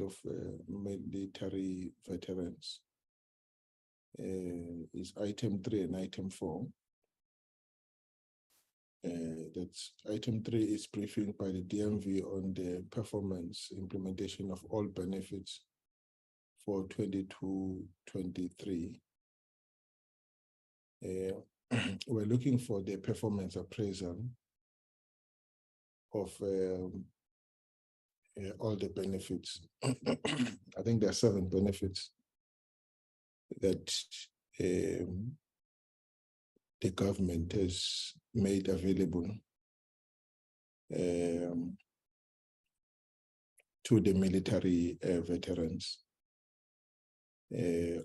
of military veterans is item 3 and item 4. That's item 3 is briefing by the DMV on the performance implementation of all benefits for 22-23. We're looking for the performance appraisal of all the benefits. I think there are 7 benefits that the government has made available to the military veterans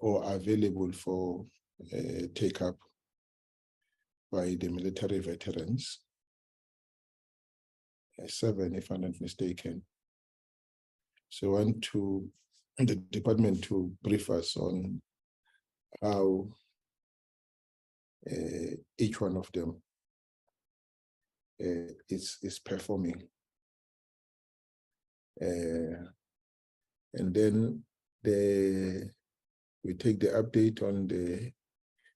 or available for take up by the military veterans. 7, if I'm not mistaken. So I want the department to brief us on how each one of them is performing. And then we take the update on the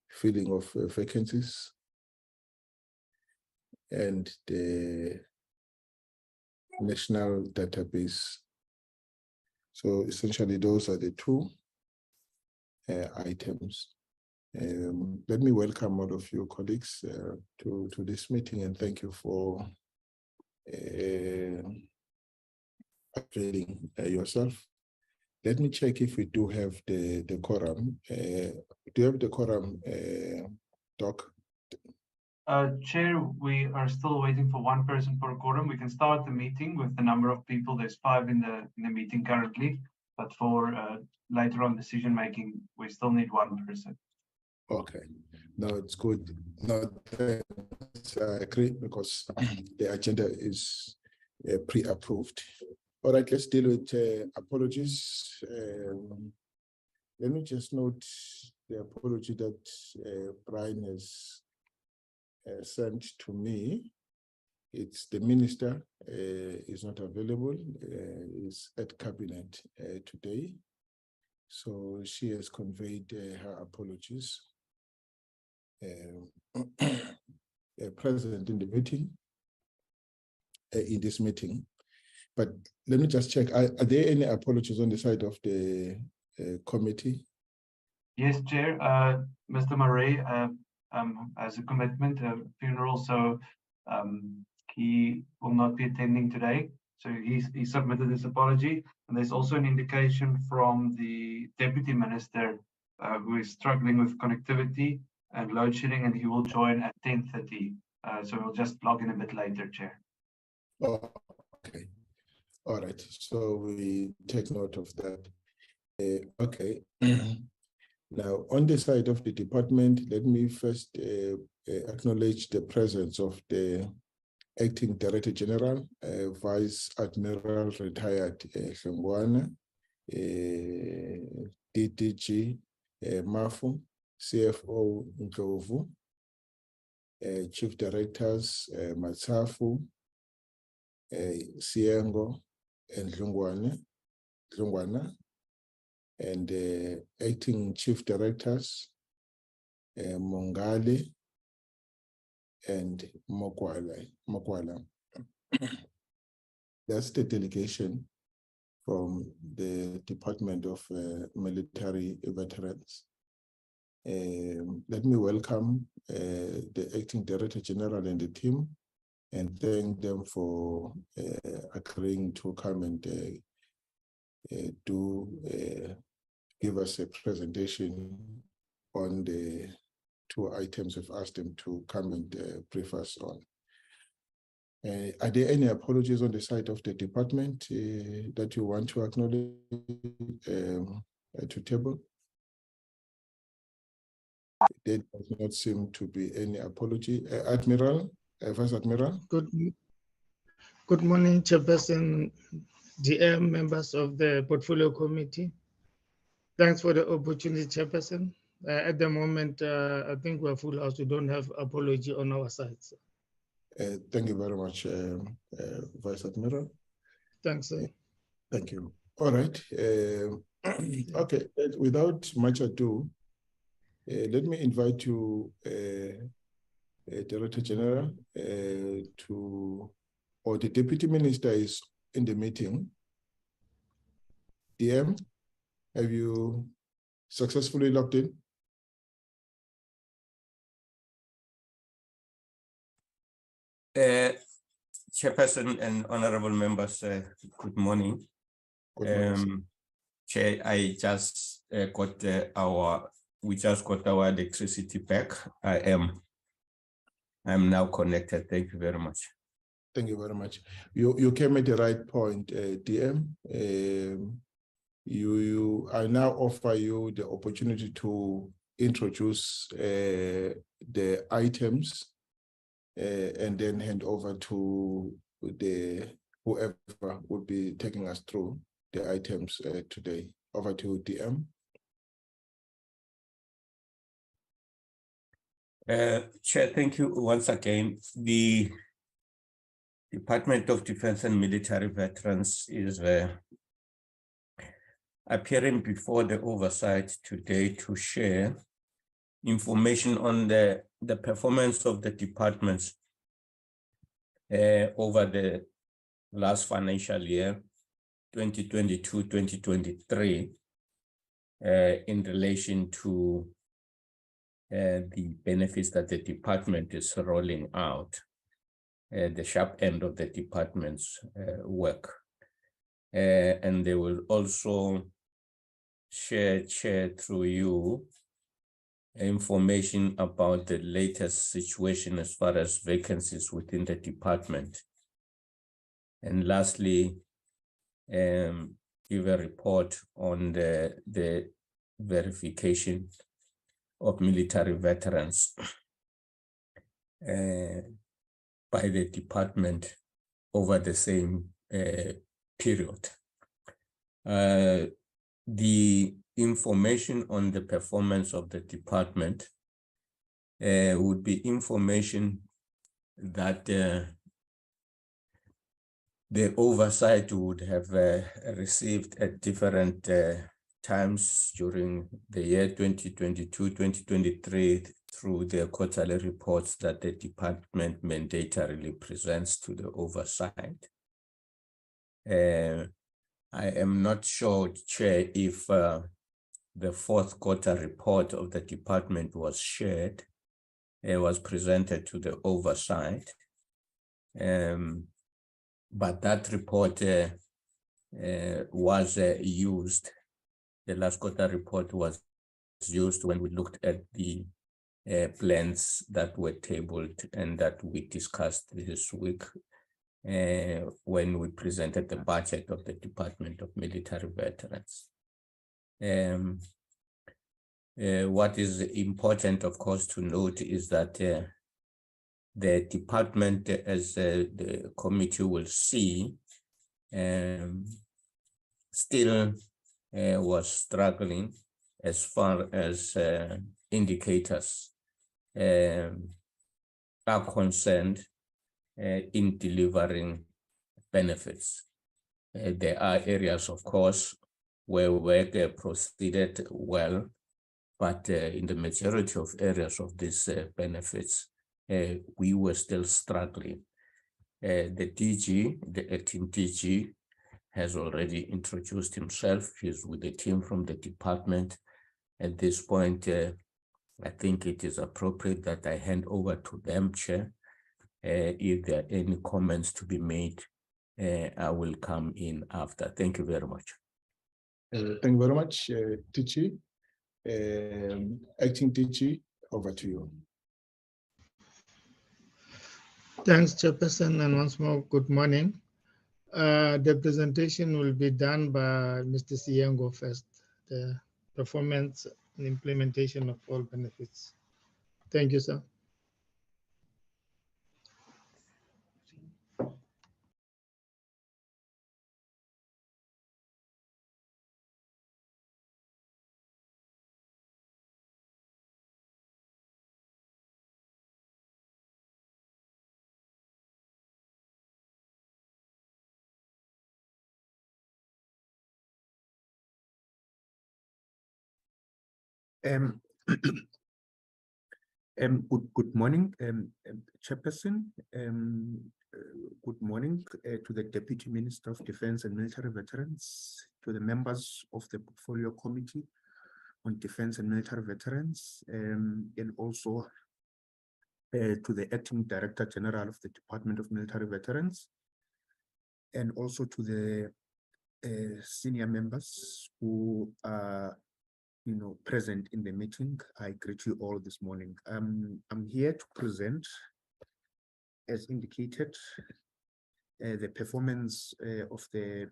filling of vacancies and the national database. So essentially, those are the 2 items. Let me welcome all of you colleagues to this meeting, and thank you for availing yourself. Let me check if we do have the quorum. Do you have the quorum, Doc? Chair, we are still waiting for 1 person per quorum. We can start the meeting with the number of people. There's 5 in the meeting currently, but for later on decision making, we still need 1 person. Okay, no, it's good. No, I agree because the agenda is pre-approved. All right, let's deal with apologies. Let me just note the apology that Brian has sent to me. It's the minister is not available, is at cabinet today. So she has conveyed her apologies. Present in the meeting, in this meeting. But let me just check, are there any apologies on the side of the committee? Yes, Chair. Mr. Murray has a commitment, a funeral, so he will not be attending today. So he submitted this apology. And there's also an indication from the Deputy Minister who is struggling with connectivity and load shedding, and he will join at 10:30. So we'll just log in a bit later, Chair. Oh, okay. All right. So we take note of that. Okay. Now, on the side of the department, let me first acknowledge the presence of the Acting Director General, Vice Admiral Retired Hlongwane, DDG Mafu, CFO Ndlovu, Chief Directors Matsafu, Siengo, and Hlongwana, and Acting Chief Directors Mongali and Mokwala. That's the delegation from the Department of Military Veterans. Let me welcome the Acting Director General and the team and thank them for agreeing to come and give us a presentation on the 2 items we've asked them to come and brief us on. Are there any apologies on the side of the department that you want to acknowledge to table? There does not seem to be any apology. Admiral, Vice Admiral. Good morning, Chairperson, DM, members of the Portfolio Committee. Thanks for the opportunity, Chairperson. At the moment, I think we're full house. We don't have apology on our side. So. Thank you very much, Vice Admiral. Thanks, sir. Thank you. All right. Okay. Without much ado, let me invite you, Director General, or the Deputy Minister is in the meeting. DM, have you successfully logged in? Chairperson and honorable members, good morning. Good morning, Chair, I just we just got our electricity back. I'm now connected. Thank you very much. Thank you very much. You came at the right point, DM. I now offer you the opportunity to introduce the items and then hand over to whoever will be taking us through the items today. Over to DM. Chair, thank you once again. The Department of Defense and Military Veterans is appearing before the oversight today to share information on the performance of the departments over the last financial year, 2022-2023, in relation to the benefits that the department is rolling out, the sharp end of the department's work. And they will also share through you information about the latest situation as far as vacancies within the department. And lastly, give a report on the verification of military veterans by the department over the same period. The information on the performance of the department would be information that the oversight would have received at different times during the year 2022-2023 through the quarterly reports that the department mandatorily presents to the oversight. I am not sure, Chair, if the fourth quarter report of the department was shared, was presented to the oversight. But that report was used, the last quarter report was used when we looked at the plans that were tabled and that we discussed this week when we presented the budget of the Department of Military Veterans. What is important, of course, to note is that the department, as the committee will see, still was struggling as far as indicators are concerned in delivering benefits. There are areas, of course, where work proceeded well, but in the majority of areas of these benefits, we were still struggling. The DG, the acting DG, has already introduced himself. He's with the team from the department. At this point, I think it is appropriate that I hand over to them, Chair. If there are any comments to be made, I will come in after. Thank you very much. Thank you very much, Tichi. Acting Tichi, over to you. Thanks, Chairperson, and once more, good morning. The presentation will be done by Mr. Siyengo first, the performance and implementation of all benefits. Thank you, sir. Um, good morning, Chairperson. Good morning to the Deputy Minister of Defense and Military Veterans, to the members of the Portfolio Committee on Defense and Military Veterans, and also to the Acting Director General of the Department of Military Veterans, and also to the senior members who are present in the meeting. I greet you all this morning. I'm here to present, as indicated, the performance of the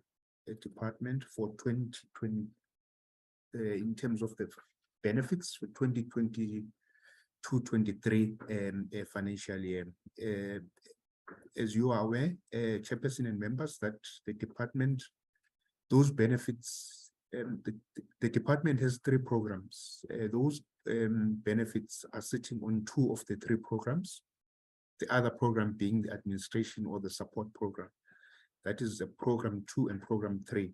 department for 2020 in terms of the benefits for 2022-23 financial year. As you are aware, Chairperson and members, that the department, those benefits, the department has 3 programs. Those benefits are sitting on 2 of the 3 programs. The other program being the administration or the support program. That is program 2 and program 3,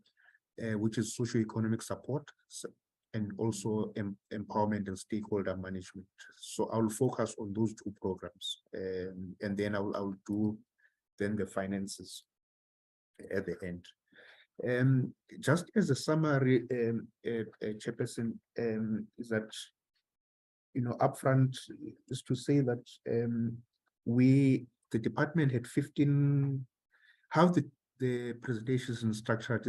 which is socio-economic support and also empowerment and stakeholder management. So I will focus on those 2 programs, and then I will do then the finances at the end. Just as a summary, Chairperson, is that, upfront is to say that the department had 15, how the presentation is structured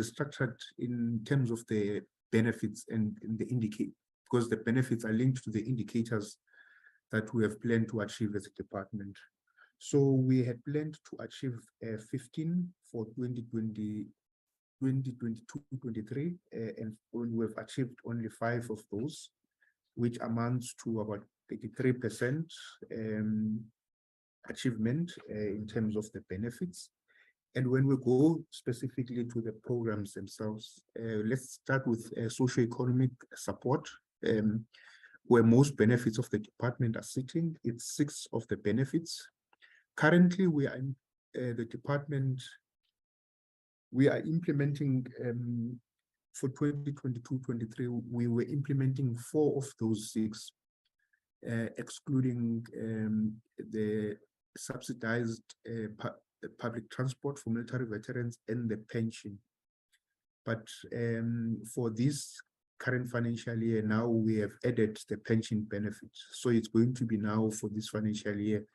in terms of the benefits and the indicate, because the benefits are linked to the indicators that we have planned to achieve as a department. So we had planned to achieve 15 for 2022-23, and we have achieved only 5 of those, which amounts to about 83% achievement in terms of the benefits. And when we go specifically to the programs themselves, let's start with socio-economic support, where most benefits of the department are sitting. It's 6 of the benefits. Currently, we are in the department. We are implementing for 2022-23. We were implementing 4 of those 6, excluding the subsidized public transport for military veterans and the pension. But for this current financial year, now we have added the pension benefit. So it's going to be now for this financial year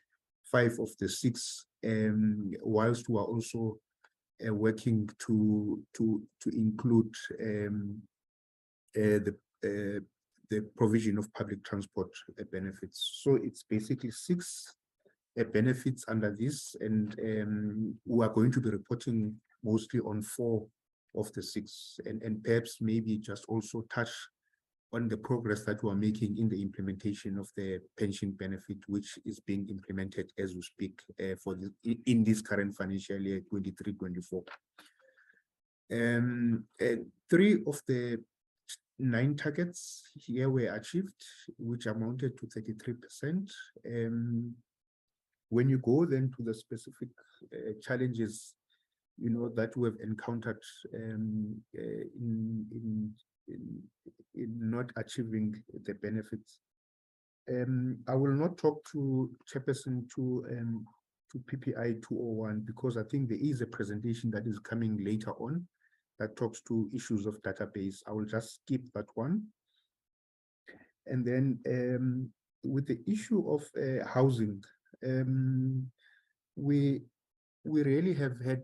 5 of the 6, whilst we are also working to include the provision of public transport benefits. So it's basically 6 benefits under this, and we are going to be reporting mostly on 4 of the 6, and perhaps maybe just also touch on the progress that we are making in the implementation of the pension benefit, which is being implemented as we speak in this current financial year 23-24. 3 of the 9 targets here were achieved, which amounted to 33%. When you go then to the specific challenges, that we have encountered in not achieving the benefits, I will not talk to Chairperson to PPI 201, because I think there is a presentation that is coming later on that talks to issues of database. I will just skip that one. And then with the issue of housing, we really have had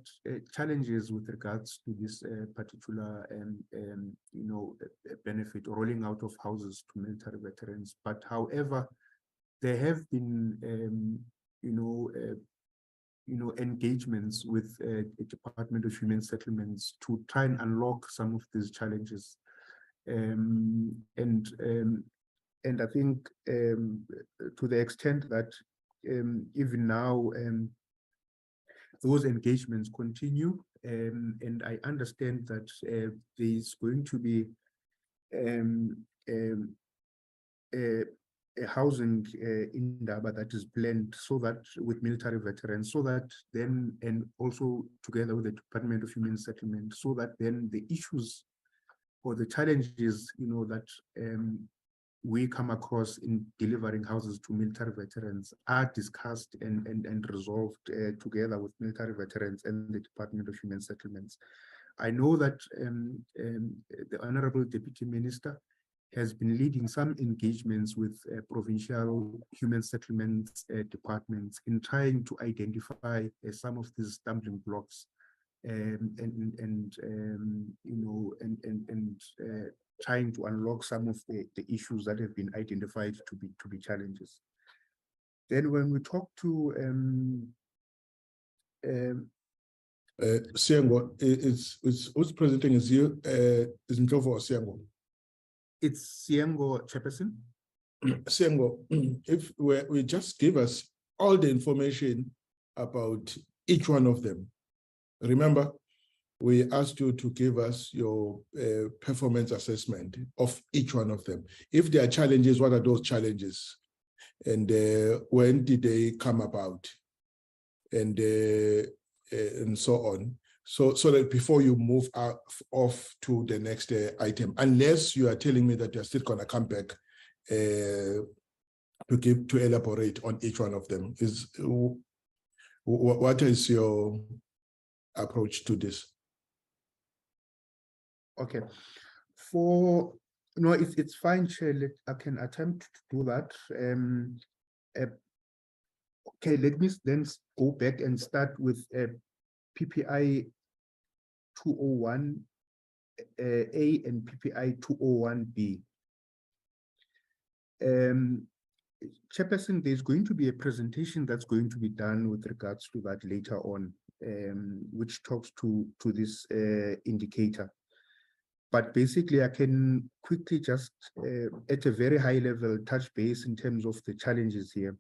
challenges with regards to this particular benefit, rolling out of houses to military veterans. But however, there have been engagements with the Department of Human Settlements to try and unlock some of these challenges, and I think to the extent that even now those engagements continue, and I understand that there's going to be a housing in Daba that is planned, so that with military veterans, so that then, and also together with the Department of Human Settlement, so that then the issues or the challenges that we come across in delivering houses to military veterans are discussed and resolved together with military veterans and the Department of Human Settlements. I know that the Honorable Deputy Minister has been leading some engagements with provincial human settlements departments in trying to identify some of these stumbling blocks trying to unlock some of the issues that have been identified to be challenges. Then when we talk to Siengo, it's who's presenting is you, is Mjovo or Siengo? It's Siengo, Chairperson. Siengo, if we just give us all the information about each one of them. Remember, we asked you to give us your performance assessment of each one of them. If there are challenges, what are those challenges? And when did they come about? And so on. So that before you move off to the next item, unless you are telling me that you're still gonna come back to elaborate on each one of them. What is your approach to this? Okay, it's fine, Chair. I can attempt to do that. Okay, let me then go back and start with PPI 201 A and PPI 201B. Chairperson, there's going to be a presentation that's going to be done with regards to that later on, which talks to this indicator. But basically, I can quickly just, at a very high level, touch base in terms of the challenges here.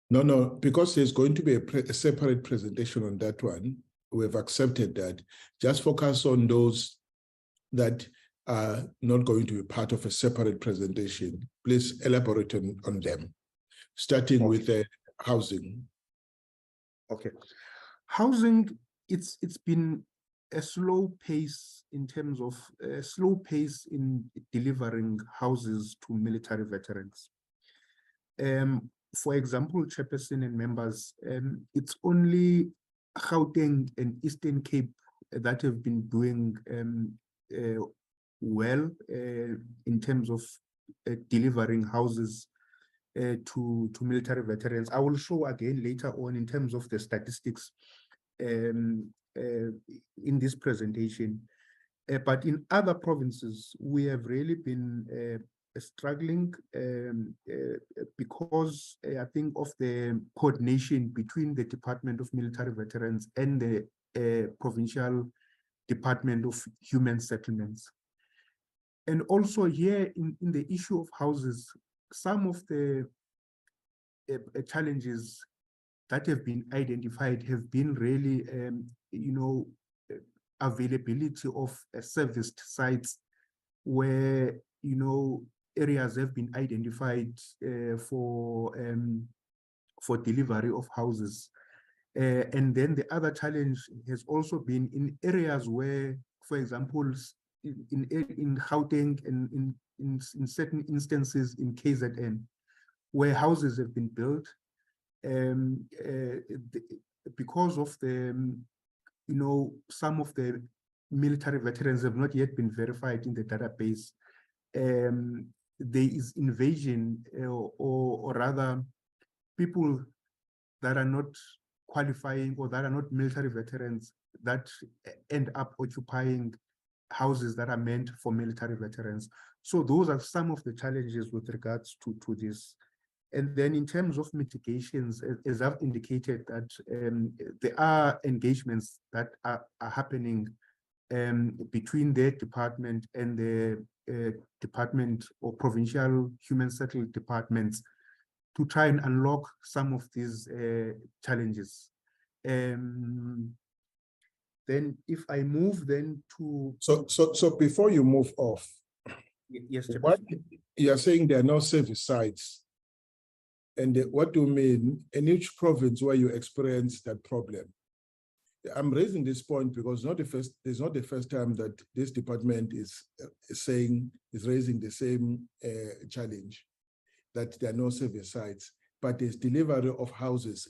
No, because there's going to be a separate presentation on that one. We've accepted that. Just focus on those that are not going to be part of a separate presentation. Please elaborate on them, starting with housing. Okay, housing, it's been a slow pace in terms of in delivering houses to military veterans. For example, Chairperson and members, it's only Gauteng and Eastern Cape that have been doing well in terms of delivering houses to military veterans. I will show again later on in terms of the statistics in this presentation. But in other provinces, we have really been struggling because I think of the coordination between the Department of Military Veterans and the Provincial Department of Human Settlements. And also here in the issue of houses, some of the challenges that have been identified have been really, availability of serviced sites where, areas have been identified for delivery of houses. And then the other challenge has also been in areas where, for example, in Gauteng and in certain instances in KZN, where houses have been built, because of the, some of the military veterans have not yet been verified in the database. There is invasion or rather people that are not qualifying or that are not military veterans that end up occupying houses that are meant for military veterans. So those are some of the challenges with regards to this. And then in terms of mitigations, as I've indicated, that there are engagements that are happening between their department and the department or provincial human settlement departments to try and unlock some of these challenges. Then if I move then to... So before you move off, yes, what you're saying there are no service sites. And what do you mean in each province where you experience that problem? I'm raising this point because it's not the first time that this department is raising the same challenge, that there are no service sites, but there's delivery of houses,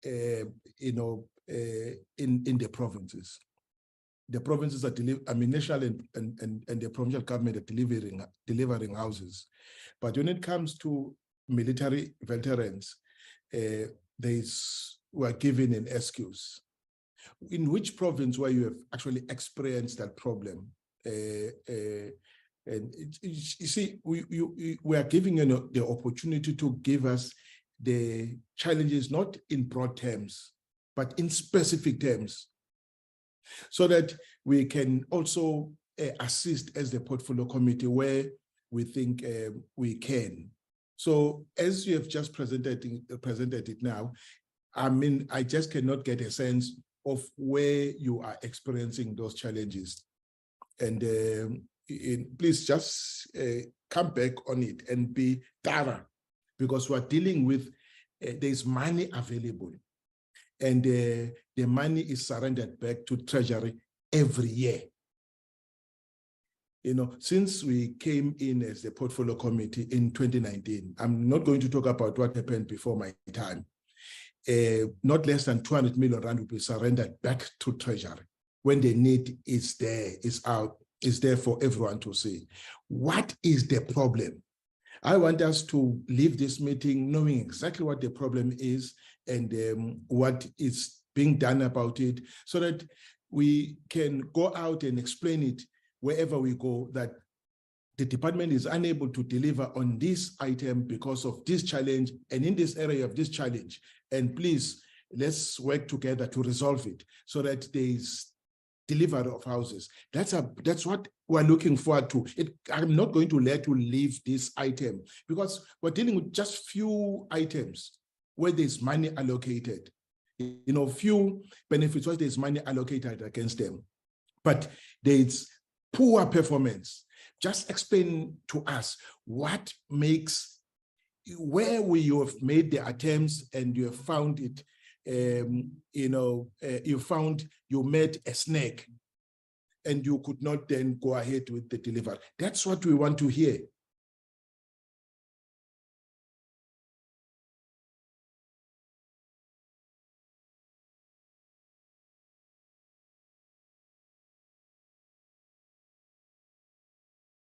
in the provinces. The provinces are national and the provincial government are delivering houses. But when it comes to military veterans, we're given an excuse. In which province where you have actually experienced that problem? And you see, we are giving you the opportunity to give us the challenges, not in broad terms, but in specific terms, so that we can also assist as the portfolio committee where we think we can. So as you have just presented it now, I mean, I just cannot get a sense of where you are experiencing those challenges. And please just come back on it and be thorough, because we're dealing with, there's money available, and the money is surrendered back to Treasury every year. Since we came in as the portfolio committee in 2019, I'm not going to talk about what happened before my time. Not less than 200 million rand will be surrendered back to Treasury when the need is there, is there for everyone to see. What is the problem? I want us to leave this meeting knowing exactly what the problem is and what is being done about it, so that we can go out and explain it wherever we go, that the department is unable to deliver on this item because of this challenge and in this area of this challenge. And please, let's work together to resolve it so that there is delivery of houses. That's what we're looking forward to. I'm not going to let you leave this item because we're dealing with just few items where there's money allocated. Few benefits where there's money allocated against them. But there's poor performance. Just explain to us what makes, where you have made the attempts and you have found it, you met a snag and you could not then go ahead with the delivery. That's what we want to hear.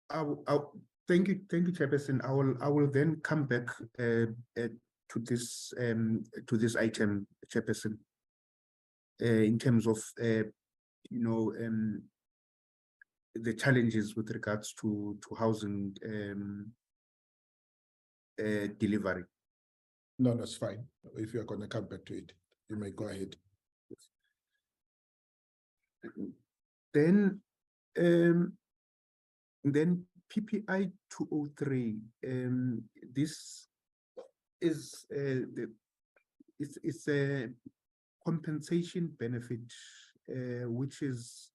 Thank you, Chairperson. I will then come back to this item, Chairperson, in terms of the challenges with regards to housing delivery. No, that's fine. If you're going to come back to it, you may go ahead. Then PPI 203. This is it's a compensation benefit, which is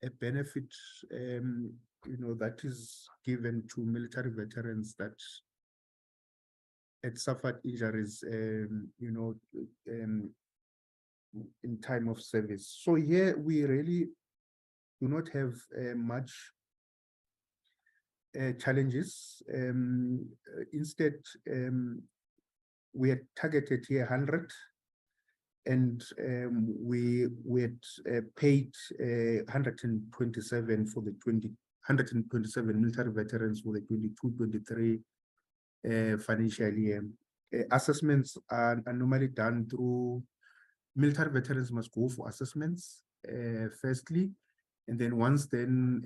a benefit that is given to military veterans that had suffered injuries in time of service. So here we really do not have much challenges. Instead, we had targeted here 100, and we had paid 127 for the 127 military veterans for the 22-23 financial year. Assessments are normally done through, military veterans must go for assessments firstly, and then once then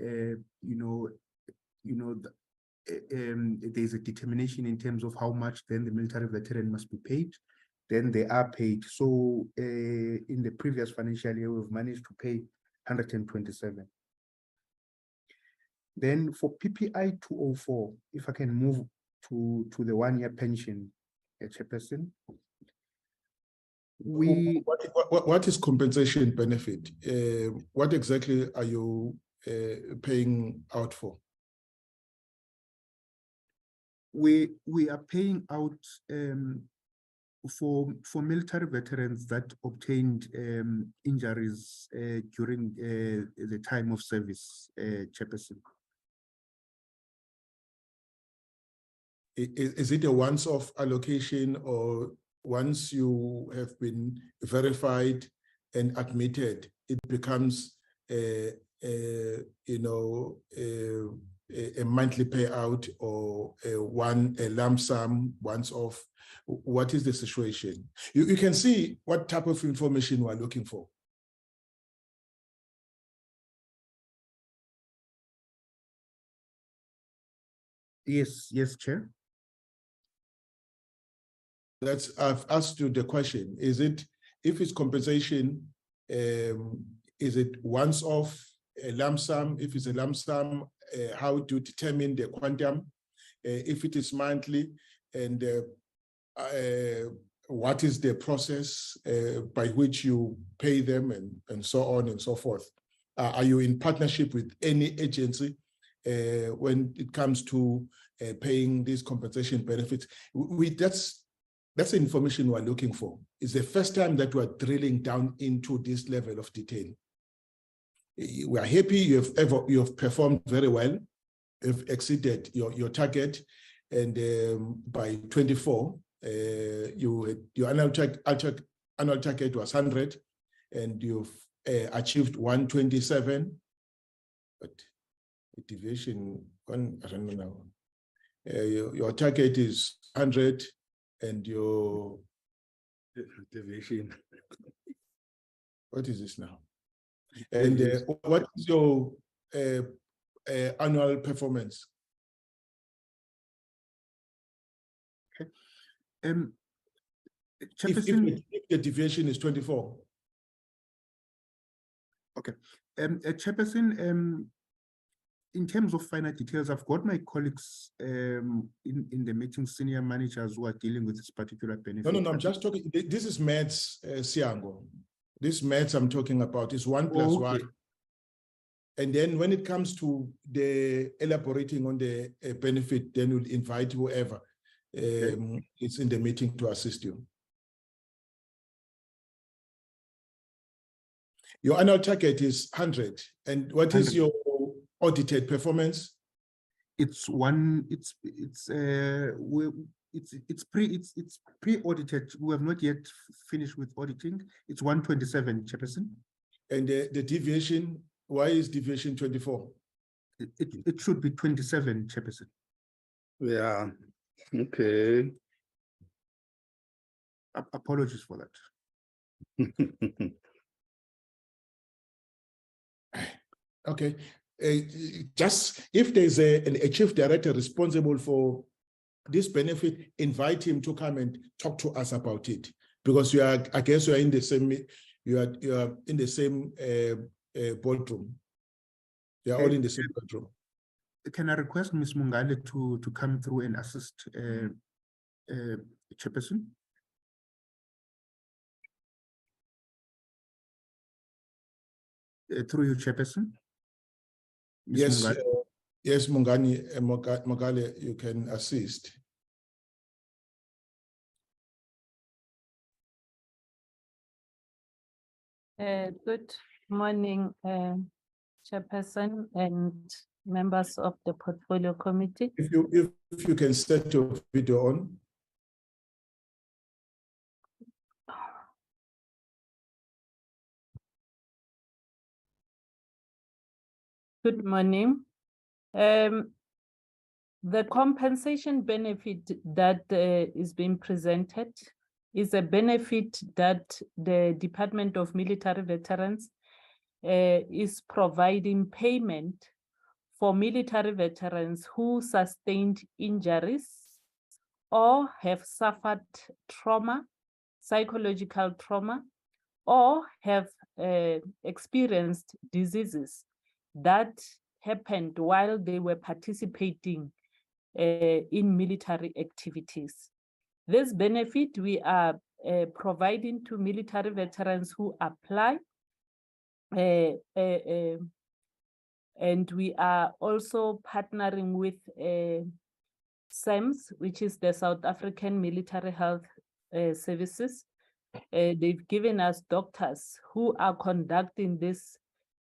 there's a determination in terms of how much then the military veteran must be paid, then they are paid. So in the previous financial year, we've managed to pay 127. Then for PPI 204, if I can move to the 1-year pension, Chairperson. What is compensation benefit? What exactly are you paying out for? We are paying out for military veterans that obtained injuries during the time of service, Chairperson. Is it a once-off allocation, or once you have been verified and admitted, it becomes a monthly payout, or a lump sum once off? What is the situation? You can see what type of information we're looking for. Yes, Chair. I've asked you the question. Is it, if it's compensation, is it once off, a lump sum? If it's a lump sum, how do you determine the quantum? If it is monthly, and what is the process by which you pay them, and so on and so forth? Are you in partnership with any agency when it comes to paying these compensation benefits? That's the information we're looking for. It's the first time that we're drilling down into this level of detail. We are happy you have performed very well. You've exceeded your target, and by 24, your annual target was 100, and you've achieved 127. But the deviation, I don't know now. Your target is 100, and your deviation. What is this now? And what is your annual performance? Okay. If the deviation is 24. Okay. Chairperson, in terms of finer details, I've got my colleagues in the meeting, senior managers who are dealing with this particular benefit. No, I'm just talking, this is maths, Siango. This maths I'm talking about is 1 + 1. And then when it comes to the elaborating on the benefit, then we'll invite whoever is in the meeting to assist you. Your annual target is 100. And what is your audited performance? It's pre-audited. We have not yet finished with auditing. It's 127, Chairperson. And the deviation, why is deviation 24? It should be 27, Chairperson. Yeah, okay. Apologies for that. Okay. Just if there's a chief director responsible for this benefit, invite him to come and talk to us about it, because I guess you are in the same, you are in the same boardroom. You are all in the same boardroom. Can I request Ms. Mungale to come through and assist Chairperson? Through you, Chairperson. Ms. Yes, Mungale. yes, Mungale, you can assist. Good morning, Chairperson and members of the Portfolio Committee. If you can set your video on. Good morning. The compensation benefit that is being presented is a benefit that the Department of Military Veterans is providing payment for military veterans who sustained injuries or have suffered trauma, psychological trauma, or have experienced diseases that happened while they were participating in military activities. This benefit we are providing to military veterans who apply, and we are also partnering with SAMS, which is the South African Military Health services. They've given us doctors who are conducting these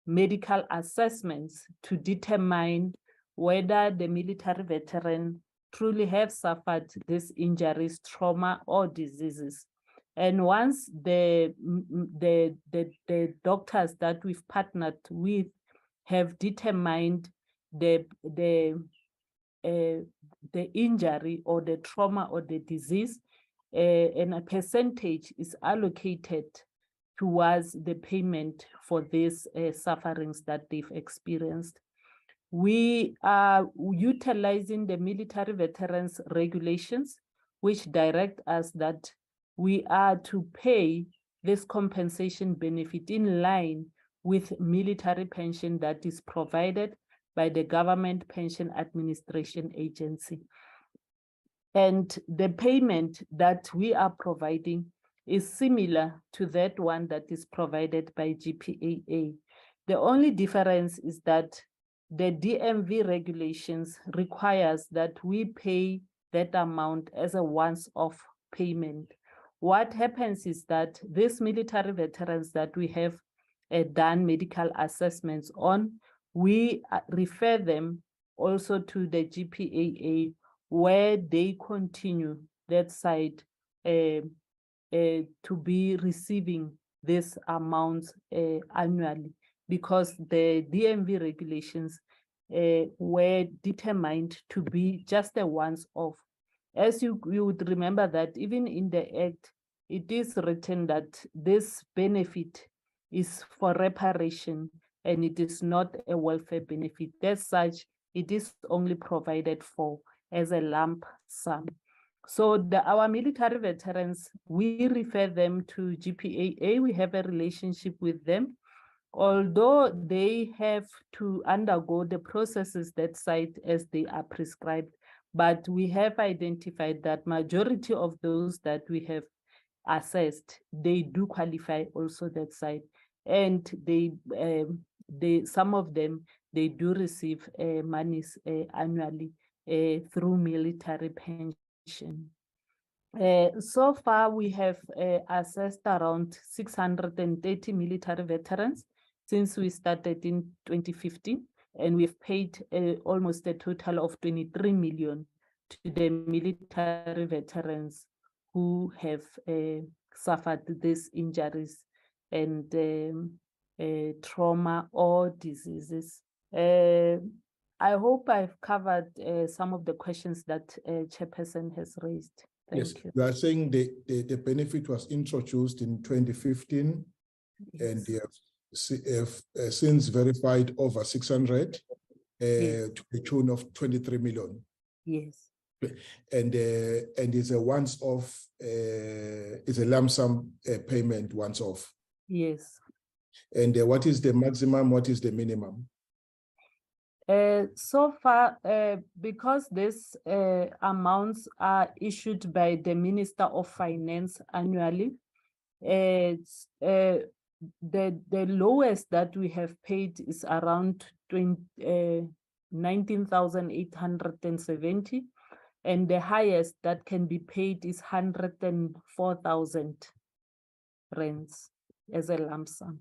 medical assessments to determine whether the military veteran truly have suffered these injuries, trauma, or diseases. And once the doctors that we've partnered with have determined the injury or the trauma or the disease, and a percentage is allocated towards the payment for these sufferings that they've experienced. We are utilizing the military veterans regulations, which direct us that we are to pay this compensation benefit in line with military pension that is provided by the Government Pension Administration Agency. And the payment that we are providing is similar to that one that is provided by GPAA. The only difference is that the DMV regulations requires that we pay that amount as a once-off payment. What happens is that these military veterans that we have done medical assessments on, we refer them also to the GPAA, where they continue that side to be receiving these amounts annually, because the DMV regulations were determined to be just a once-off. As you would remember that even in the Act, it is written that this benefit is for reparation and it is not a welfare benefit. As such, it is only provided for as a lump sum. So our military veterans, we refer them to GPAA. We have a relationship with them. Although they have to undergo the processes that side as they are prescribed, but we have identified that majority of those that we have assessed, they do qualify also that side. And some of them, they do receive monies annually through military pension. So far, we have assessed around 630 military veterans since we started in 2015, and we've paid almost a total of 23 million to the military veterans who have suffered these injuries and trauma or diseases. I hope I've covered some of the questions that Chairperson has raised. Thank you. You are saying the benefit was introduced in 2015, yes. And they have since verified over 600 yes. To the tune of 23 million. Yes. And it's a once-off, it's a lump sum payment once off. Yes. And what is the maximum? What is the minimum? So far, because these amounts are issued by the Minister of Finance annually, it's, the lowest that we have paid is around 19,870, and the highest that can be paid is 104,000 rands as a lump sum.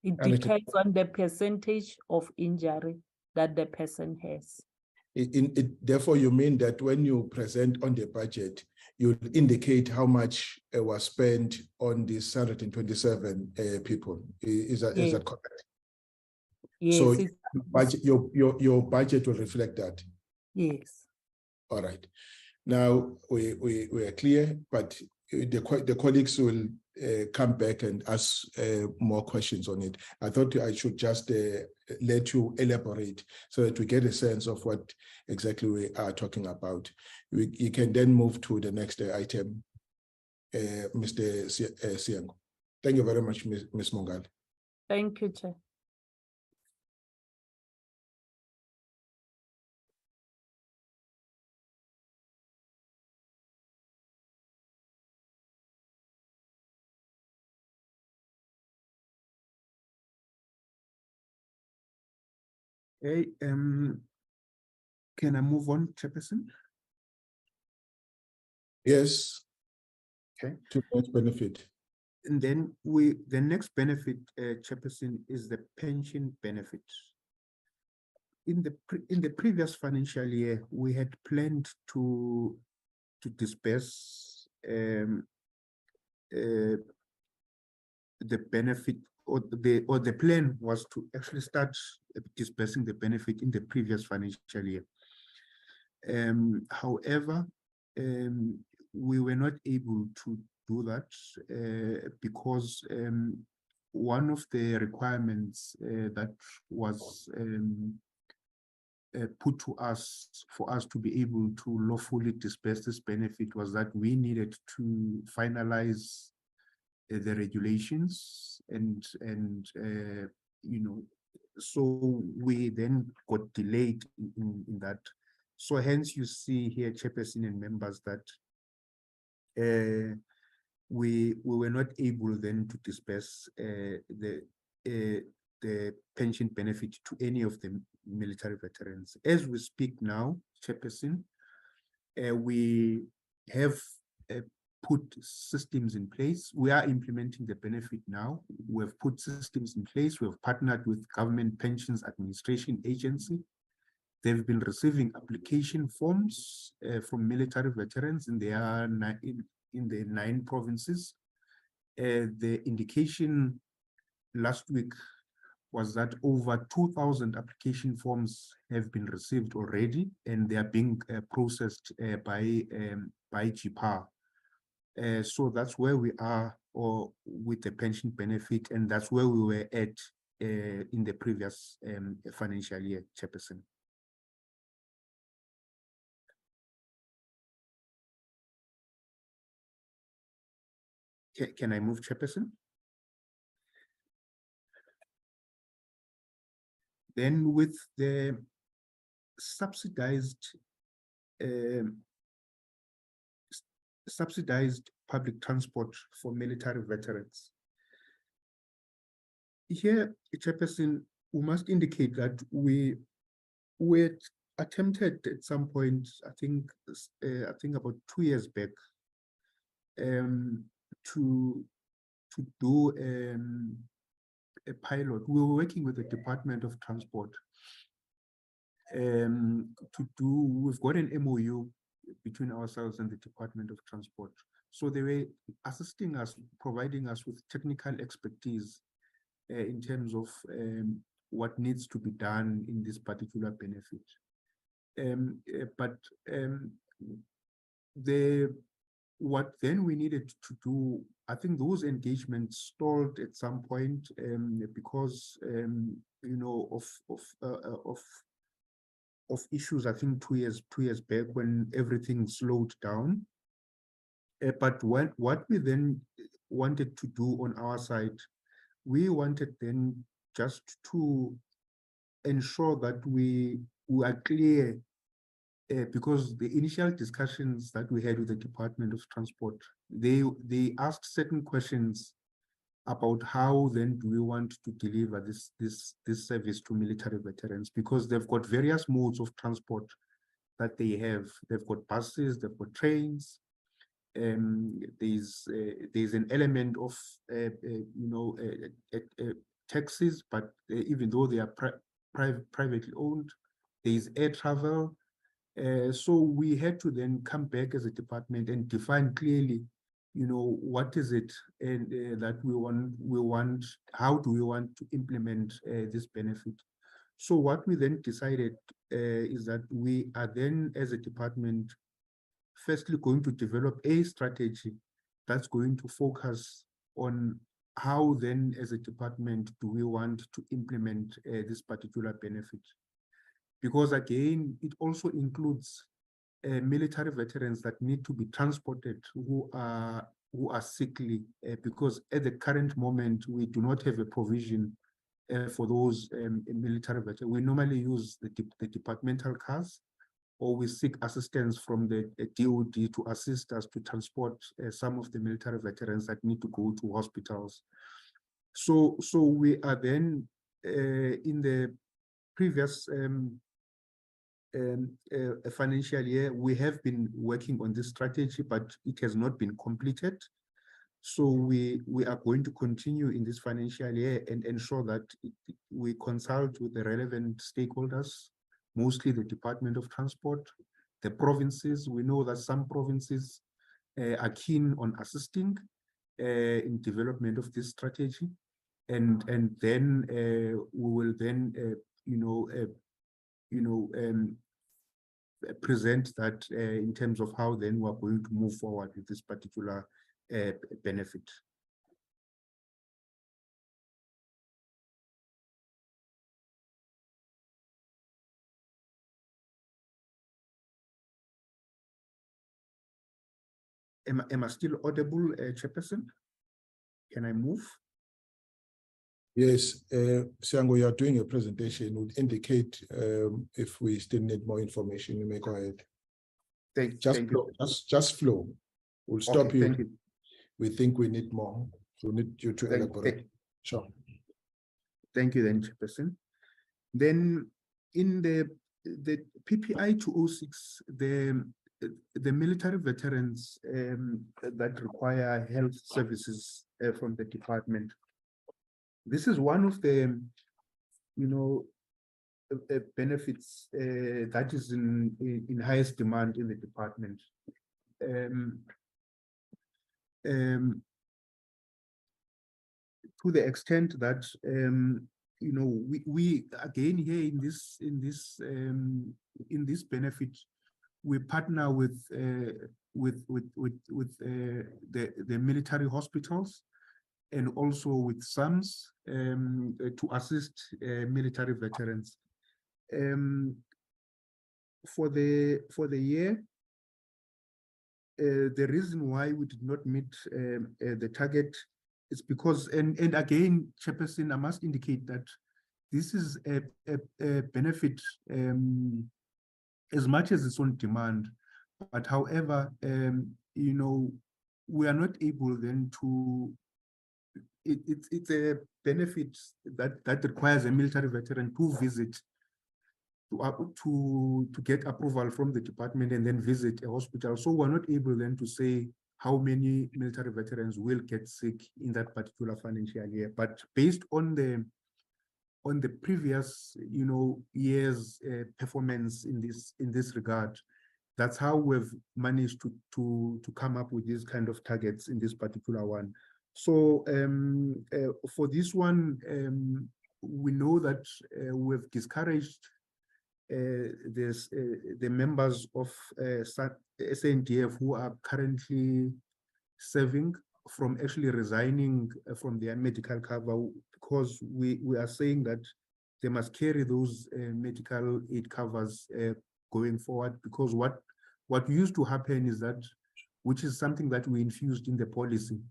It depends on the percentage of injury that the person has. Therefore, you mean that when you present on the budget, you indicate how much was spent on these 127 people. Is that correct? Yes. So your budget will reflect that? Yes. All right. Now we are clear, but the colleagues will come back and ask more questions on it. I thought I should just let you elaborate so that we get a sense of what exactly we are talking about. You can then move to the next item, Mr. Siango. Thank you very much, Ms. Mongal. Thank you, Chair. Hey, can I move on, Chairperson? Yes. Okay. To that benefit. And then the next benefit, Chairperson, is the pension benefit. In the previous financial year, we had planned to disperse the benefit, or the plan was to actually start dispersing the benefit in the previous financial year. However, we were not able to do that because one of the requirements that was put to us for us to be able to lawfully disperse this benefit was that we needed to finalize the regulations and you know, so we then got delayed in that. So hence you see here, Chairperson and members, that we were not able then to disperse the pension benefit to any of the military veterans. As we speak now, Chairperson, we have put systems in place. We are implementing the benefit now. We have put systems in place. We have partnered with Government Pensions Administration Agency. They've been receiving application forms from military veterans in the 9 provinces. The indication last week was that over 2,000 application forms have been received already, and they are being processed by GPAR. So that's where we are with the pension benefit, and that's where we were at in the previous financial year, Chairperson. Can I move, Chairperson? Then with the subsidized public transport for military veterans. Here, Chairperson, we must indicate that we attempted at some point, I think about 2 years back, to do a pilot. We were working with the Department of Transport we've got an MOU between ourselves and the Department of Transport. So they were assisting us, providing us with technical expertise in terms of what needs to be done in this particular benefit. What then we needed to do, I think those engagements stalled at some point because you know, of issues, I think 2 years back when everything slowed down. But what we then wanted to do on our side, we wanted then just to ensure that we are clear, because the initial discussions that we had with the Department of Transport, they asked certain questions about how then do we want to deliver this service to military veterans, because they've got various modes of transport that they have. They've got buses, they've got trains. There's an element of you know, taxis, but even though they are privately owned, there's air travel. So we had to then come back as a department and define clearly, you know, what is it and that we want, how do we want to implement this benefit. So what we then decided is that we are then, as a department, firstly going to develop a strategy that's going to focus on how then, as a department, do we want to implement this particular benefit. Because again, it also includes military veterans that need to be transported who are sickly, because at the current moment, we do not have a provision for those military veterans. We normally use the departmental cars, or we seek assistance from the DOD to assist us to transport some of the military veterans that need to go to hospitals. So we are then in the previous financial year, we have been working on this strategy, but it has not been completed. So we are going to continue in this financial year and ensure that we consult with the relevant stakeholders, mostly the Department of Transport, the provinces. We know that some provinces are keen on assisting in development of this strategy, and then we will then present that in terms of how then we are going to move forward with this particular benefit. Am I still audible, Chairperson? Can I move? Yes, Siango, you are doing a presentation. Would indicate if we still need more information. You may go ahead. Thank Flow, you. just flow. We'll stop Okay, you. thank you. We think we need more. We need you to elaborate. Sure. Thank you, then, Chairperson. Then in the PPI 206, the military veterans that require health services from the department. This is one of the, benefits that is in highest demand in the department. To the extent that we again here in this benefit, we partner with the military hospitals and also with SAMS to assist military veterans. For the year, the reason why we did not meet the target is because, and again, Chairperson, I must indicate that this is a benefit as much as it's on demand, but however, we are not able then to. It's a benefit that requires a military veteran to visit to get approval from the department and then visit a hospital. So we're not able then to say how many military veterans will get sick in that particular financial year. But based on the previous years performance in this regard, that's how we've managed to come up with these kind of targets in this particular one. So for this one, we know that we've discouraged the members of SANDF who are currently serving from actually resigning from their medical cover, because we are saying that they must carry those medical aid covers going forward, because what used to happen is that, which is something that we infused in the policy,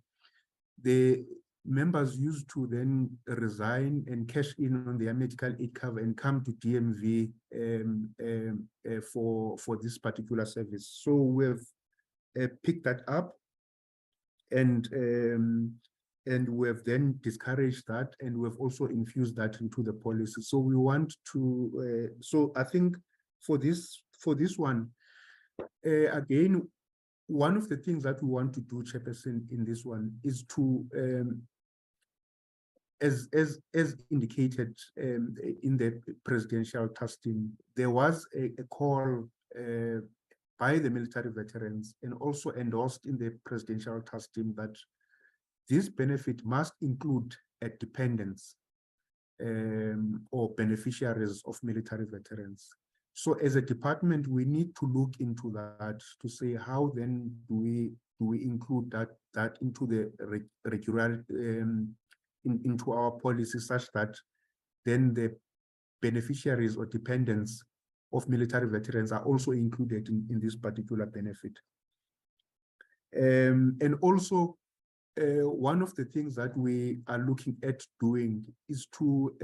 the members used to then resign and cash in on their medical aid cover and come to DMV for this particular service. So we've picked that up, and we've then discouraged that, and we've also infused that into the policy. So we want to. So I think for this one, again, one of the things that we want to do, Chairperson, in this one is to, as indicated in the presidential testing, there was a call by the military veterans and also endorsed in the presidential testing that this benefit must include dependents or beneficiaries of military veterans. So as a department, we need to look into that to say how then do we include that into the regular into our policy, such that then the beneficiaries or dependents of military veterans are also included in this particular benefit. And also, one of the things that we are looking at doing is to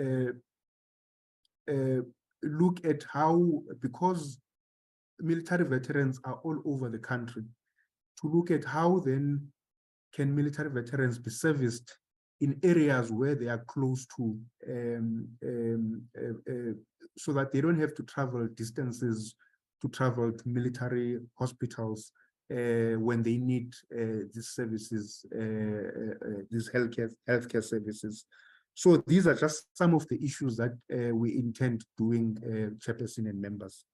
look at how, because military veterans are all over the country, to look at how then can military veterans be serviced in areas where they are close to so that they don't have to travel distances to travel to military hospitals when they need these services, these healthcare services. So these are just some of the issues that we intend doing, Chairperson and members.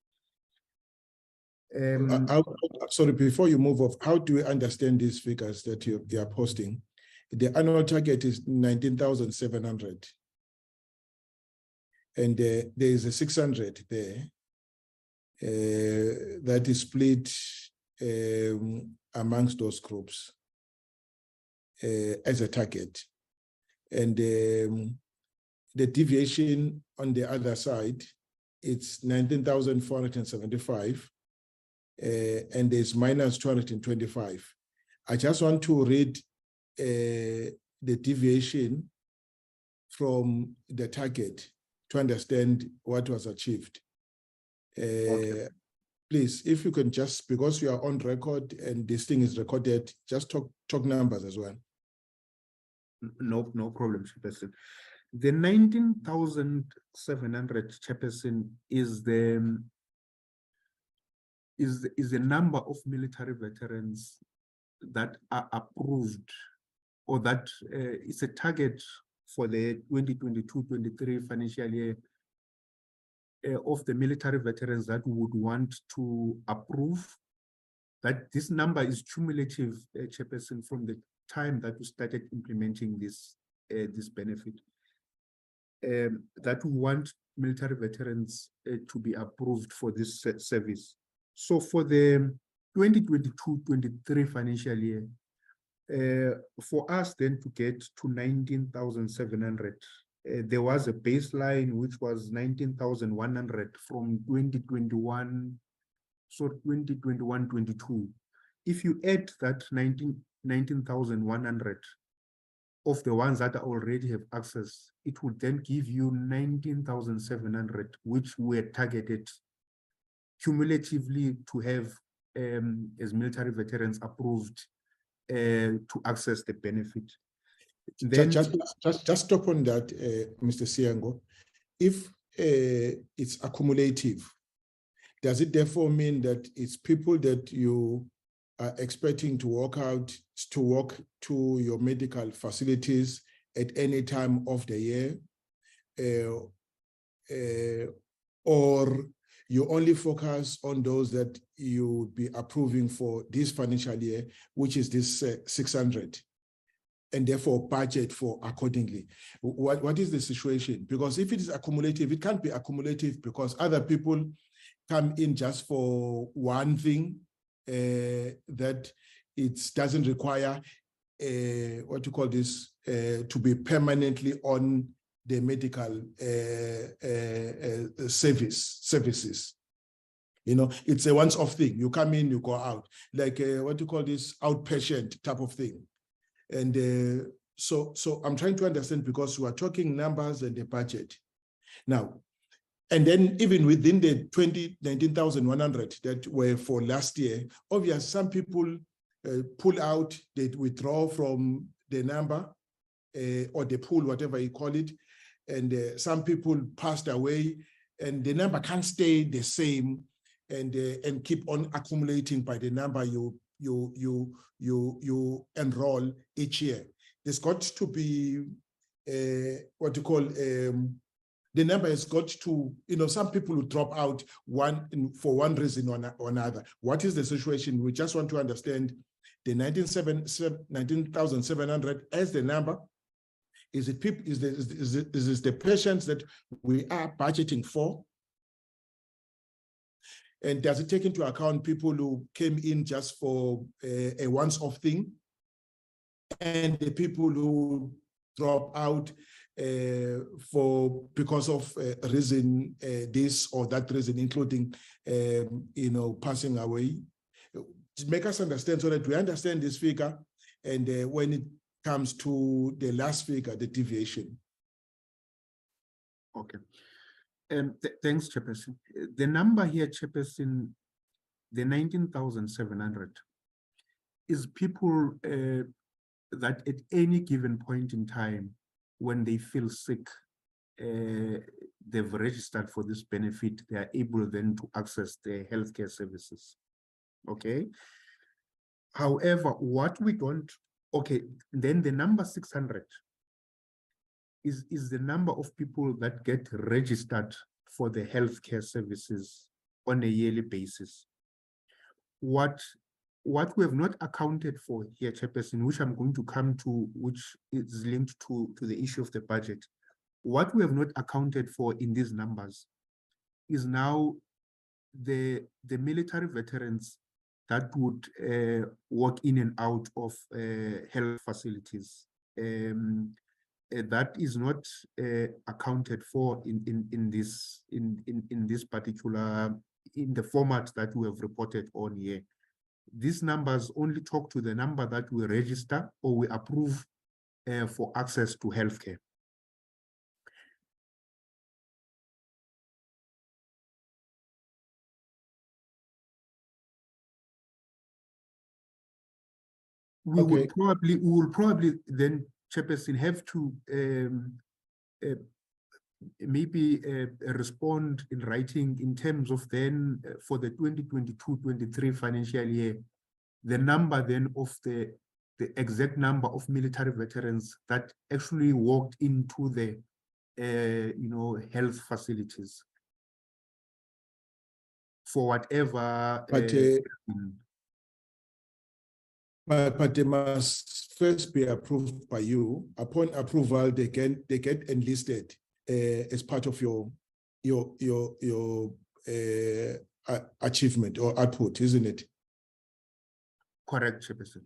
Sorry, before you move off, how do we understand these figures that you are posting? The annual target is 19,700. And there is a 600 there that is split amongst those groups as a target. And the deviation on the other side, it's 19,475. And there's minus 225. I just want to read the deviation from the target to understand what was achieved. Okay. Please, if you can just, because you are on record and this thing is recorded, just talk numbers as well. No problem, Chairperson. The 19,700, Chairperson, is the number of military veterans that are approved, or that is a target for the 2022-23 financial year of the military veterans that we would want to approve. That this number is cumulative, Chairperson, from the time that we started implementing this benefit. That we want military veterans to be approved for this service. So for the 2022-23 financial year, for us then to get to 19,700, there was a baseline which was 19,100 from 2021, so 2021-22. If you add that 19,100 of the ones that already have access, it would then give you 19,700, which were targeted cumulatively to have as military veterans approved to access the benefit. Then just stop on that, Mr. Siango. If it's accumulative, does it therefore mean that it's people that you are expecting to walk to your medical facilities at any time of the year, or you only focus on those that you would be approving for this financial year, which is this 600, and therefore budget for accordingly? What is the situation? Because if it is accumulative, it can't be accumulative because other people come in just for one thing that it doesn't require what you call this to be permanently on the medical services. You know, it's a once-off thing. You come in, you go out, like what you call this outpatient type of thing. And so I'm trying to understand, because we are talking numbers and the budget now. And then even within the 19,100 that were for last year, obviously some people pull out, they withdraw from the number or the pool, whatever you call it. And some people passed away, and the number can't stay the same and keep on accumulating by the number you enroll each year. There's got to be what you call the number has got to, you know, some people will drop out for one reason or another. What is the situation? We just want to understand the 19,700 as the number. Is it people? Is this the patients that we are budgeting for? And does it take into account people who came in just for a once-off thing, and the people who drop out because of reason this or that reason, including you know, passing away? To make us understand, so that we understand this figure, and when it comes to the last figure, the deviation. Okay. Thanks, Chairperson. The number here, Chairperson, the 19,700 is people that at any given point in time, when they feel sick, they've registered for this benefit, they are able then to access the healthcare services. Okay. However, what we don't, okay, then the number 600 is the number of people that get registered for the healthcare services on a yearly basis. What we have not accounted for here, Chairperson, which I'm going to come to, which is linked to the issue of the budget. What we have not accounted for in these numbers is now the military veterans that would work in and out of health facilities. That is not accounted for in this particular, in the format that we have reported on here. These numbers only talk to the number that we register or we approve for access to healthcare. We will probably then, Chairperson, have to maybe respond in writing in terms of then for the 2022-23 financial year, the number then of the exact number of military veterans that actually walked into the health facilities for whatever. But they must first be approved by you. Upon approval, they get enlisted as part of your achievement or output, isn't it? Correct, Chairperson.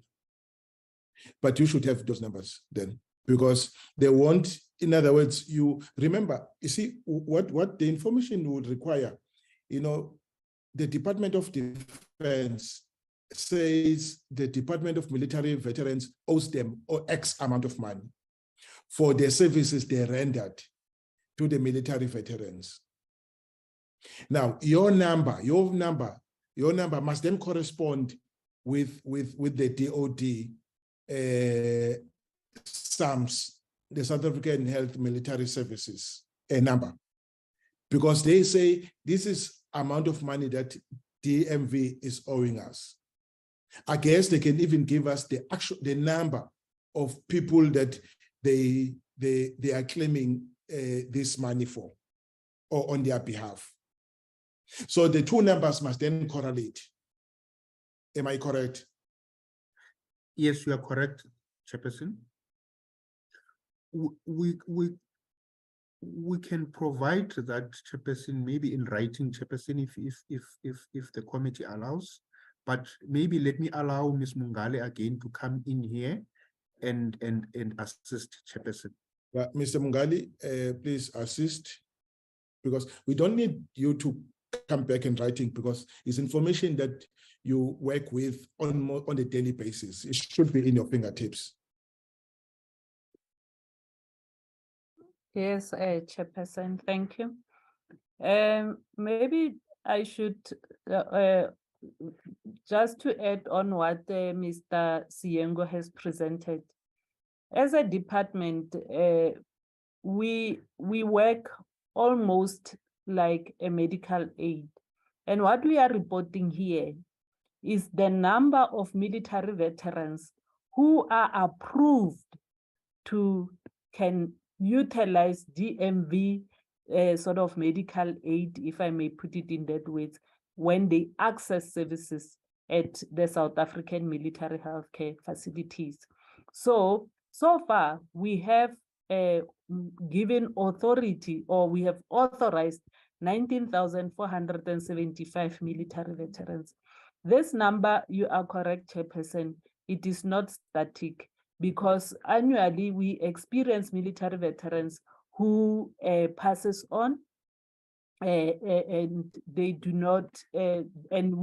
But you should have those numbers then, because they want, in other words, you remember, you see what the information would require, the Department of Defense says the Department of Military Veterans owes them X amount of money for the services they rendered to the military veterans. Now, your number must then correspond with the DOD SAMS, the South African Health Military Services, a number, because they say this is amount of money that DMV is owing us. I guess they can even give us the number of people that they are claiming this money for or on their behalf. So the two numbers must then correlate. Am I correct? Yes, you are correct, Chairperson. We can provide that, Chairperson, maybe in writing, Chairperson, if the committee allows. But maybe let me allow Ms. Mungale again to come in here and assist, Chairperson. Mr. Mungale, please assist, because we don't need you to come back in writing, because it's information that you work with on a daily basis. It should be in your fingertips. Yes, Chairperson, thank you. Maybe I should just to add on what Mr. Siyengo has presented. As a department, we work almost like a medical aid. And what we are reporting here is the number of military veterans who are approved to can utilize DMV sort of medical aid, if I may put it in that way, when they access services at the South African military healthcare facilities. So far, we have given authority, or we have authorized 19,475 military veterans. This number, you are correct, Chairperson, it is not static, because annually we experience military veterans who passes on, and they do not, and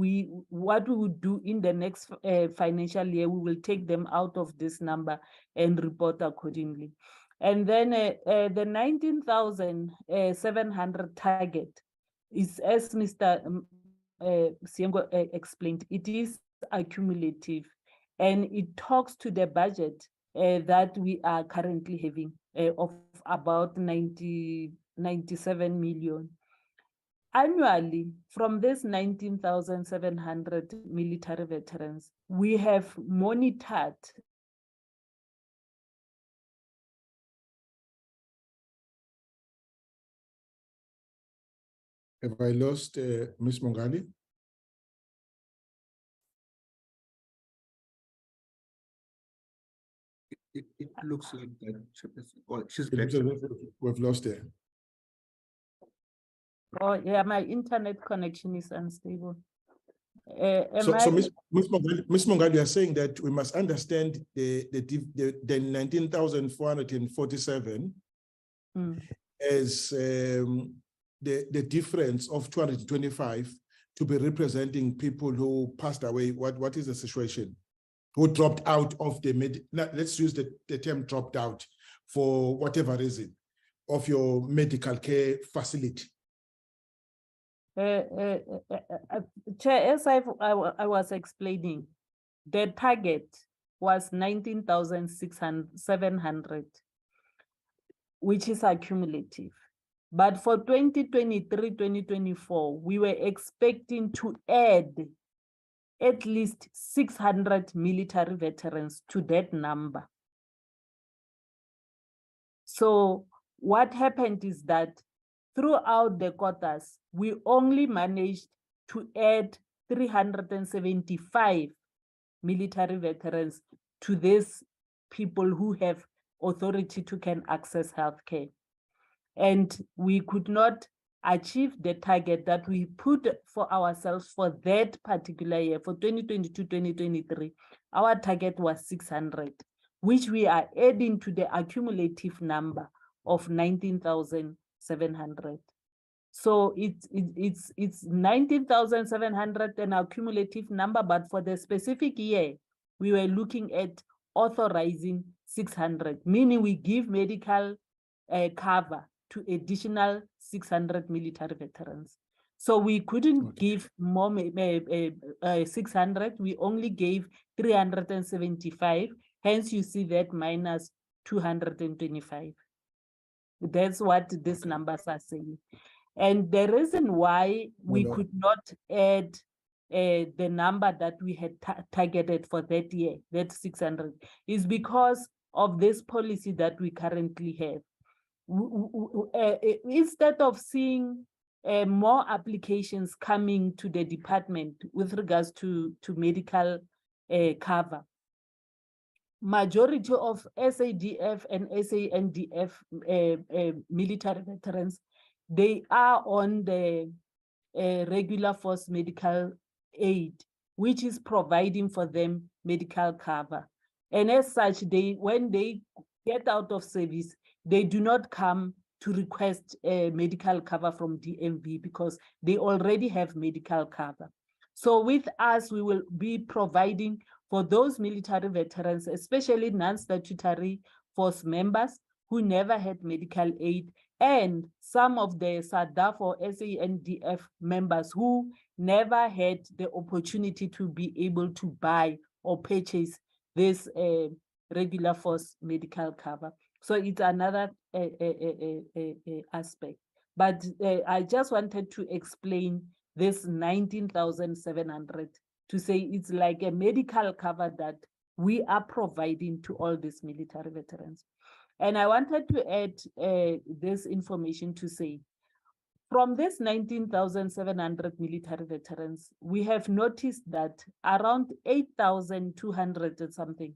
what we would do in the next financial year, we will take them out of this number and report accordingly. And then the 19,700 target is, as Mr. Siyengo explained, it is accumulative, and it talks to the budget that we are currently having of about 90 97 million. Annually, from this 19,700 military veterans, we have monitored Have I lost Ms. Mongali? It looks like that, Chairperson. Oh, she's It back. looks like we've lost her. Oh, yeah, my internet connection is unstable. So Ms. Mongali, you are saying that we must understand the 19,447 as the difference of 225 to be representing people who passed away. What is the situation? Who dropped out of the let's use the term dropped out for whatever reason of your medical care facility. Chair, as I was explaining, the target was 19,700, which is accumulative. But for 2023-2024, we were expecting to add at least 600 military veterans to that number. So what happened is that throughout the quotas, we only managed to add 375 military veterans to these people who have authority to can access healthcare. And we could not achieve the target that we put for ourselves for that particular year, for 2022-2023. Our target was 600, which we are adding to the accumulative number of 19,700. So it's 19,700 an accumulative number, but for the specific year, we were looking at authorizing 600, meaning we give medical cover to additional 600 military veterans. So we couldn't give more 600, we only gave 375, hence you see that minus 225. That's what these numbers are saying. And the reason why we could not add the number that we had targeted for that year, that 600, is because of this policy that we currently have. Instead of seeing more applications coming to the department with regards to medical cover, majority of SADF and SANDF military veterans, they are on the regular force medical aid, which is providing for them medical cover. And as such, when they get out of service, they do not come to request medical cover from DMV because they already have medical cover. So with us, we will be providing for those military veterans, especially non-statutory force members who never had medical aid, and some of the SADF or SANDF members who never had the opportunity to be able to buy or purchase this regular force medical cover. So it's another aspect. But I just wanted to explain this 19,700 to say it's like a medical cover that we are providing to all these military veterans. And I wanted to add this information to say, from this 19,700 military veterans, we have noticed that around 8,200 and something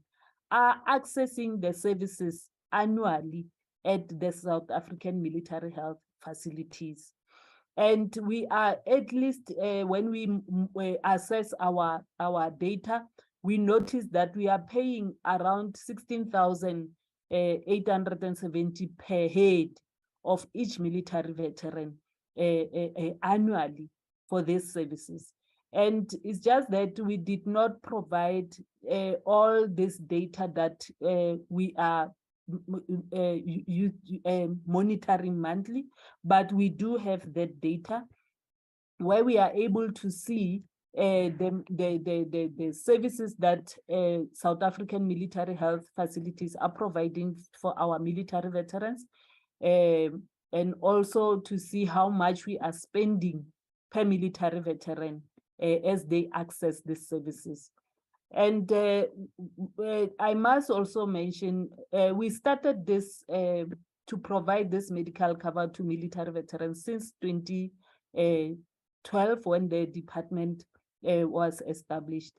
are accessing the services annually at the South African military health facilities. And we are, at least when we assess our data, we notice that we are paying around 16,870 per head of each military veteran annually for these services. And it's just that we did not provide all this data that we are monitoring monthly, but we do have that data where we are able to see the services that South African military health facilities are providing for our military veterans. and also to see how much we are spending per military veteran as they access these services. And I must also mention, we started this to provide this medical cover to military veterans since 2012 when the department was established.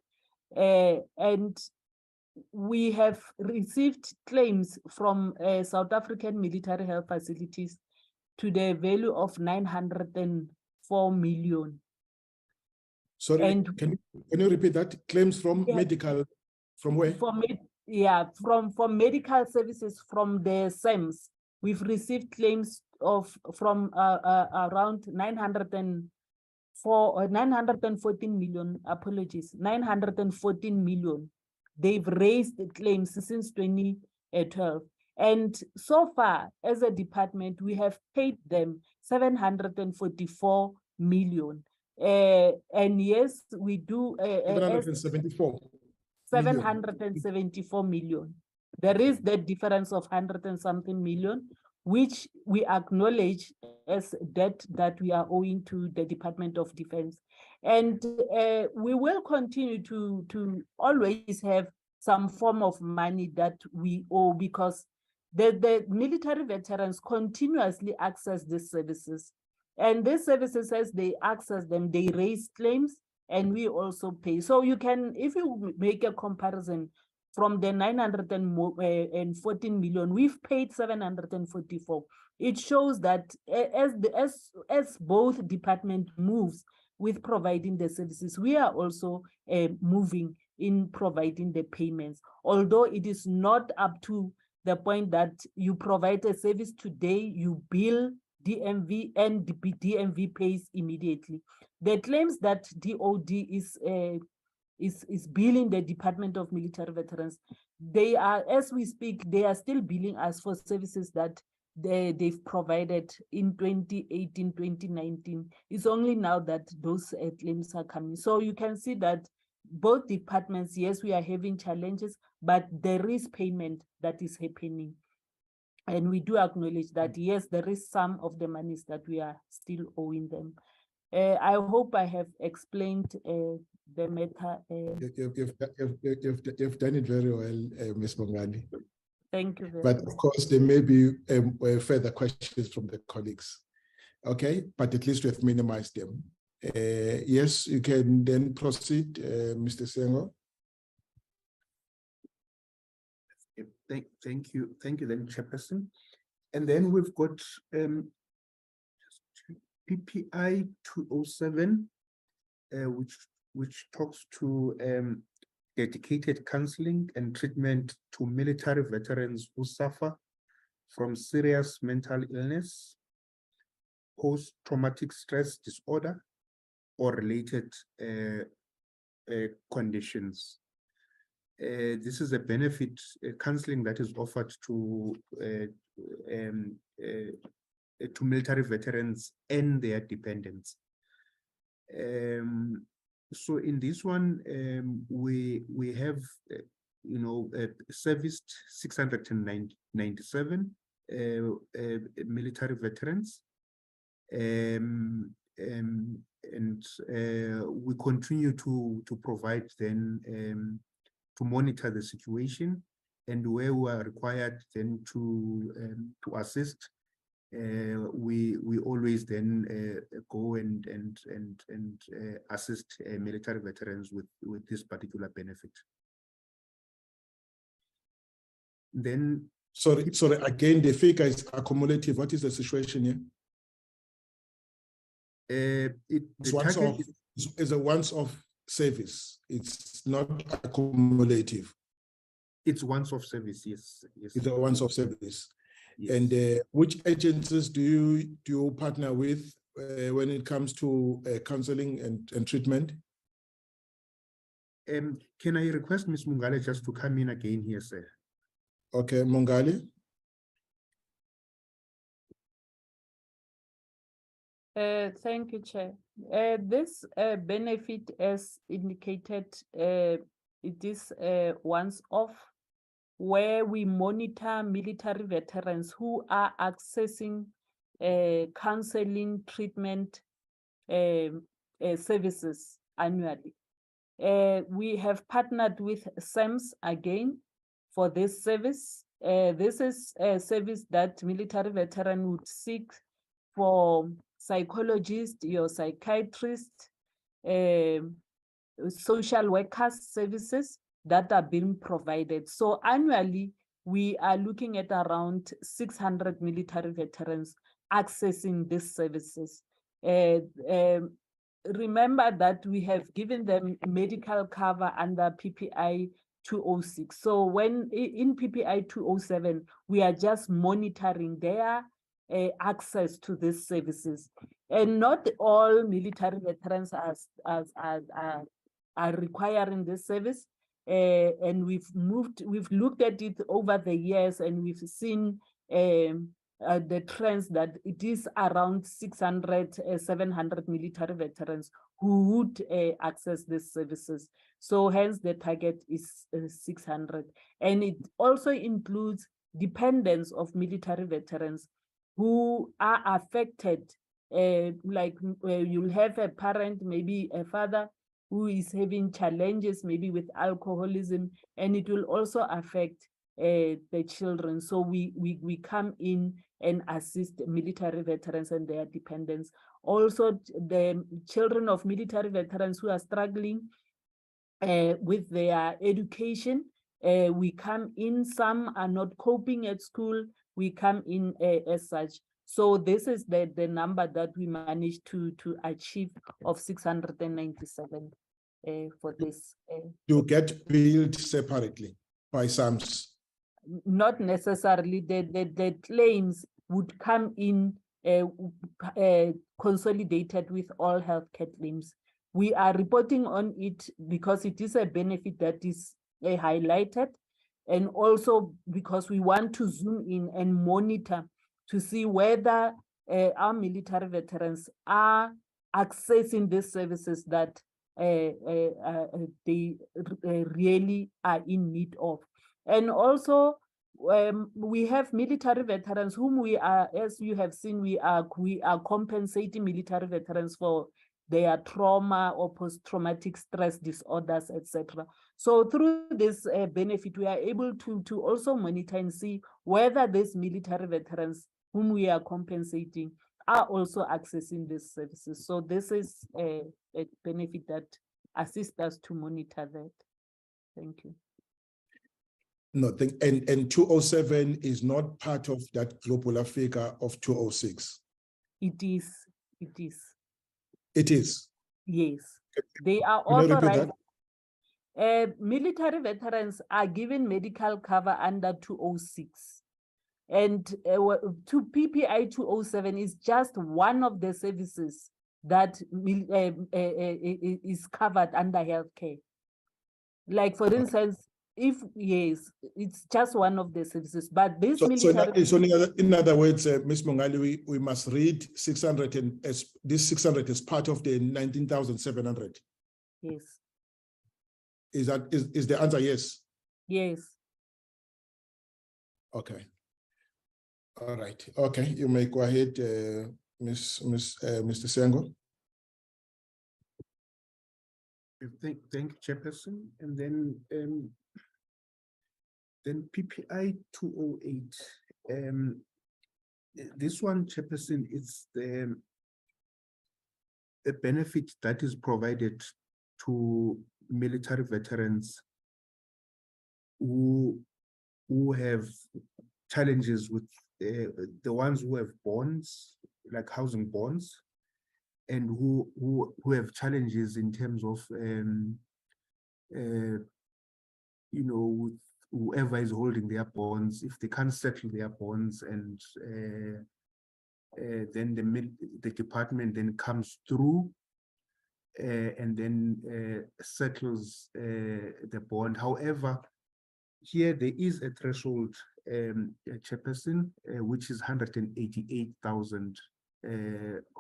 And we have received claims from South African military health facilities to the value of 904 million. Sorry, And can you repeat that? Claims from medical, from where? from medical services from the SEMS. We've received claims from around 914 million, apologies, 914 million. They've raised the claims since 2012. And so far, as a department, we have paid them 744 million. And yes, we do 774 million. There is the difference of 100 and something million, which we acknowledge as debt that we are owing to the Department of Defense. And we will continue to always have some form of money that we owe, because the military veterans continuously access these services. And these services, as they access them, they raise claims and we also pay. So you can, if you make a comparison from the 914 million, we've paid 744. It shows that as both department moves with providing the services, we are also moving in providing the payments. Although it is not up to the point that you provide a service today, you bill DMV and the DMV pays immediately. The claims that DOD is billing the Department of Military Veterans, they are, as we speak, they are still billing us for services that they've provided in 2018, 2019. It's only now that those claims are coming. So you can see that both departments, yes, we are having challenges, but there is payment that is happening. And we do acknowledge that, yes, there is some of the monies that we are still owing them. I hope I have explained the matter. You've done it very well, Ms. Mongani. Thank you very But much. of course, there may be further questions from the colleagues. Okay, but at least we have minimized them. Yes, you can then proceed, Mr. Sengo. Thank you, then, Chairperson. And then we've got PPI 207, which talks to dedicated counseling and treatment to military veterans who suffer from serious mental illness, post-traumatic stress disorder, or related conditions. This is a benefit counseling that is offered to military veterans and their dependents. So in this one, we have, serviced 697 military veterans, and we continue to provide then to monitor the situation, and where we are required then to assist, we always then go and assist military veterans with this particular benefit. Then sorry, again, the figure is accumulative. What is the situation here? It's a once-off service. It's not accumulative. It's once-off service, yes. It's a once-off service. Yes. And which agencies do you partner with when it comes to counseling and treatment? Can I request Ms. Mungale just to come in again here, sir? Okay, Mungale. Thank you, Chair. This benefit, as indicated, it is once off, where we monitor military veterans who are accessing counseling treatment services annually. We have partnered with SAMS again for this service. This is a service that military veteran would seek for psychologist, your psychiatrist, social workers services that are being provided. So annually, we are looking at around 600 military veterans accessing these services. Remember that we have given them medical cover under PPI 206. So when in PPI 207, we are just monitoring their access to these services. And not all military veterans are requiring this service. And we've looked at it over the years, and we've seen the trends that it is around 600, 700 military veterans who would access these services. So hence the target is 600. And it also includes dependents of military veterans who are affected, like you'll have a parent, maybe a father, who is having challenges maybe with alcoholism, and it will also affect the children. So we come in and assist military veterans and their dependents. Also, the children of military veterans who are struggling with their education, we come in. Some are not coping at school, we come in as such. So this is the number that we managed to achieve of 697 for this. You get billed separately by SAMS? Not necessarily. The claims would come in consolidated with all healthcare claims. We are reporting on it because it is a benefit that is highlighted, and also because we want to zoom in and monitor to see whether our military veterans are accessing these services that they really are in need of. And also, we have military veterans whom we are, as you have seen, we are compensating military veterans for their trauma or post-traumatic stress disorders, etc. So through this benefit, we are able to also monitor and see whether these military veterans whom we are compensating are also accessing these services. So this is a benefit that assists us to monitor that. Thank you. No, and 207 is not part of that global figure of 206. It is. It is. Yes, they are Can you repeat authorized. Military veterans are given medical cover under 206. And to PPI 207 is just one of the services that is covered under healthcare. Like, for instance, yes, it's just one of the services, but this military. So in other words, Ms. Mongali, we must read 600 and this 600 is part of the 19,700. Yes. Is the answer yes? Yes. Okay. All right. Okay, you may go ahead, Mr. Sengo. Thank you, Chairperson. And then PPI 208. This one, Chairperson, is the benefit that is provided to military veterans who have challenges with the ones who have bonds, like housing bonds, and who have challenges in terms of you know, with whoever is holding their bonds, if they can't settle their bonds, and then the department then comes through and then settles the bond. However, here there is a threshold, Chairperson, which is 188,000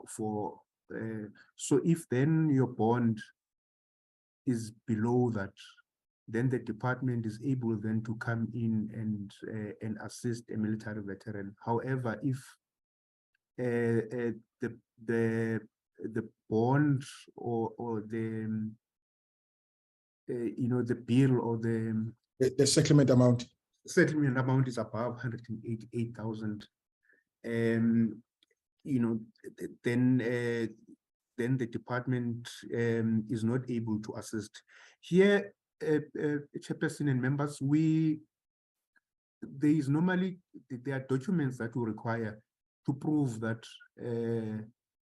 for. So if then your bond is below that, then the department is able then to come in and assist a military veteran. However, if the bond or the the bill or The settlement amount. settlement amount is above 188,000. Then the department is not able to assist. Here, Chairperson and members, there is normally, there are documents that we require to prove that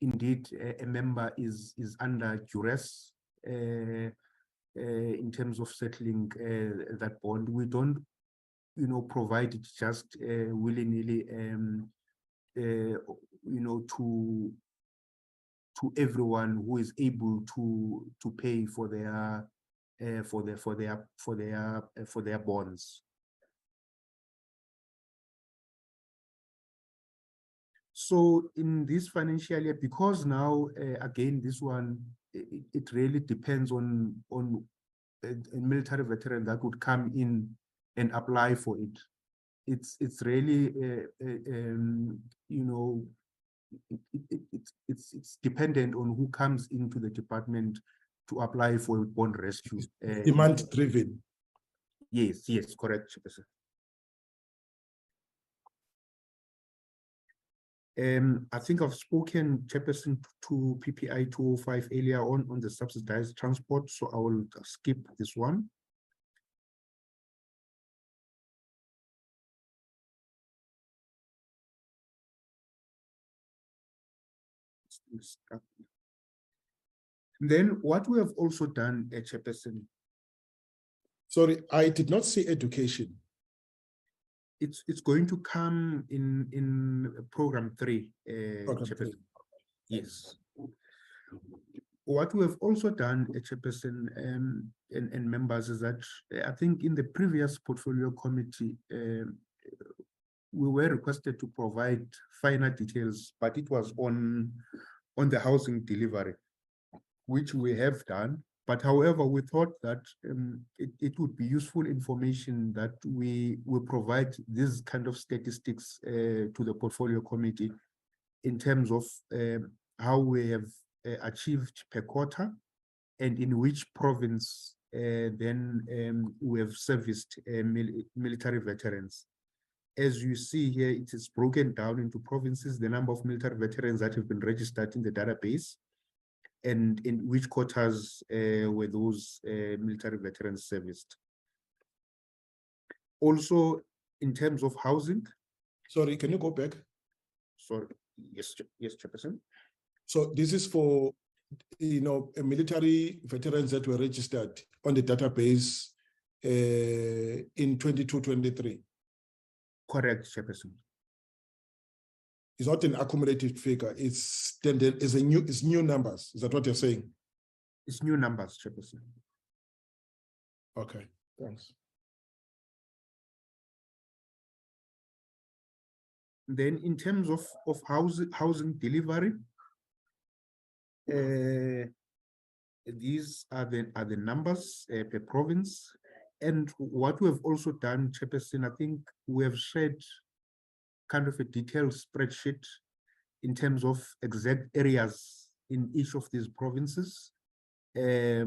indeed a member is under duress in terms of settling that bond. We don't, provide it just willy-nilly, to everyone who is able to pay for their bonds. So in this financial year, because now again this one it really depends on a military veteran that would come in and apply for it. It's really it's dependent on who comes into the department to apply for bond rescue. Demand driven. Yes, correct, Chairperson. I think I've spoken, Chairperson, to PPI 205 earlier on the subsidized transport, so I will skip this one. Then what we have also done, Chairperson. Sorry, I did not see education. It's going to come in program 3. Program 3. Yes. What we have also done, Chairperson and members, is that I think in the previous portfolio committee, we were requested to provide finer details, but it was on the housing delivery, which we have done. But however, we thought that it would be useful information that we will provide this kind of statistics to the portfolio committee in terms of how we have achieved per quarter and in which province then we have serviced military veterans. As you see here, it is broken down into provinces, the number of military veterans that have been registered in the database, and in which quarters were those military veterans serviced. Also, in terms of housing. Sorry, can you go back? Sorry, yes, Chairperson. So this is for, military veterans that were registered on the database in 22-23. Correct, Chairperson. It's not an accumulated figure. It's new numbers. Is that what you're saying? It's new numbers, Chairperson. Okay, thanks. Then, in terms of housing delivery, these are the numbers per province. And what we have also done, Chairperson, I think we have shared kind of a detailed spreadsheet in terms of exact areas in each of these provinces where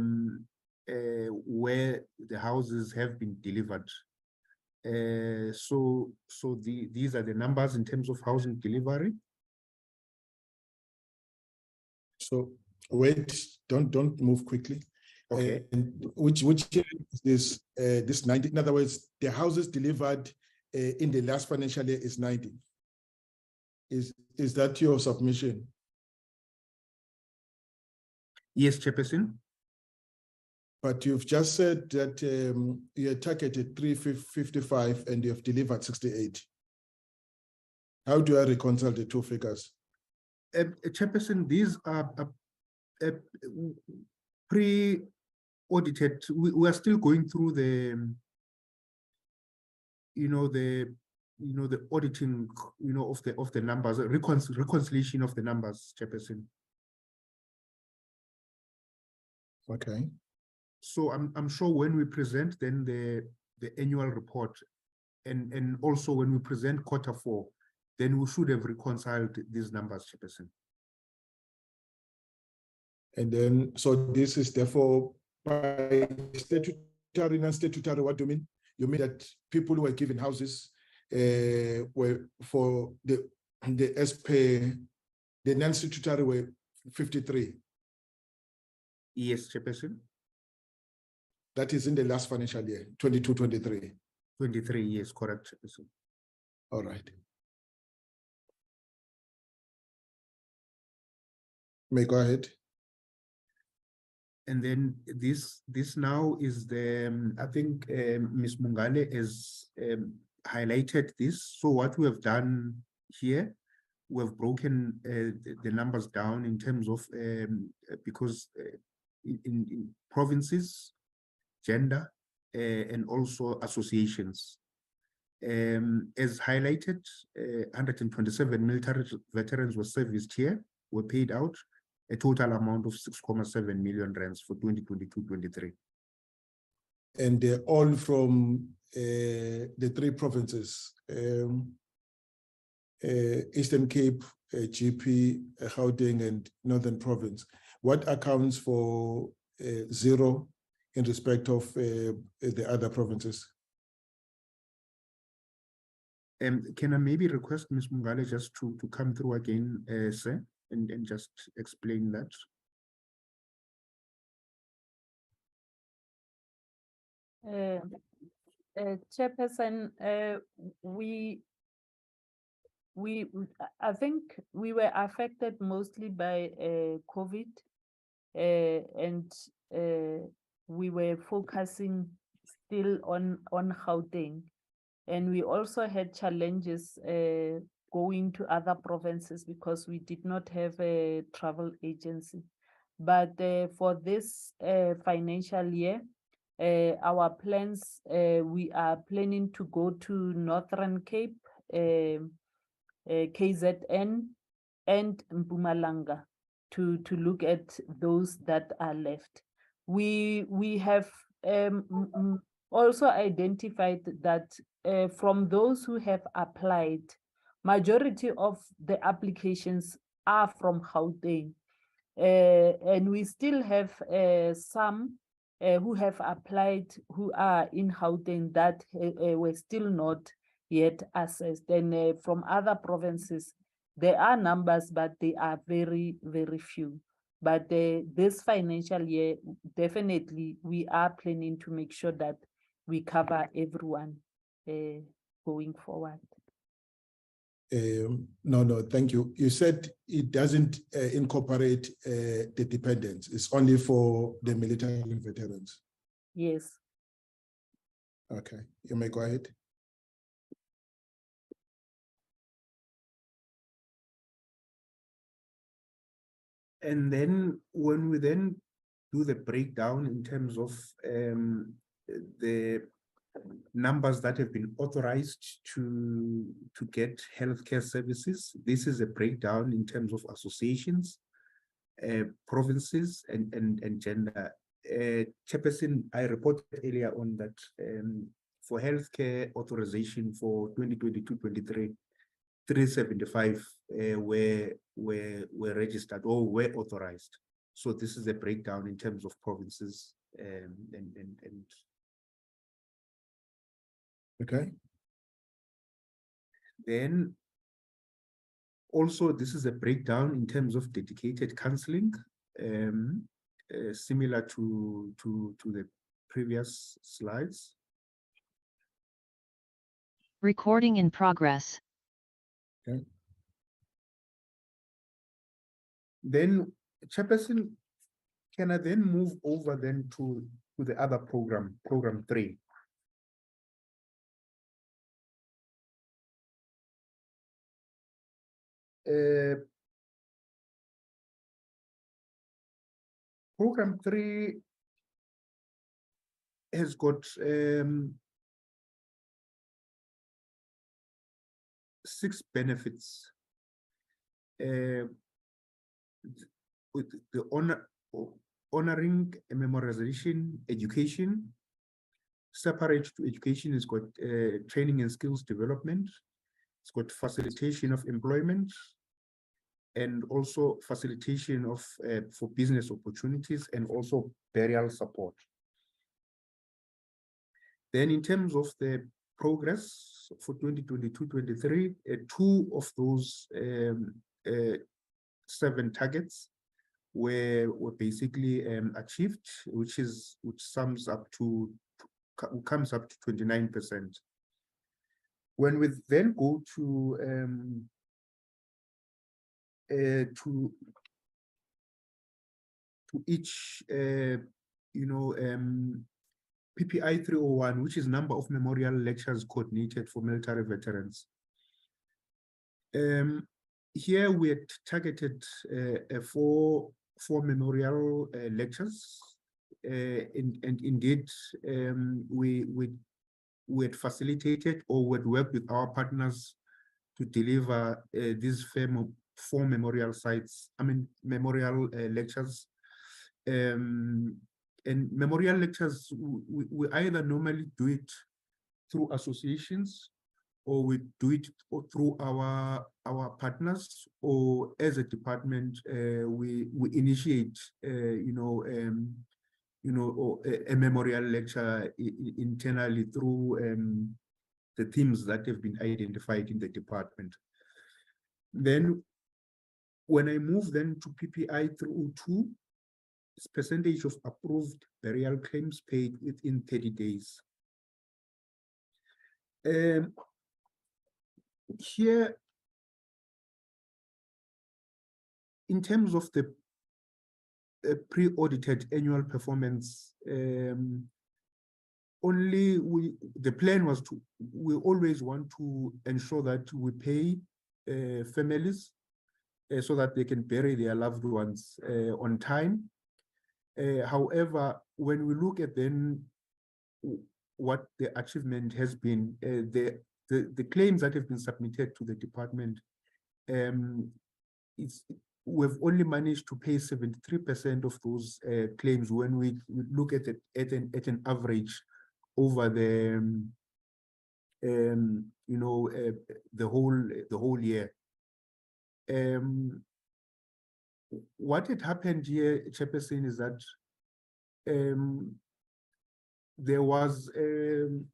the houses have been delivered. So these are the numbers in terms of housing delivery. So wait, don't move quickly. Okay. Which is this 90? In other words, the houses delivered in the last financial year is 90. Is that your submission? Yes, Chairperson. But you've just said that you targeted 355 and you have delivered 68. How do I reconcile the two figures? Chairperson, these are pre-audited. We are still going through the auditing, of the numbers, reconciliation of the numbers, Chairperson. Okay. So I'm sure when we present then the annual report, and also when we present quarter 4, then we should have reconciled these numbers, Chairperson. And then, so this is therefore by statutory, non-statutory, what do you mean? You mean that people who were given houses were for the as per the non-statutory were 53. Yes, Chairperson. That is in the last financial year, 22-23. 23 years, correct, Chairperson. All right. May go ahead. And then this now is the, I think Ms. Mungale has highlighted this. So what we have done here, we have broken the numbers down in terms of, because in provinces, gender, and also associations. As highlighted, 127 military veterans were serviced here, were paid out a total amount of 6.7 million rands for 2022-23. And they're all from the three provinces, Eastern Cape, GP, Gauteng, and Northern Province. What accounts for 0 in respect of the other provinces? Can I maybe request Ms. Mungale just to come through again, sir, and just explain that? Chairperson, I think we were affected mostly by COVID, and we were focusing still on Gauteng, and we also had challenges going to other provinces because we did not have a travel agency. But for this financial year, our plans, we are planning to go to Northern Cape, KZN, and Mpumalanga to look at those that are left. We have also identified that from those who have applied, majority of the applications are from Gauteng. And we still have some who have applied who are in Gauteng that were still not yet assessed. And from other provinces, there are numbers, but they are very, very few. But this financial year, definitely, we are planning to make sure that we cover everyone going forward. No, thank you. You said it doesn't incorporate the dependents. It's only for the military veterans. Yes. Okay, you may go ahead. And then when we then do the breakdown in terms of the numbers that have been authorized to get healthcare services, this is a breakdown in terms of associations, provinces, and gender. Chairperson, I reported earlier on that for healthcare authorization for 2022-23, 375 were registered or were authorized. So this is a breakdown in terms of provinces and okay. Then also this is a breakdown in terms of dedicated counseling, similar to the previous slides. Recording in progress. Okay. Then, Chairperson, can I then move over then to the other program, program 3? Program 3 has got 6 benefits. With the honoring a memorization education, separate to education has got training and skills development, It's got facilitation of employment and also facilitation of for business opportunities and also burial support. Then in terms of the progress for 2022-23, 2 of those 7 targets were basically achieved, which comes up to 29%. When we then go to each PPI 301, which is number of memorial lectures coordinated for military veterans. Here we had targeted 4 memorial lectures, and indeed we had facilitated or would work with our partners to deliver these 4 memorial sites. Memorial lectures. And memorial lectures, we either normally do it through associations, or we do it through our partners, or as a department, we initiate, a memorial lecture internally through the themes that have been identified in the department. Then, when I move then to PPI 302, it's percentage of approved burial claims paid within 30 days. Here, in terms of the pre-audited annual performance, the plan was we always want to ensure that we pay families so that they can bury their loved ones on time. However, when we look at then what the achievement has been, the claims that have been submitted to the department, we've only managed to pay 73% of those claims when we look at it at an average over the whole year. What had happened here, Chairperson, is that there was the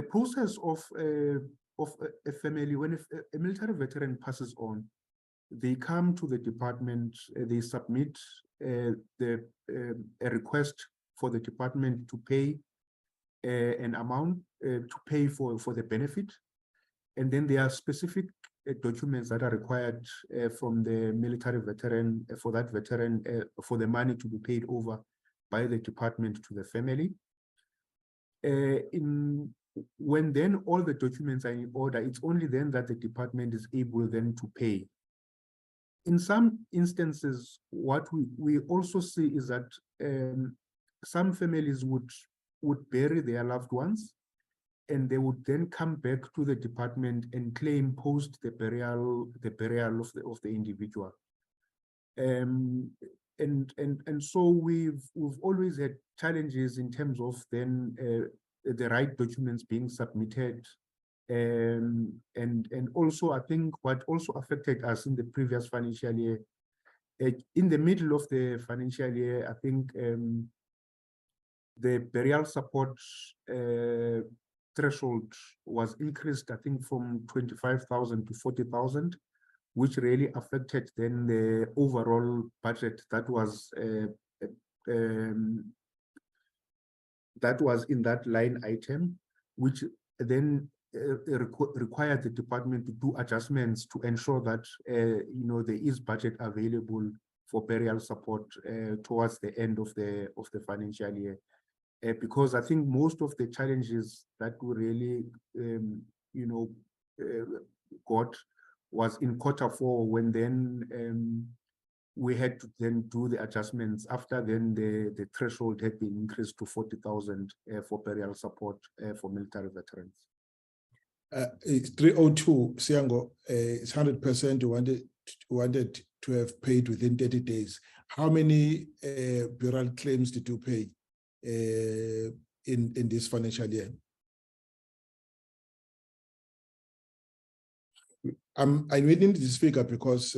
process of a family. When a military veteran passes on, they come to the department, they submit a request for the department to pay an amount to pay for the benefit. And then there are specific documents that are required from the military veteran, for that veteran, for the money to be paid over by the department to the family. When then all the documents are in order, it's only then that the department is able then to pay. In some instances, what we also see is that some families would bury their loved ones, and they would then come back to the department and claim post the burial of the individual. And so we've always had challenges in terms of then the right documents being submitted. And also, I think what also affected us in the previous financial year, in the middle of the financial year, I think the burial support threshold was increased, I think, from 25,000 to 40,000, which really affected then the overall budget that was in that line item, which then required the department to do adjustments to ensure that there is budget available for burial support towards the end of the financial year. Because I think most of the challenges that we really got was in Q4, when then we had to then do the adjustments after then the threshold had been increased to 40,000 for burial support for military veterans. It's 302, Siango, it's 100% wanted to have paid within 30 days. How many burial claims did you pay in this financial year. I'm reading this figure because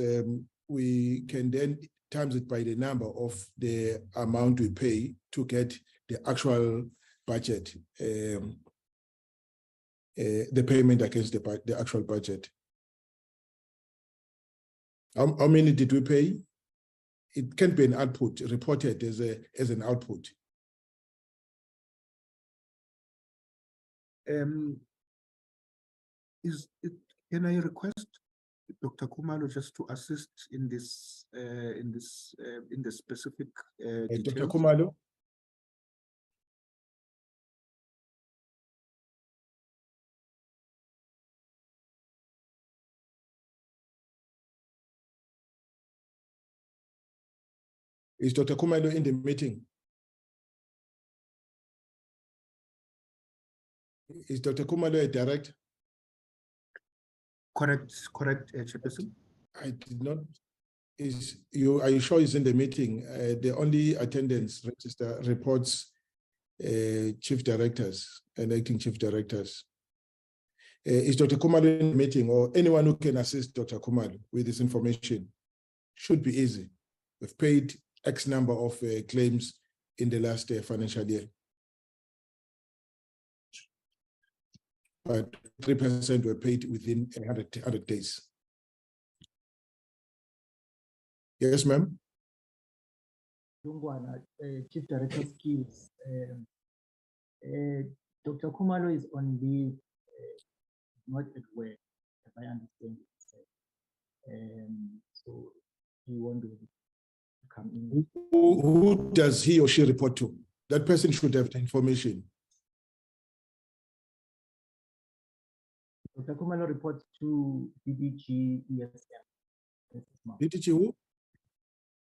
we can then times it by the number of the amount we pay to get the actual budget, the payment against the actual budget. How many did we pay? It can be an output reported as an output. Can I request Dr. Kumalo just to assist in this in the specific Dr. details? Kumalo? Is Dr. Kumalo in the meeting? Is Dr. Kumalo a direct? Correct, Chairperson. I did not. Are you sure he's in the meeting? The only attendance register reports chief directors and acting chief directors. Is Dr. Kumalo in the meeting, or anyone who can assist Dr. Kumalo with this information? Should be easy. We've paid X number of claims in the last financial year. But 3% were paid within 100 days. Yes, ma'am. Chief Director Skills. Dr. Kumalo is on leave, not at work, if I understand it. So he won't be able to come in. Who does he or she report to? That person should have the information. Dr. Kumalo reports to DDG ESM. DDG who?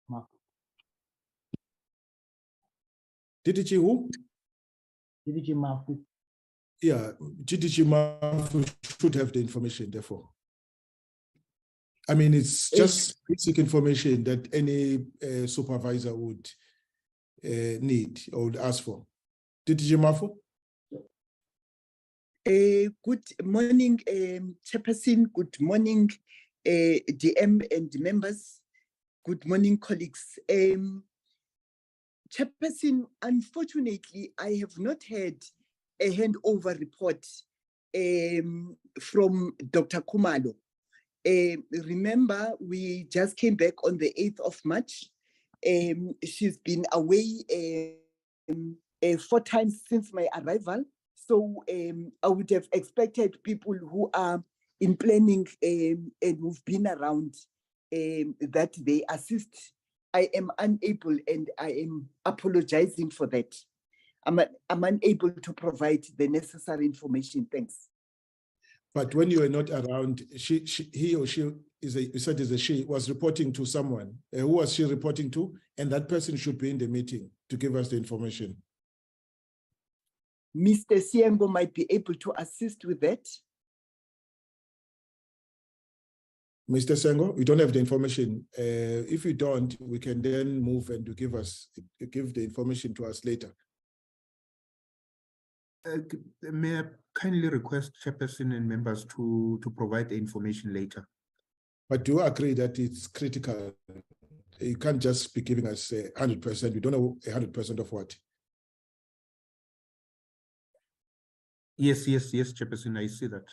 Mark. DDG who? DDG Mafu. Yeah, DDG Mafu should have the information, therefore. I mean, it's just basic information that any supervisor would need or would ask for. DDG Mafu? Good morning, Chairperson. Good morning, DM and members. Good morning, colleagues. Chairperson, unfortunately, I have not had a handover report from Dr. Kumalo. Remember, we just came back on the 8th of March. She's been away 4 times since my arrival. So I would have expected people who are in planning and who've been around that they assist. I am unable, and I am apologizing for that. I'm unable to provide the necessary information. Thanks. But when you were not around, he or she you said is a she, was reporting to someone. Who was she reporting to? And that person should be in the meeting to give us the information. Mr. Siengo might be able to assist with that. Mr. Sengo, we don't have the information. If you don't, we can then move and give the information to us later. May I kindly request Chairperson and members to provide the information later? But do you agree that it's critical? You can't just be giving us 100%. We don't know 100% of what. Yes, Chairperson, I see that.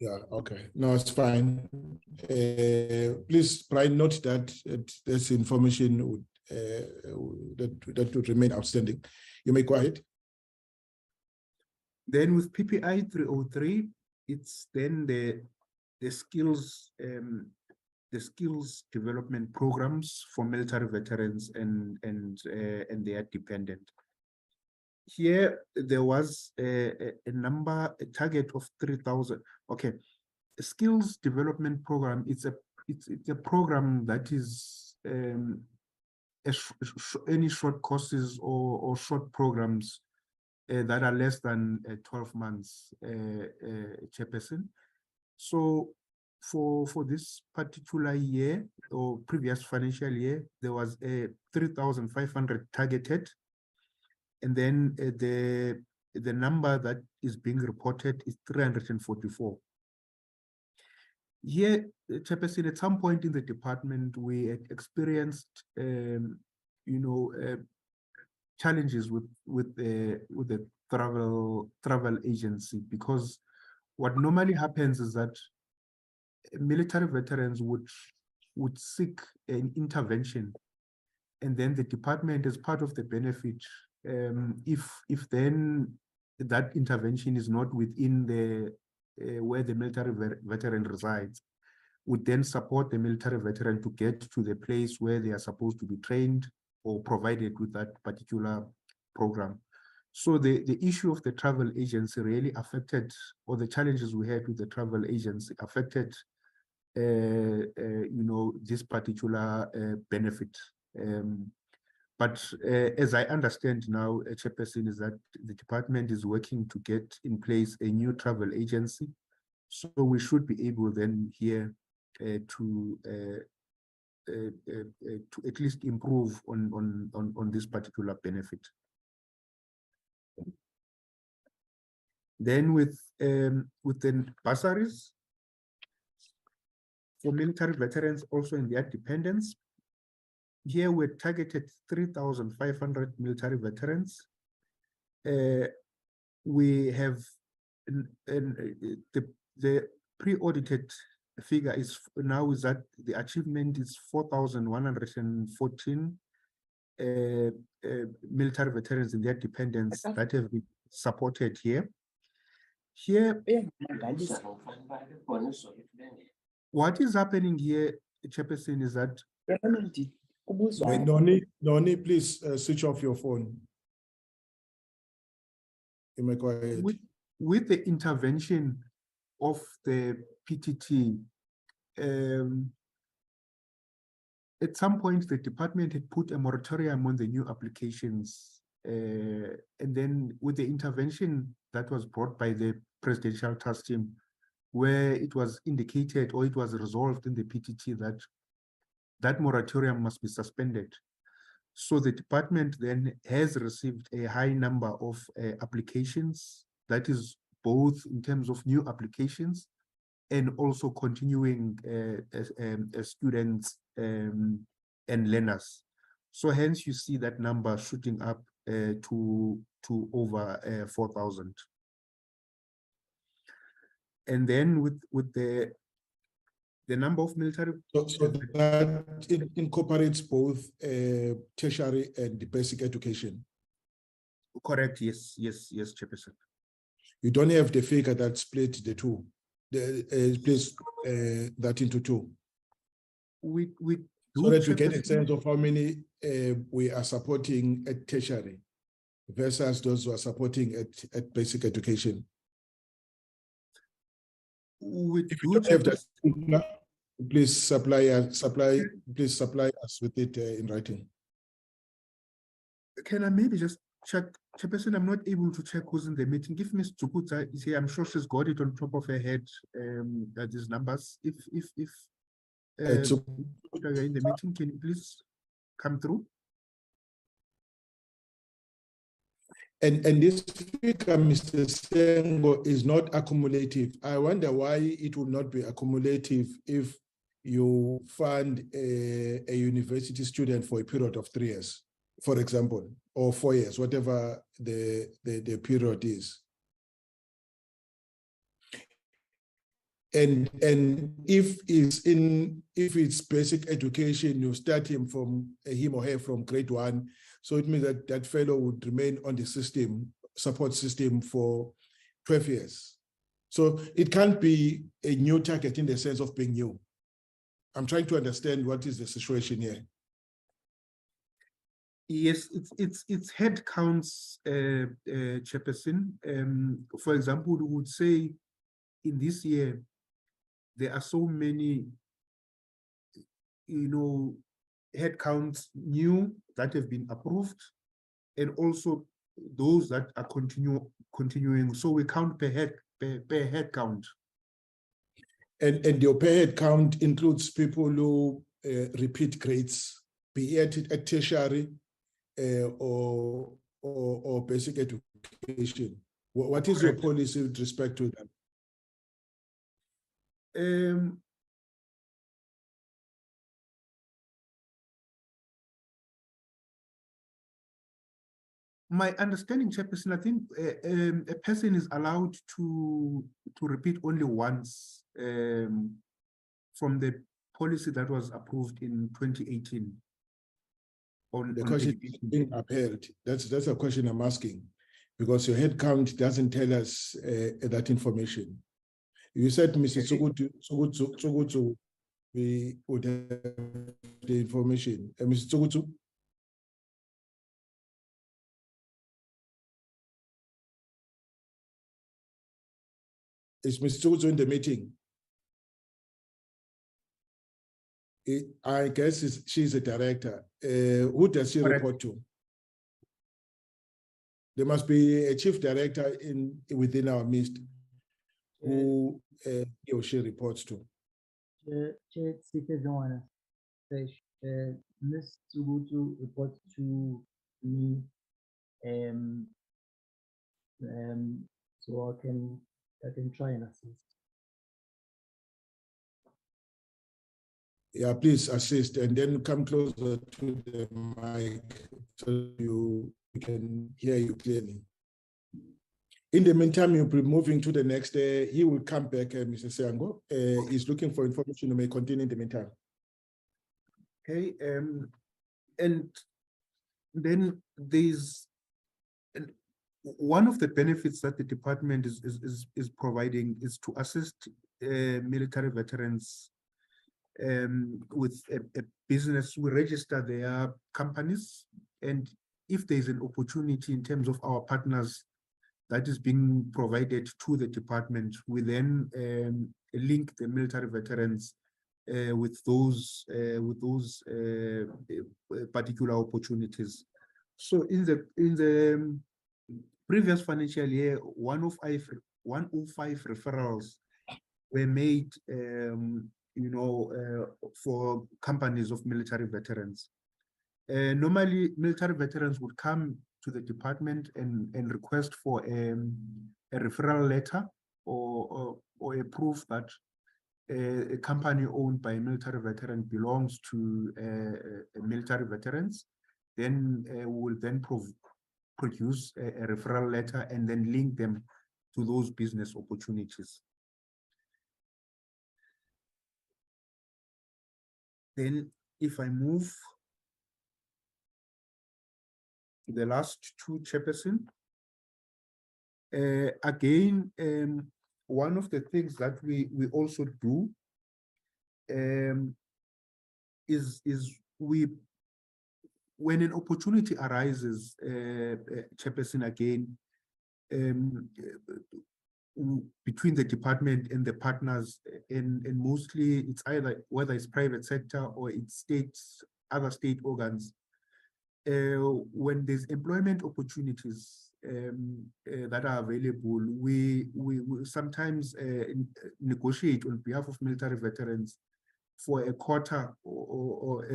Yeah, okay. No, it's fine. Please, Brian, note that this information would that would remain outstanding. You may go ahead. Then with PPI 303, it's then the skills development programs for military veterans and their dependent. Here, there was a target of 3,000. Okay, a skills development program. It's a program that is any short courses or short programs that are less than 12 months, Chairperson. So for this particular year or previous financial year, there was a 3,500 targeted. And then the number that is being reported is 344. Here, Chairperson, at some point in the department, we had experienced, challenges with the travel agency, because what normally happens is that military veterans would seek an intervention, and then the department, as part of the benefit, if then that intervention is not within the where the military veteran resides, would then support the military veteran to get to the place where they are supposed to be trained or provided with that particular program. So the issue of the travel agency really affected, or the challenges we had with the travel agency affected, this particular benefit. But as I understand now, Chairperson, is that the department is working to get in place a new travel agency. So we should be able then here to at least improve on this particular benefit. Then with the bursaries for military veterans also and their dependents, here we're targeted 3,500 military veterans. We have the pre-audited figure is now is that the achievement is 4,114 military veterans and their dependents that have been supported here. Here, what is happening here, Chairperson, is that Noni, please switch off your phone. You may go ahead. With the intervention of the PTT, at some point the department had put a moratorium on the new applications, and then with the intervention that was brought by the presidential task team, where it was indicated or it was resolved in the PTT that that moratorium must be suspended. So the department then has received a high number of applications, that is both in terms of new applications and also continuing students and learners. So hence you see that number shooting up to over 4,000. And then with the number of military. So that it incorporates both tertiary and the basic education. Correct. Yes, Chairperson. You don't have the figure that split the two, split that into two. We do, so that we get a sense of how many we are supporting at tertiary versus those who are supporting at basic education. If you don't have that, please supply us with it in writing. Can I maybe just check, Chairperson? I'm not able to check who's in the meeting. If Ms. Tukuta is here, I'm sure she's got it on top of her head. These numbers. If Tukuta in the meeting, can you please come through? And this figure, Mr. Sengo, is not accumulative. I wonder why it will not be accumulative if you fund a university student for a period of 3 years, for example, or 4 years, whatever the period is. And if it's basic education, you start him or her from grade 1. So it means that that fellow would remain on the system, support system for 12 years. So it can't be a new target in the sense of being new. I'm trying to understand what is the situation here. Yes, it's head counts, Chairperson. For example, we would say in this year, there are so many, head counts new that have been approved, and also those that are continuing. So we count per head count. And your per head count includes people who repeat grades, be it at tertiary or or basic education? What is your policy with respect to that? My understanding, Chairperson, I think a person is allowed to repeat only once from the policy that was approved in 2018. The question is being upheld. That's a question I'm asking, because your head count doesn't tell us that information. You said, Mr. Tsugutu, we would have the information. Mr. Tsugutu? Is Mr. Tsugutu in the meeting? I guess she's a director. Who does she report to? There must be a chief director within our midst who he or she reports to. Ms. Tsugutu reports to me, so I can try and assist. Yeah, please assist, and then come closer to the mic so we can hear you clearly. In the meantime, you'll be moving to the next day. He will come back, Mr. Siango. He's looking for information. You may continue in the meantime. Okay, and then there's one of the benefits that the department is providing is to assist military veterans with a business. We register their companies, and if there's an opportunity in terms of our partners that is being provided to the department, we then link the military veterans with those particular opportunities. So in the previous financial year, 105 referrals were made, for companies of military veterans. Normally, military veterans would come to the department and request for a referral letter or a proof that a company owned by a military veteran belongs to military veterans. Then we'll then produce a referral letter and then link them to those business opportunities. Then if I move to the last two, Chairperson, again, one of the things that we also do is when an opportunity arises, Chairperson, again, between the department and the partners, and mostly it's either whether it's private sector or it's other state organs. When there's employment opportunities that are available, we sometimes negotiate on behalf of military veterans for a quota or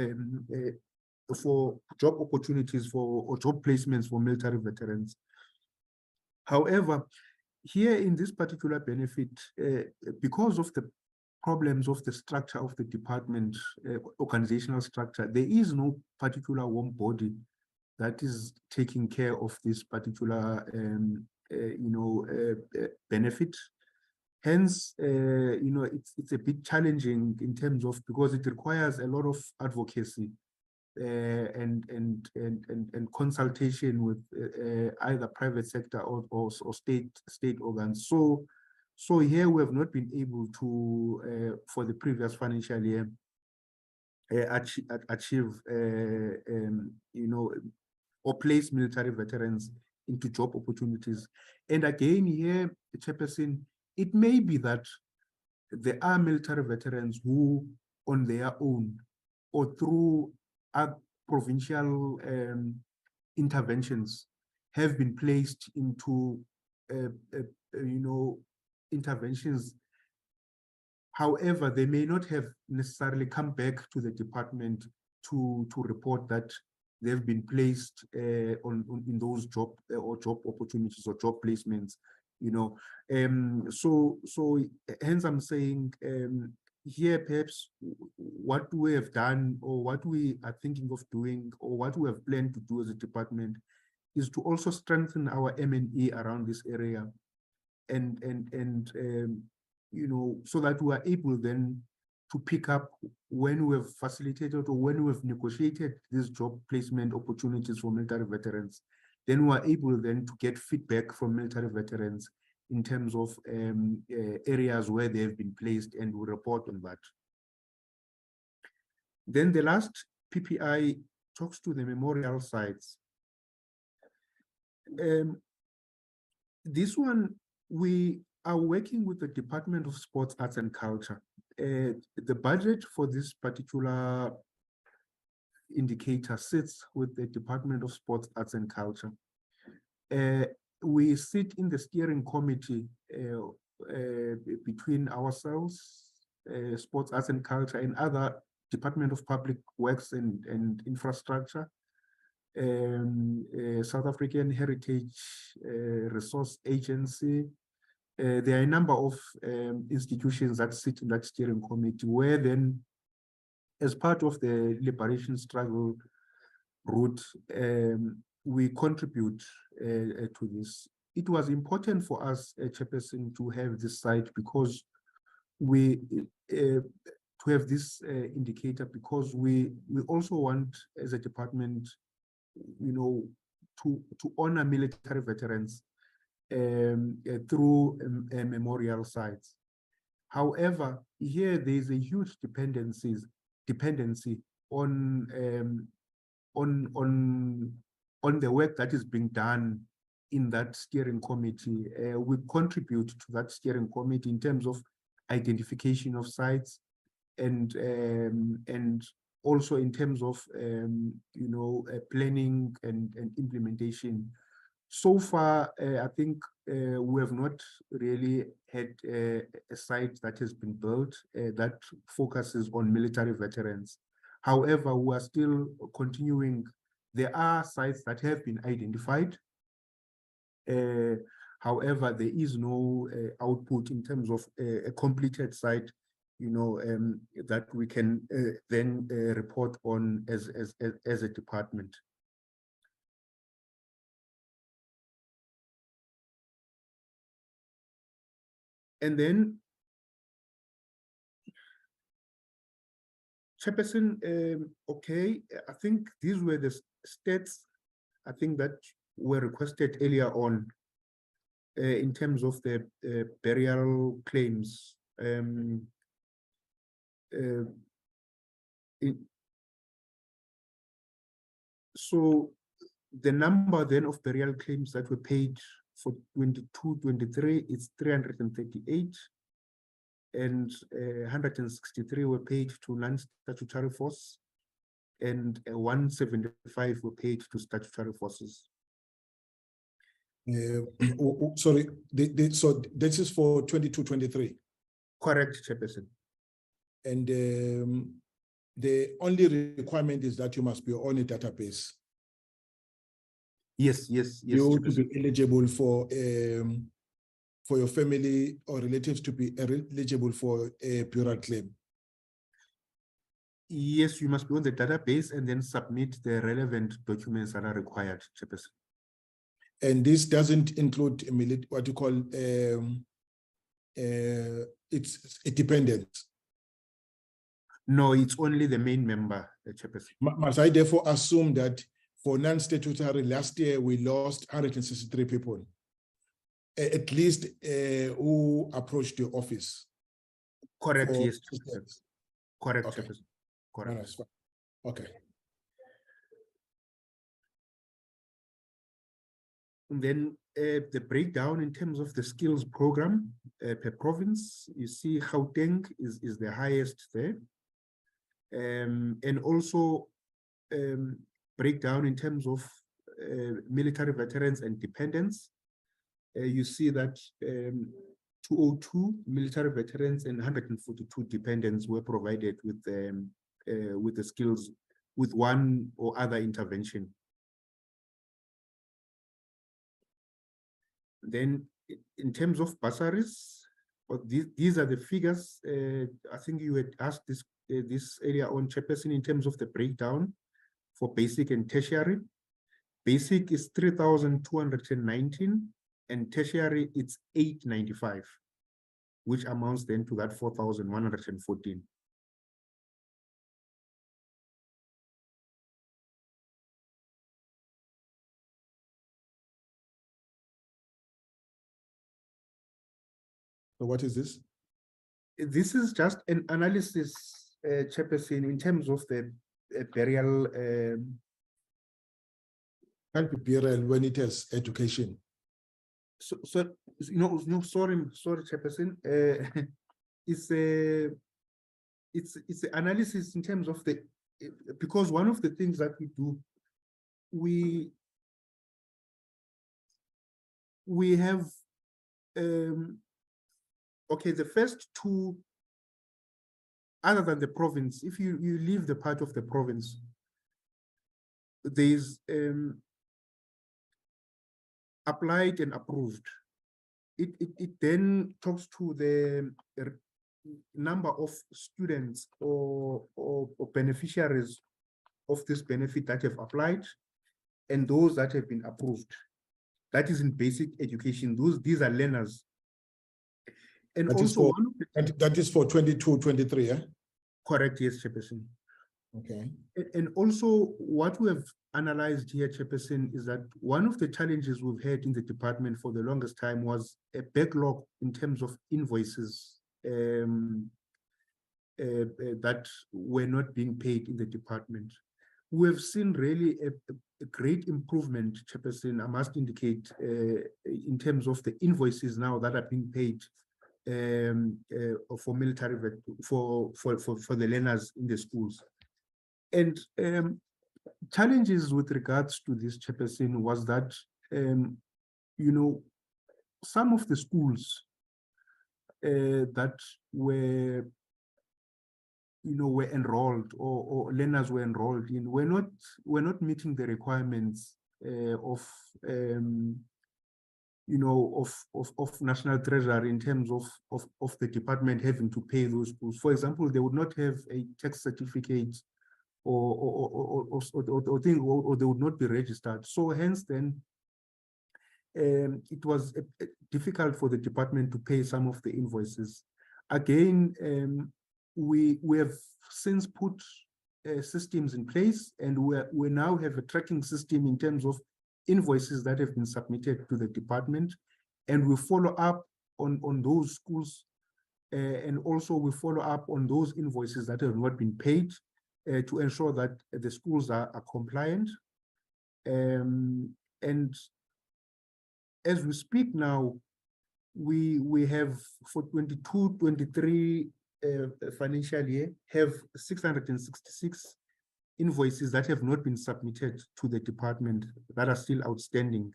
for job opportunities or job placements for military veterans. However, here in this particular benefit, because of the problems of the structure of the department, organizational structure, there is no particular one body that is taking care of this particular benefit. Hence, it's a bit challenging in terms of, because it requires a lot of advocacy and consultation with either private sector or state organs. So here we have not been able to, for the previous financial year, achieve or place military veterans into job opportunities. And again, here, Chairperson, it may be that there are military veterans who, on their own or through provincial interventions, have been placed into interventions. However, they may not have necessarily come back to the department to report that they've been placed in those job opportunities or job placements, you know. So hence I'm saying here perhaps what we have done or what we are thinking of doing or what we have planned to do as a department is to also strengthen our M&E around this area, and you know, so that we are able then to pick up when we have facilitated or when we have negotiated these job placement opportunities for military veterans. Then we are able then to get feedback from military veterans in terms of areas where they have been placed, and we report on that. Then the last PPI talks to the memorial sites. This one, we are working with the Department of Sports, Arts and Culture. The budget for this particular indicator sits with the Department of Sports, Arts and Culture. We sit in the steering committee between ourselves, Sports, Arts and Culture, and other Department of Public Works and Infrastructure, South African Heritage Resource Agency. There are a number of institutions that sit in that steering committee, where then, as part of the liberation struggle route, we contribute to this. It was important for us, Chairperson, to have this site because we to have this indicator, because we also want, as a department, you know, to honor military veterans through memorial sites. However, here there is a huge dependency on the work that is being done in that steering committee. We contribute to that steering committee in terms of identification of sites, and also in terms of you know, planning and implementation. So far, I think we have not really had a site that has been built that focuses on military veterans. However, we are still continuing. There are sites that have been identified. However, there is no output in terms of a completed site, you know, that we can then report on as a department. And then, Chairperson, okay, I think these were the stats, I think, that were requested earlier on in terms of the burial claims. So the number then of burial claims that were paid for 22-23 is 338, and 163 were paid to non-statutory force, and 175 were paid to statutory forces. Sorry, so this is for 22-23. Correct, Chairperson. And the only requirement is that you must be on a database. Yes. You to be eligible for your family or relatives to be eligible for a burial claim. Yes, you must be on the database and then submit the relevant documents that are required, Chairperson. And this doesn't include what you call it's a dependent. No, it's only the main member, Chairperson. Must I therefore assume that for non-statutory, last year we lost 163 people, at least who approached your office? Correct, yes. Systems. Correct, Okay. Chairperson. Correct. Okay. And then the breakdown in terms of the skills program per province, you see Gauteng is the highest there. And also breakdown in terms of military veterans and dependents. You see that 202 military veterans and 142 dependents were provided with the skills with one or other intervention. Then in terms of bursaries, these are the figures. I think you had asked this area on, Chairperson, in terms of the breakdown for basic and tertiary. Basic is 3,219 and tertiary it's 895, which amounts then to that 4,114. So what is this? This is just an analysis, Chairperson, in terms of the burial. Can't be burial when it has education. So no, sorry, Chairperson. It's an analysis in terms of the, because one of the things that we do, we have okay, the first two, other than the province, if you leave the part of the province, there's applied and approved. It then talks to the number of students or beneficiaries of this benefit that have applied and those that have been approved. That is in basic education. These are learners. And that also that is for 22-23, yeah? Correct, yes, Chairperson. Okay. And also what we have analyzed here, Chairperson, is that one of the challenges we've had in the department for the longest time was a backlog in terms of invoices that were not being paid in the department. We have seen really a great improvement, Chairperson, I must indicate, in terms of the invoices now that are being paid for military, for the learners in the schools. And challenges with regards to this, Chairperson, was that some of the schools that were were enrolled or learners were enrolled in were not meeting the requirements of National Treasury in terms of the department having to pay those schools. For example, they would not have a tax certificate or they would not be registered. So hence then it was difficult for the department to pay some of the invoices. Again, we have since put systems in place, and we now have a tracking system in terms of invoices that have been submitted to the department, and we follow up on those schools, and also we follow up on those invoices that have not been paid to ensure that the schools are compliant. And as we speak now, we have for 22-23 financial year have 666 invoices that have not been submitted to the department that are still outstanding.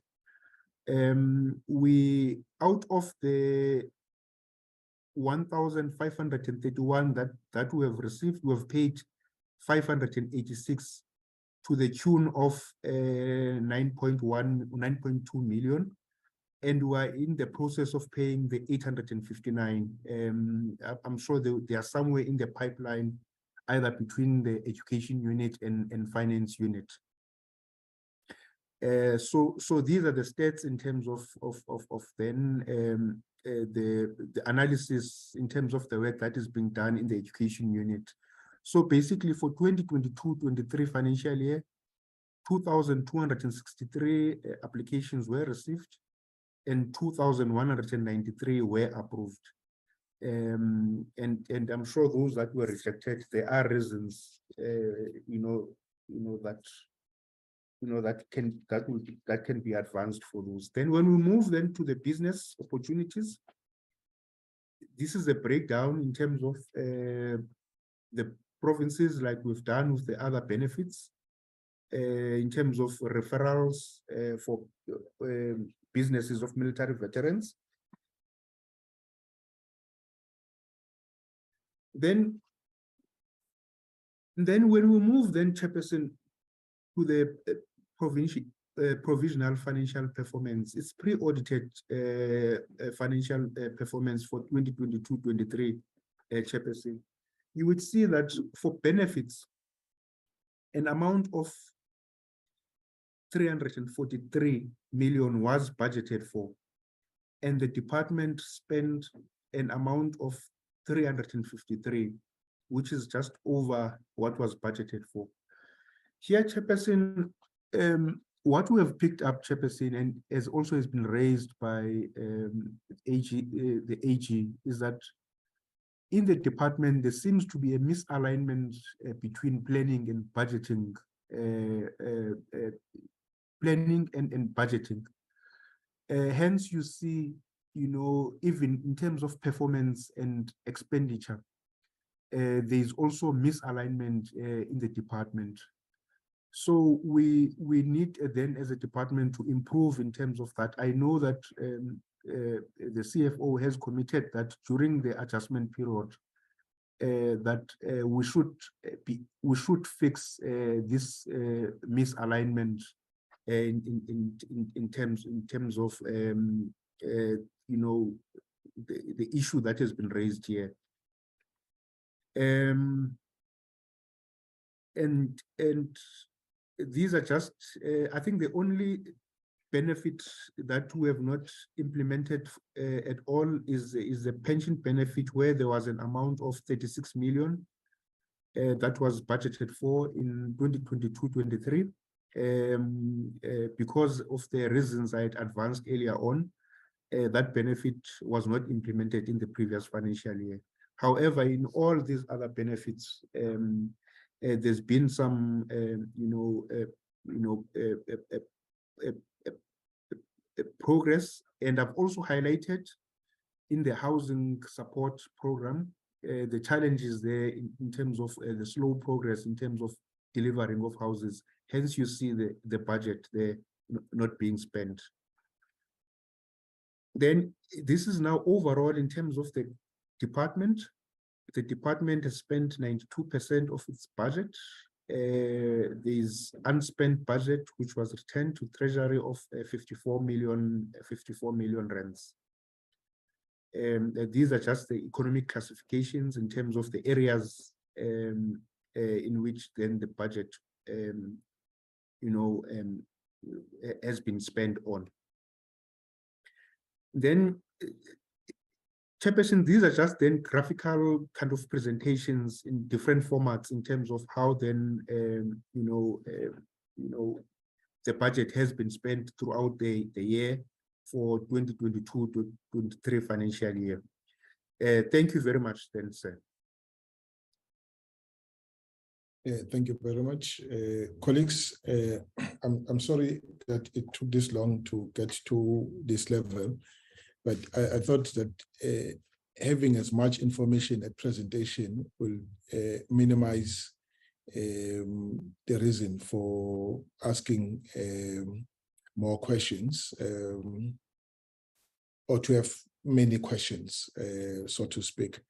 We, out of the 1,531 that we have received, we have paid 586 to the tune of 9.2 million. And we are in the process of paying the 859. I'm sure they are somewhere in the pipeline, either between the education unit and finance unit. So these are the stats in terms of then the analysis in terms of the work that is being done in the education unit. So basically for 2022-23 financial year, 2,263 applications were received and 2,193 were approved. And I'm sure those that were rejected, there are reasons, that can be advanced for those. Then when we move then to the business opportunities, this is a breakdown in terms of the provinces, like we've done with the other benefits, in terms of referrals for businesses of military veterans. Then And then when we move then, Chairperson, to the provisional financial performance, it's pre-audited financial performance for 2022-23, Chairperson. You would see that for benefits, an amount of 343 million was budgeted for, and the department spent an amount of 353, which is just over what was budgeted for. Here, Chairperson, what we have picked up, Chairperson, and as also has been raised by the AG, is that in the department, there seems to be a misalignment between planning and budgeting, planning and budgeting. Hence, you see, even in terms of performance and expenditure, there's also misalignment in the department. So we need then as a department to improve in terms of that. I know that the CFO has committed that during the adjustment period that we should fix this misalignment in terms of the issue that has been raised here. And these are just, I think the only benefit that we have not implemented at all is the pension benefit, where there was an amount of 36 million that was budgeted for in 2022-23. Because of the reasons I had advanced earlier on, that benefit was not implemented in the previous financial year. However, in all these other benefits, there's been some, progress, and I've also highlighted in the housing support program the challenges there in terms of the slow progress in terms of delivering of houses. Hence, you see the budget there not being spent. Then this is now overall in terms of the department. The department has spent 92% of its budget. There's unspent budget, which was returned to Treasury of 54 million rands. These are just the economic classifications in terms of the areas in which then the budget, has been spent on. Then, Chairperson, these are just then graphical kind of presentations in different formats in terms of how then, the budget has been spent throughout the year for 2022-23 financial year. Thank you very much then, sir. Thank you very much. Colleagues, I'm sorry that it took this long to get to this level, but I thought that having as much information at presentation will minimize the reason for asking more questions, or to have many questions, so to speak.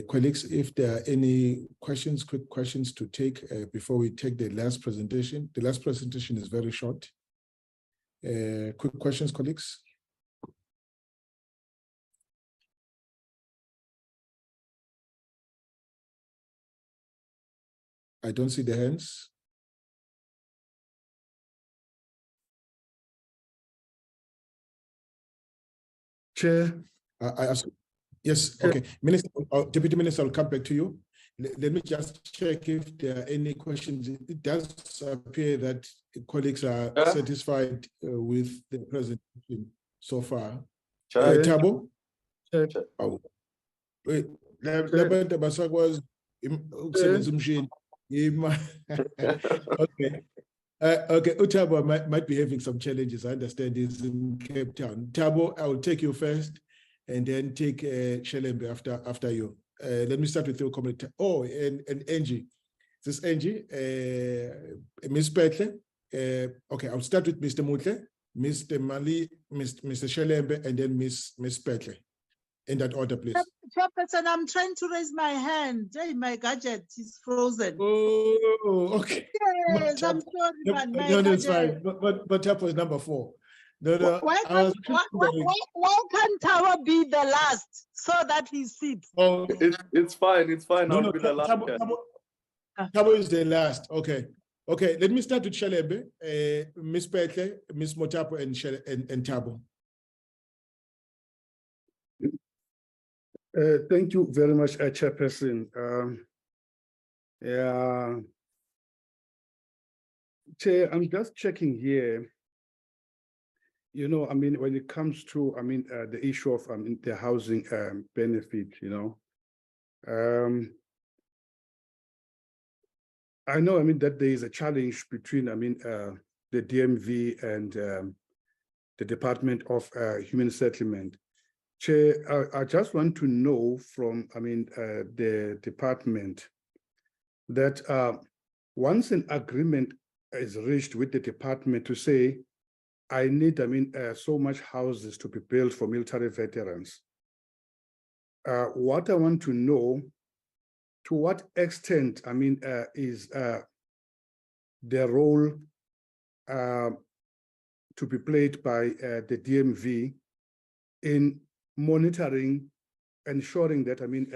Colleagues, if there are any questions, quick questions to take before we take the last presentation. The last presentation is very short. Quick questions, colleagues? I don't see the hands. Chair, I ask. Yes, okay. Minister, Deputy Minister, I'll come back to you. Let me just check if there are any questions. It does appear that colleagues are satisfied with the presentation so far. Tabo? Oh. Wait, okay. Okay, Utabo might be having some challenges. I understand he's in Cape Town. Tabo, I will take you first, and then take Shelembe after you. Let me start with your comment. Oh, and Angie. This is Angie, Ms. Petle. Okay, I'll start with Mr. Mutle, Mr. Mali, Mr. Shelembe, and then Ms. Petle. In that order, please. Chairperson, I'm trying to raise my hand. Hey, my gadget is frozen. Oh, okay. Yes, I'm sorry, man. My No, that's gadget. fine. But Tapo is number 4. No, Why I was can't Tower be the last so that he sits? Oh, It's fine. It's fine. no, I'll be the last guy. Tabo is the last. Okay. Okay, let me start with Shelebe, Miss Petle, Miss Motapo, and Tabo. Thank you very much, Chairperson. Chair, I'm just checking here. You know, I mean, when it comes to, I mean, the issue of, the housing benefit, you know, I know, I mean, that there is a challenge between, I mean, the DMV and the Department of Human Settlement. Chair, I just want to know from, I mean, the department that once an agreement is reached with the department to say, I need, I mean, so much houses to be built for military veterans. What I want to know, to what extent, I mean, is the role to be played by the DMV in monitoring, ensuring that, I mean,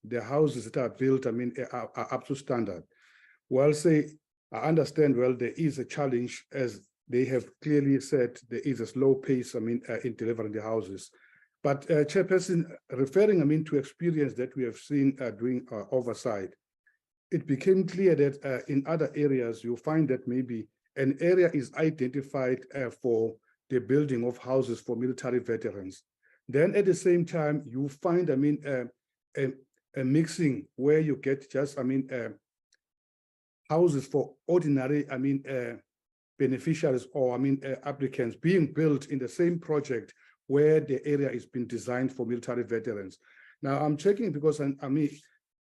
the houses that are built, I mean, are up to standard. Well, say, I understand, well, there is a challenge, as they have clearly said, there is a slow pace, I mean, in delivering the houses. But Chairperson, referring, I mean, to experience that we have seen doing oversight, it became clear that in other areas, you find that maybe an area is identified for the building of houses for military veterans. Then at the same time, you find, I mean, a mixing where you get just, I mean, houses for ordinary, I mean, beneficiaries or, I mean, applicants being built in the same project where the area is being designed for military veterans. Now, I'm checking because, I mean,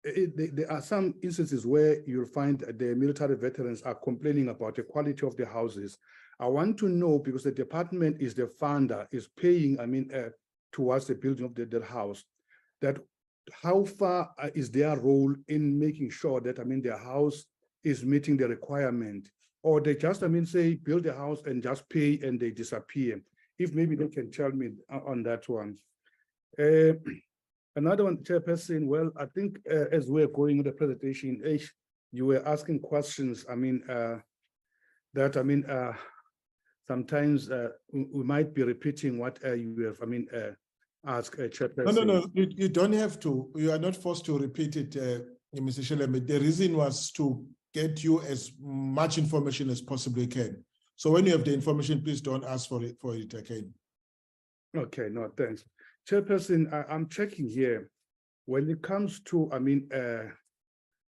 there are some instances where you'll find the military veterans are complaining about the quality of the houses. I want to know, because the department is the funder, is paying, I mean, towards the building of the house, that how far is their role in making sure that, I mean, their house is meeting the requirement, or they just, I mean, say, build a house and just pay and they disappear. If maybe they can tell me on that one. Another one, Chairperson, well, I think as we're going with the presentation, you were asking questions, I mean, that, I mean, sometimes we might be repeating what you have, I mean, asked Chairperson. No, you don't have to. You are not forced to repeat it, Mr. Sheleme. The reason was to get you as much information as possibly can. So when you have the information, please don't ask for it again. Okay, no, thanks. Chairperson, I'm checking here. When it comes to, I mean,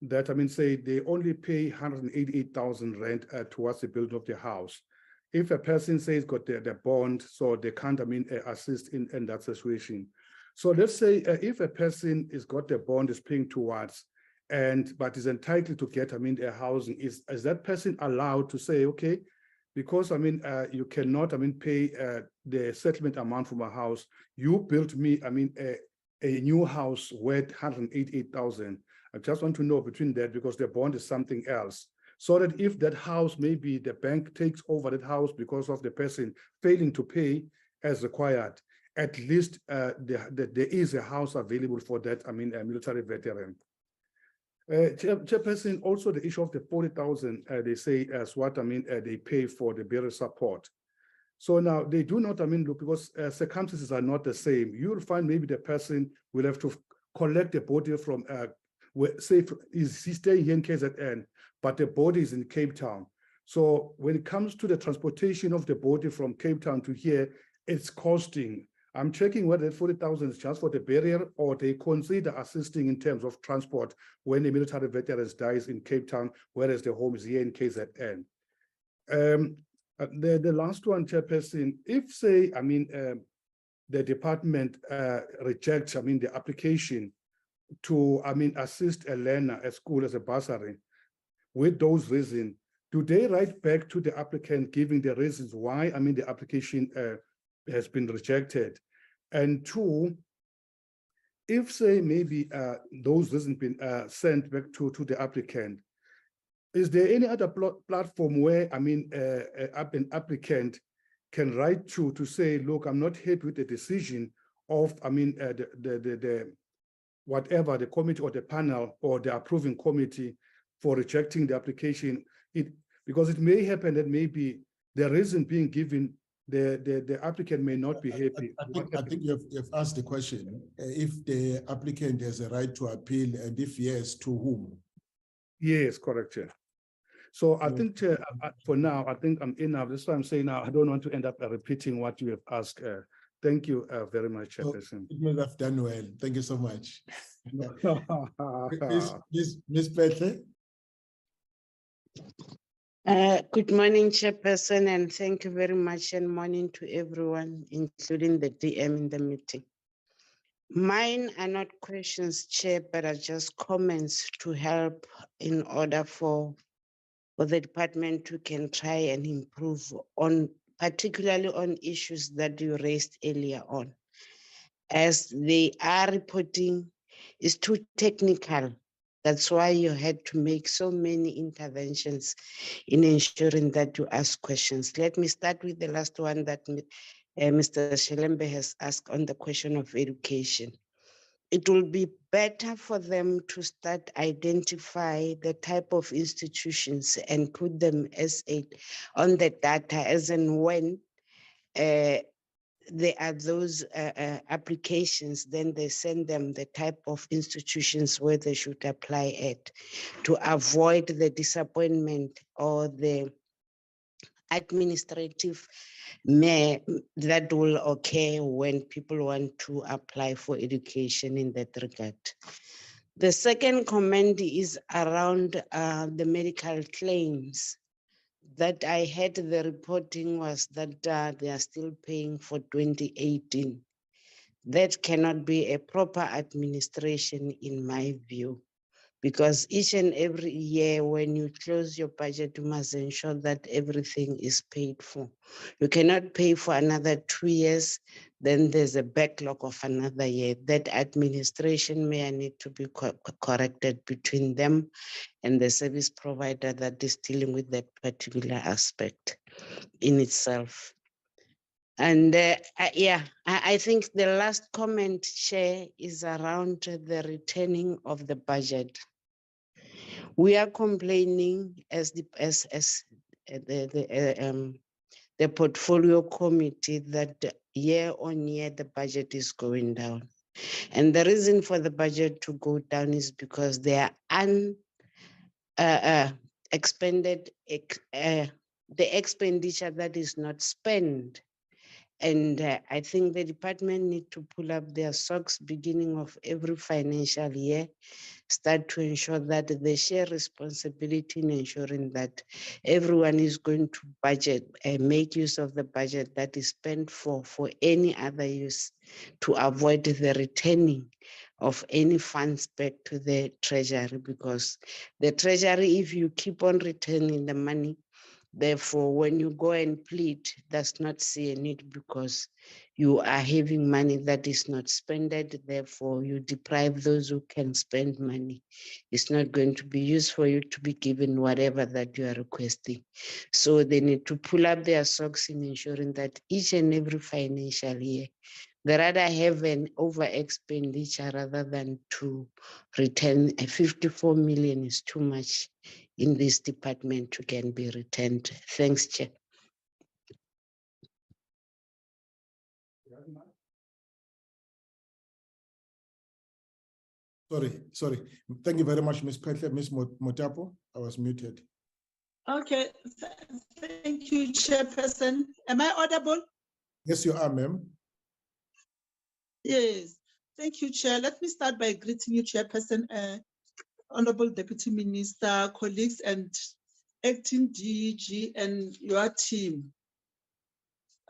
that, I mean, say they only pay 188,000 rent towards the building of the house. If a person says got the bond, so they can't, I mean, assist in that situation. So let's say if a person is got the bond, is paying towards, but is entitled to get, I mean, their housing, is that person allowed to say, okay, because, I mean, you cannot, I mean, pay the settlement amount from a house, you built me, I mean, a new house worth 188,000. I just want to know between that, because the bond is something else. So that if that house, maybe the bank takes over that house because of the person failing to pay as required, at least there is a house available for that, I mean, a military veteran. Chairperson, also the issue of the 40,000, they say as what, I mean, they pay for the burial support. So now they do not, I mean, look, because circumstances are not the same. You'll find maybe the person will have to collect the body from, say, is he staying here in KZN, but the body is in Cape Town. So when it comes to the transportation of the body from Cape Town to here, it's costing. I'm checking whether 40,000 is just for the burial, or they consider assisting in terms of transport when a military veteran dies in Cape Town, whereas the home is here in KZN. The last one, Chairperson, if say, I mean, the department rejects, I mean, the application to, I mean, assist a learner at school as a bursary, with those reasons, do they write back to the applicant giving the reasons why, I mean, the application has been rejected? And two, if say maybe those hasn't been sent back to the applicant, is there any other platform where, I mean, an applicant can write to say, look, I'm not happy with the decision of, I mean, the whatever the committee or the panel or the approving committee for rejecting the application? Because it may happen that maybe the reason being given, the applicant may not be happy. I think you've asked the question, if the applicant has a right to appeal, and if yes, to whom? Yes, correct, Chair. So I think, Chair, for now, I think I'm enough. That's why I'm saying now, I don't want to end up repeating what you have asked. Thank you very much, Chairperson. It may have done well. Thank you so much. Ms. Petle? Good morning, Chairperson, and thank you very much, and morning to everyone, including the DM in the meeting. Mine are not questions, Chair, but are just comments to help in order for the department to can try and improve on, particularly on issues that you raised earlier on. As they are reporting is too technical. That's why you had to make so many interventions in ensuring that you ask questions. Let me start with the last one that Mr. Shelembe has asked on the question of education. It will be better for them to start identify the type of institutions and put them as on the data as and when there are those applications, then they send them the type of institutions where they should apply at to avoid the disappointment or the administrative that will occur when people want to apply for education in that regard. The second comment is around the medical claims. That I had the reporting was that they are still paying for 2018. That cannot be a proper administration in my view, because each and every year when you close your budget, you must ensure that everything is paid for. You cannot pay for another 2 years, then there's a backlog of another year. That administration may need to be corrected between them and the service provider that is dealing with that particular aspect in itself. And I think the last comment, Chair, is around the returning of the budget. We are complaining as the portfolio committee that year on year the budget is going down. And the reason for the budget to go down is because there are expended the expenditure that is not spent. And I think the department need to pull up their socks beginning of every financial year, start to ensure that they share responsibility in ensuring that everyone is going to budget and make use of the budget that is spent for any other use, to avoid the returning of any funds back to the treasury, because the treasury, if you keep on returning the money, therefore, when you go and plead, does not see a need because you are having money that is not spent. Therefore, you deprive those who can spend money. It's not going to be used for you to be given whatever that you are requesting. So they need to pull up their socks in ensuring that each and every financial year, they rather have an over expenditure rather than to return. 54 million is too much in this department to can be returned. Thanks, Chair. Sorry. Thank you very much, Ms. Petle. Ms. Motapo, I was muted. Okay, thank you, Chairperson. Am I audible? Yes, you are, ma'am. Yes, thank you, Chair. Let me start by greeting you, Chairperson, Honorable Deputy Minister, colleagues, and acting DG and your team.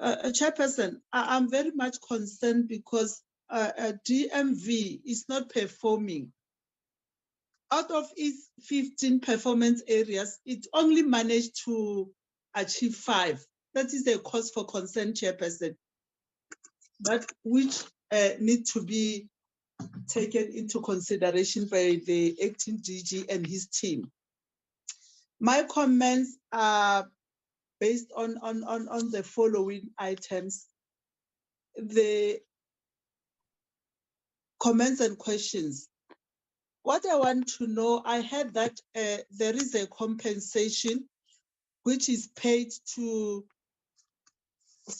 Chairperson, I'm very much concerned because DMV is not performing. Out of its 15 performance areas, it only managed to achieve 5. That is a cause for concern, Chairperson, but which need to be taken into consideration by the acting DG and his team. My comments are based on the following items. The comments and questions. What I want to know, I heard that there is a compensation which is paid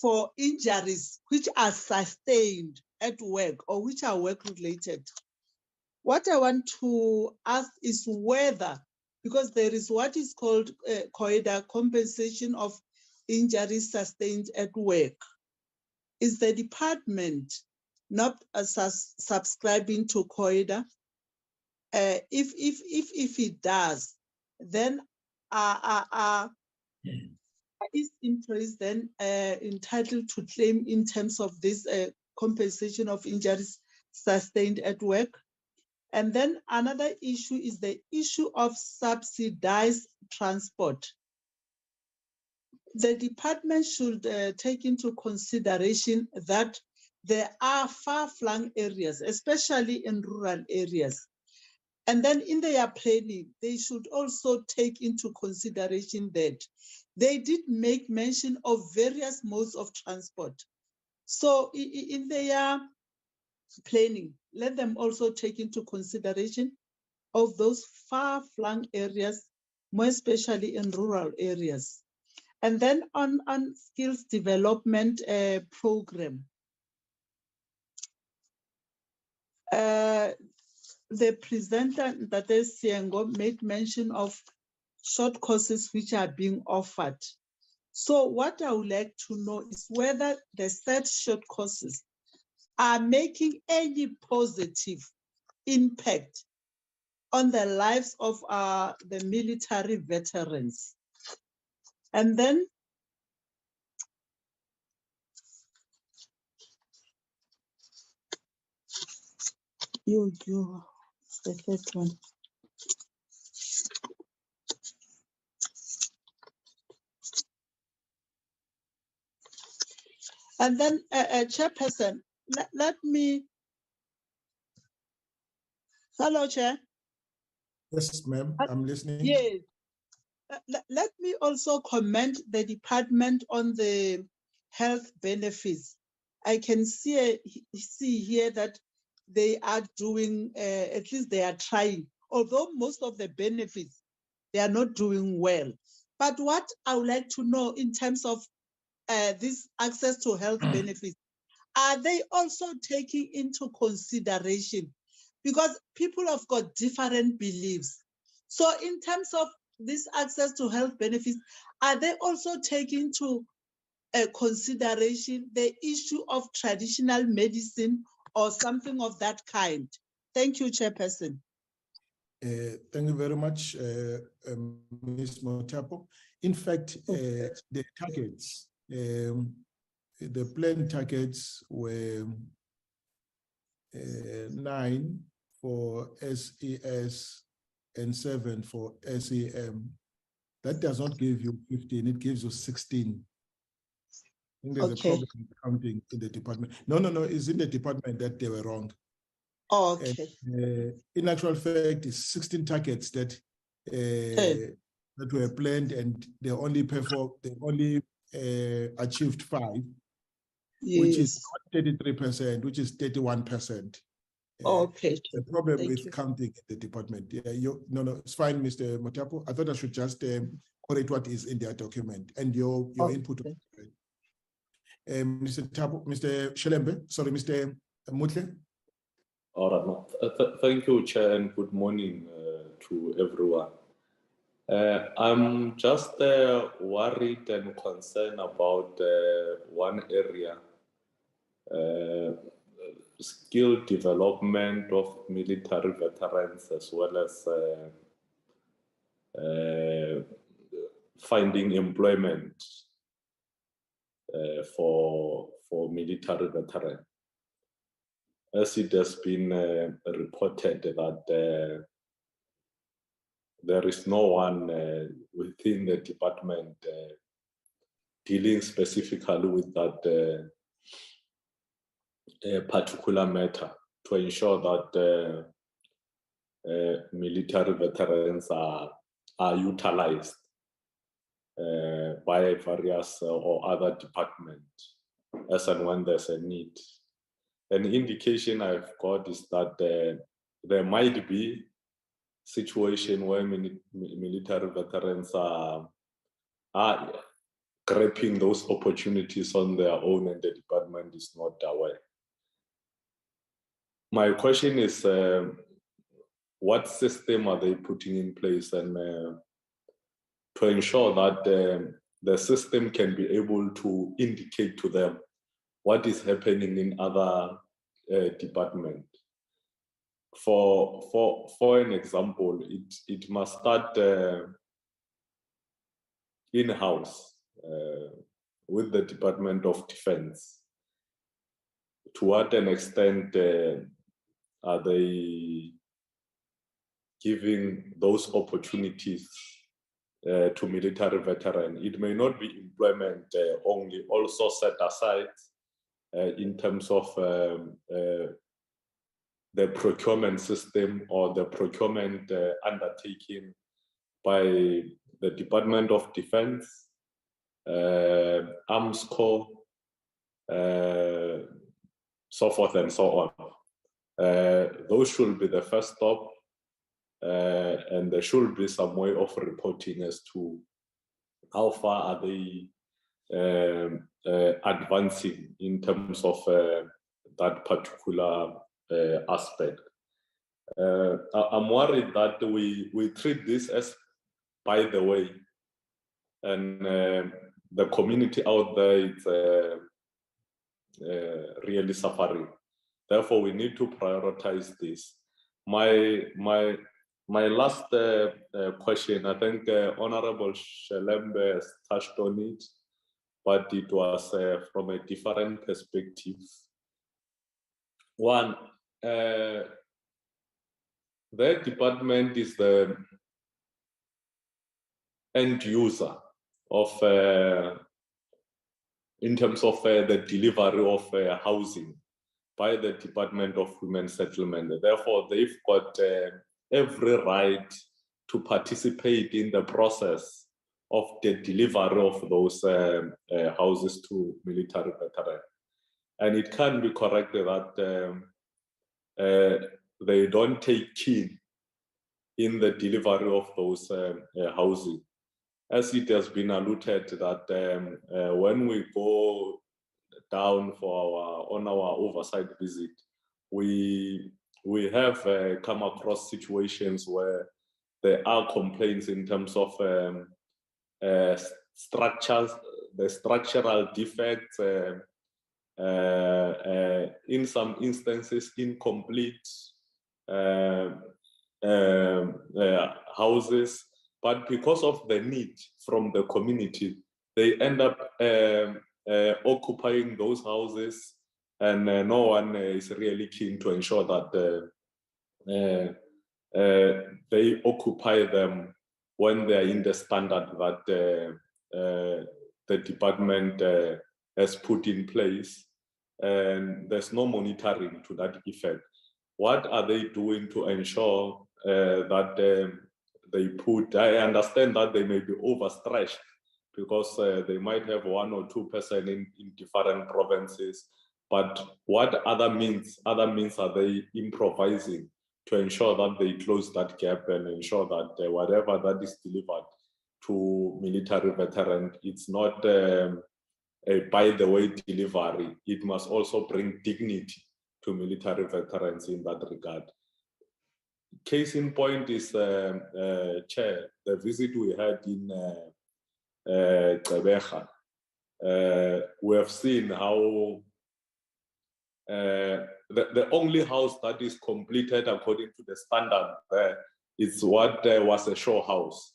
for injuries which are sustained at work or which are work related. What I want to ask is whether, because there is what is called COIDA, compensation of injuries sustained at work, is the department not subscribing to COIDA? If it does, then is employees then entitled to claim in terms of this compensation of injuries sustained at work? And then another issue is the issue of subsidized transport. The department should take into consideration that there are far-flung areas, especially in rural areas. And then in their planning, they should also take into consideration that they did make mention of various modes of transport. So in their planning, let them also take into consideration of those far-flung areas, more especially in rural areas. And then on skills development program, the presenter, Ntate Siengo, made mention of short courses which are being offered. So what I would like to know is whether the said short courses are making any positive impact on the lives of the military veterans. And then it's the third one. And then, Chairperson, let me, hello, Chair. Yes, ma'am, I'm listening. Yes. Let me also commend the department on the health benefits. I can see here that they are doing, at least they are trying, although most of the benefits, they are not doing well. But what I would like to know in terms of this access to health benefits, are they also taking into consideration? Because people have got different beliefs. So in terms of this access to health benefits, are they also taking into consideration the issue of traditional medicine or something of that kind? Thank you, Chairperson. Thank you very much, Ms. Motapo. In fact, the targets, the planned targets were 9 for SES and 7 for SEM. That does not give you 15, it gives you 16. I think there's a problem with counting in the department. No, it's in the department that they were wrong. Oh, okay. And, in actual fact, it's 16 targets that that were planned, and they only achieved 5, which is 33%, which is 31%. Okay. The problem with counting in the department. Yeah, no, it's fine, Mr. Motapo. I thought I should just correct what is in their document and your input. Mr. Tapo, Mr. Shelembe, sorry, Mr. Mutle. All right, thank you, Chair, and good morning to everyone. I'm just worried and concerned about one area, skill development of military veterans, as well as finding employment for military veterans. As it has been reported that there is no one within the department dealing specifically with that particular matter. to ensure that military veterans are utilized by various or other departments as and when there's a need. An indication I've got is that there might be situation where military veterans are grabbing those opportunities on their own and the department is not aware. My question is, what system are they putting in place and to ensure that the system can be able to indicate to them what is happening in other departments? For an example, it must start in-house with the Department of Defense. To what an extent are they giving those opportunities to military veterans? It may not be employment only, also set aside in terms of the procurement system or the procurement undertaking by the Department of Defense, Arms Corps, so forth and so on. Those should be the first stop, and there should be some way of reporting as to how far are they advancing in terms of that particular aspect. I'm worried that we treat this as by the way, and the community out there is really suffering. Therefore, we need to prioritize this. My last question, I think Honorable Shelembe has touched on it, but it was from a different perspective. One, their department is the end user of, in terms of the delivery of housing by the Department of Women Settlement. Therefore, they've got every right to participate in the process of the delivery of those houses to military veterans. And it can be corrected that they don't take key in the delivery of those housing. As it has been alluded that when we go down for on our oversight visit, we have come across situations where there are complaints in terms of structures, the structural defects, in some instances incomplete houses, but because of the need from the community, they end up occupying those houses, and no one is really keen to ensure that they occupy them when they are in the standard that the department has put in place, and there's no monitoring to that effect. What are they doing to ensure that they put, I understand that they may be overstretched because they might have 1 or 2% in different provinces, but what other means are they improvising to ensure that they close that gap and ensure that whatever that is delivered to military veterans, it's not a by the way delivery, it must also bring dignity to military veterans in that regard. Case in point is, Chair, the visit we had in Gqeberha. We have seen how the only house that is completed according to the standard there is what was a show house.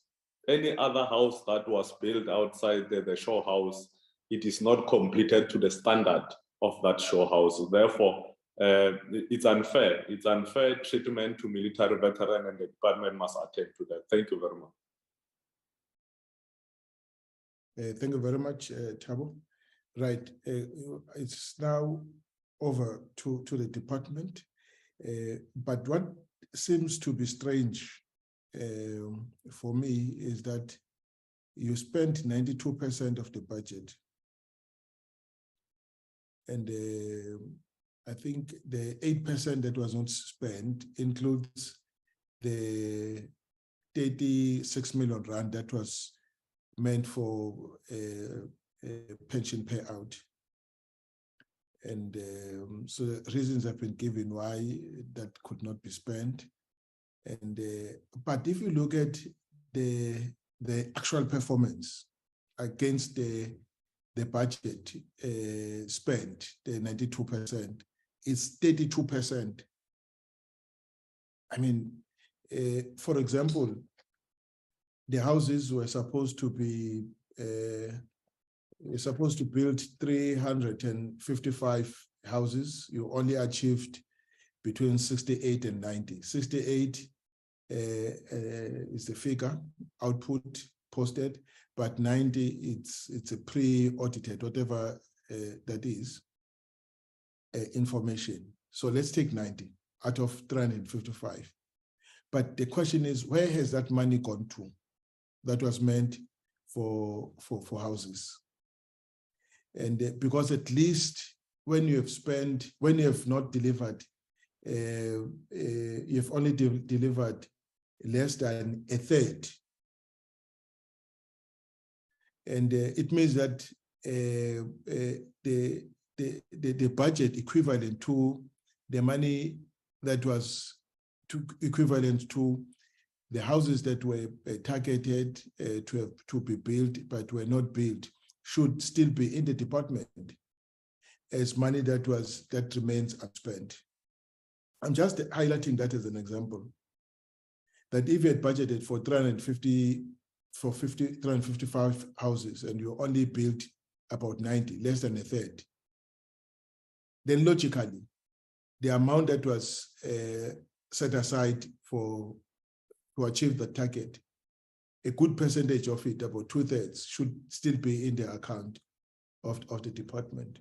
Any other house that was built outside the show house, it is not completed to the standard of that show house. Therefore, it's unfair. It's unfair treatment to military veterans, and the department must attend to that. Thank you very much. Thank you very much, Thabo. Right, it's now over to the department. But what seems to be strange for me is that you spent 92% of the budget. And I think the 8% that was not spent includes the 36 million rand that was meant for pension payout. And so the reasons have been given why that could not be spent. And but if you look at the actual performance against the budget spent, the 92%, is 32%. I mean, for example, the houses were supposed to be supposed to build 355 houses. You only achieved between 68 and 90. 68 is the figure output posted, but 90 it's a pre-audited, whatever that is, information. So let's take 90 out of 355. But the question is, where has that money gone to that was meant for houses? And because at least when you have spent, when you have not delivered, you've only delivered less than a third. And it means that the budget equivalent to the money that was equivalent to the houses that were targeted to be built but were not built should still be in the department as money that remains unspent. I'm just highlighting that as an example. That if you had budgeted for 355 houses and you only built about 90, less than a third, then logically, the amount that was set aside to achieve the target, a good percentage of it, about 2/3, should still be in the account of the department.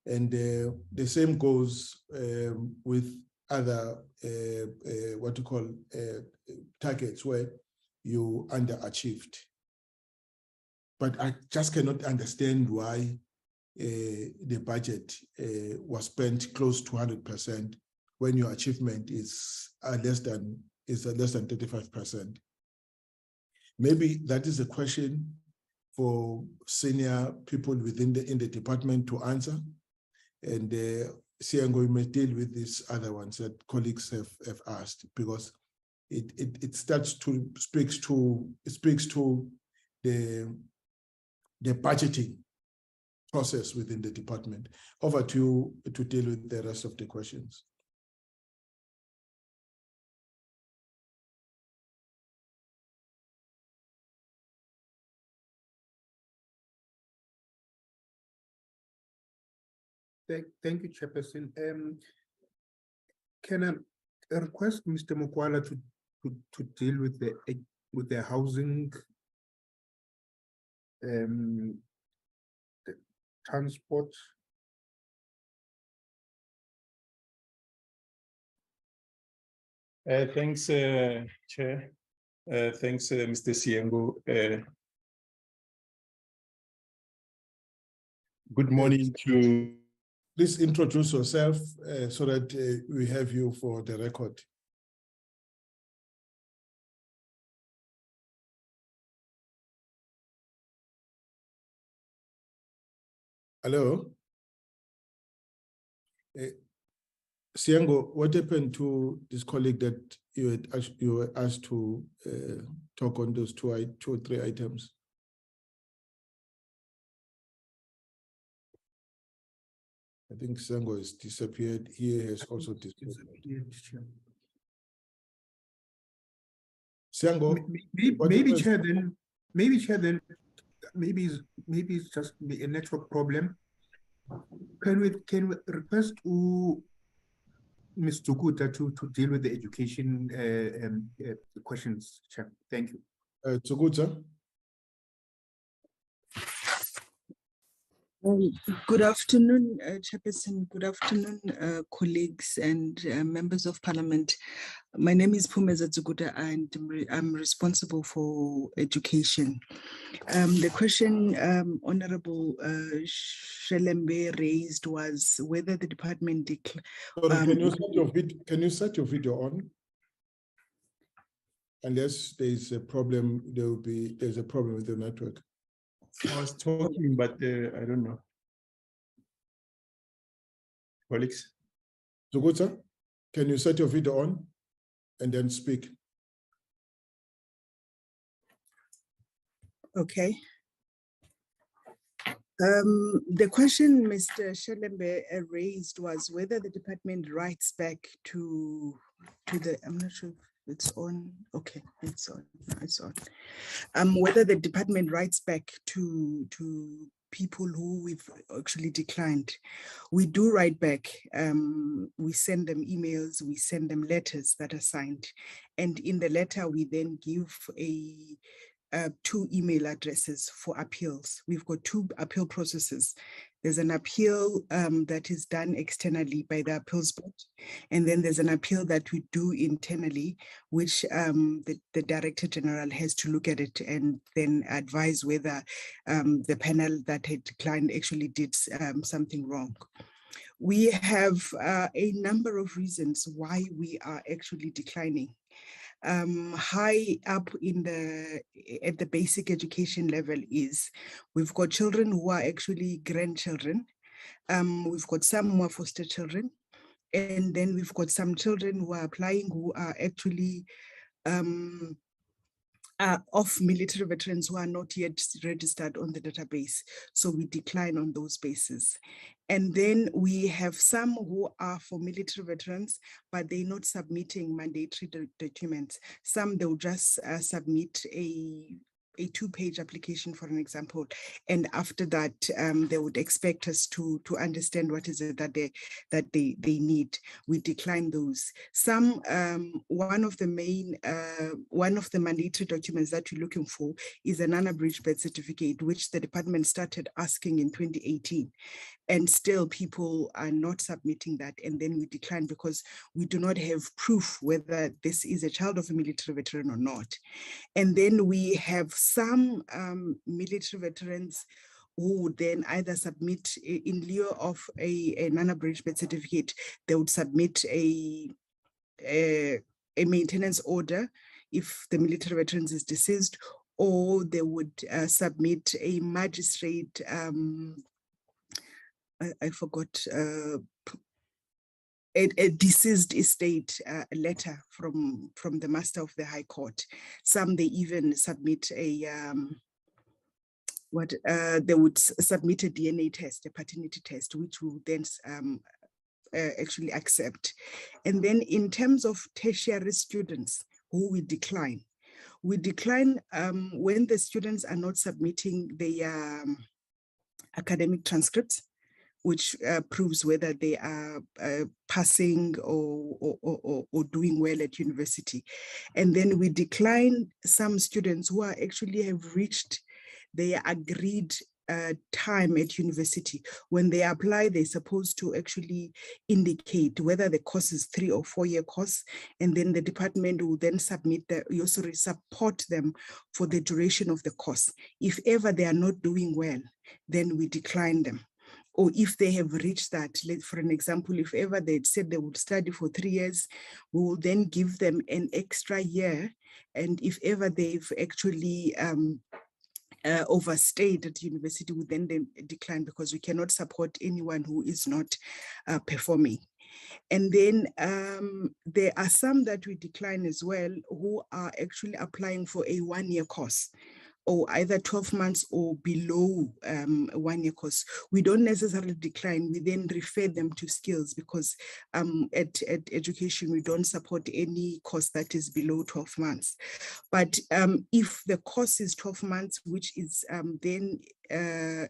And the same goes with other what you call targets where you underachieved. But I just cannot understand why the budget was spent close to 100% when your achievement is less than 35%. Maybe that is a question for senior people within the department to answer. And Siango, you may deal with these other ones that colleagues have asked, because it speaks to the budgeting process within the department. Over to you to deal with the rest of the questions. Thank you, Chairperson. Can I request Mr. Mukwala to deal with the housing, the transport? Thanks, Chair. Thanks, Mr. Siango. Good morning to. Please introduce yourself so that we have you for the record. Hello? Siango, what happened to this colleague that you were asked to talk on those two or three items? I think Siango has disappeared. He has also disappeared. Siango, maybe it's just a network problem. Can we request Ms. Tukuta to deal with the education questions, Chair? Thank you. Tukuta. Good afternoon, Chairperson. Good afternoon, colleagues and members of Parliament. My name is Phumeza Tsuguta and I'm responsible for education. The question Honorable Shelembe raised was whether the department Sorry, can you set your video on? Unless there's a problem, there's a problem with the network. I was talking, but I don't know. Colleagues. Tsuguta, can you set your video on and then speak? Okay. The question Mr. Shelembe raised was whether the department writes back to the, I'm not sure if it's on. Okay, it's on. It's on. Whether the department writes back to people who we've actually declined. We do write back. We send them emails, we send them letters that are signed. And in the letter, we then give two email addresses for appeals. We've got two appeal processes. There's an appeal that is done externally by the appeals board. And then there's an appeal that we do internally, which the Director General has to look at it and then advise whether the panel that had declined actually did something wrong. We have a number of reasons why we are actually declining. High up at the basic education level is we've got children who are actually grandchildren. We've got some who are foster children. And then we've got some children who are applying who are actually of military veterans who are not yet registered on the database. So we decline on those bases. And then we have some who are for military veterans, but they're not submitting mandatory documents. Some they'll just submit a two-page application, for an example, and after that they would expect us to understand what is it that they need. We decline those. Some one of the mandatory documents that we're looking for is an unabridged birth certificate, which the department started asking in 2018. And still people are not submitting that, and then we decline because we do not have proof whether this is a child of a military veteran or not. And then we have some military veterans who would then either submit in lieu of an unabridged birth certificate, they would submit a maintenance order if the military veteran is deceased, or they would submit a magistrate, I forgot, a deceased estate letter from the Master of the High Court. Some they even submit a they would submit a DNA test, a paternity test, which will then actually accept. And then in terms of tertiary students who we decline when the students are not submitting their academic transcripts, which proves whether they are passing or doing well at university. And then we decline some students who are actually have reached their agreed time at university. When they apply, they're supposed to actually indicate whether the course is 3 or 4 year course, and then the department will then submit support them for the duration of the course. If ever they are not doing well, then we decline them. Or if they have reached that, for an example, if ever they'd said they would study for 3 years, we will then give them an extra year. And if ever they've actually overstayed at university, we then decline because we cannot support anyone who is not performing. And then there are some that we decline as well who are actually applying for a 1 year course, or either 12 months or below 1 year course. We don't necessarily decline, we then refer them to skills, because at education, we don't support any course that is below 12 months. But if the course is 12 months, which is then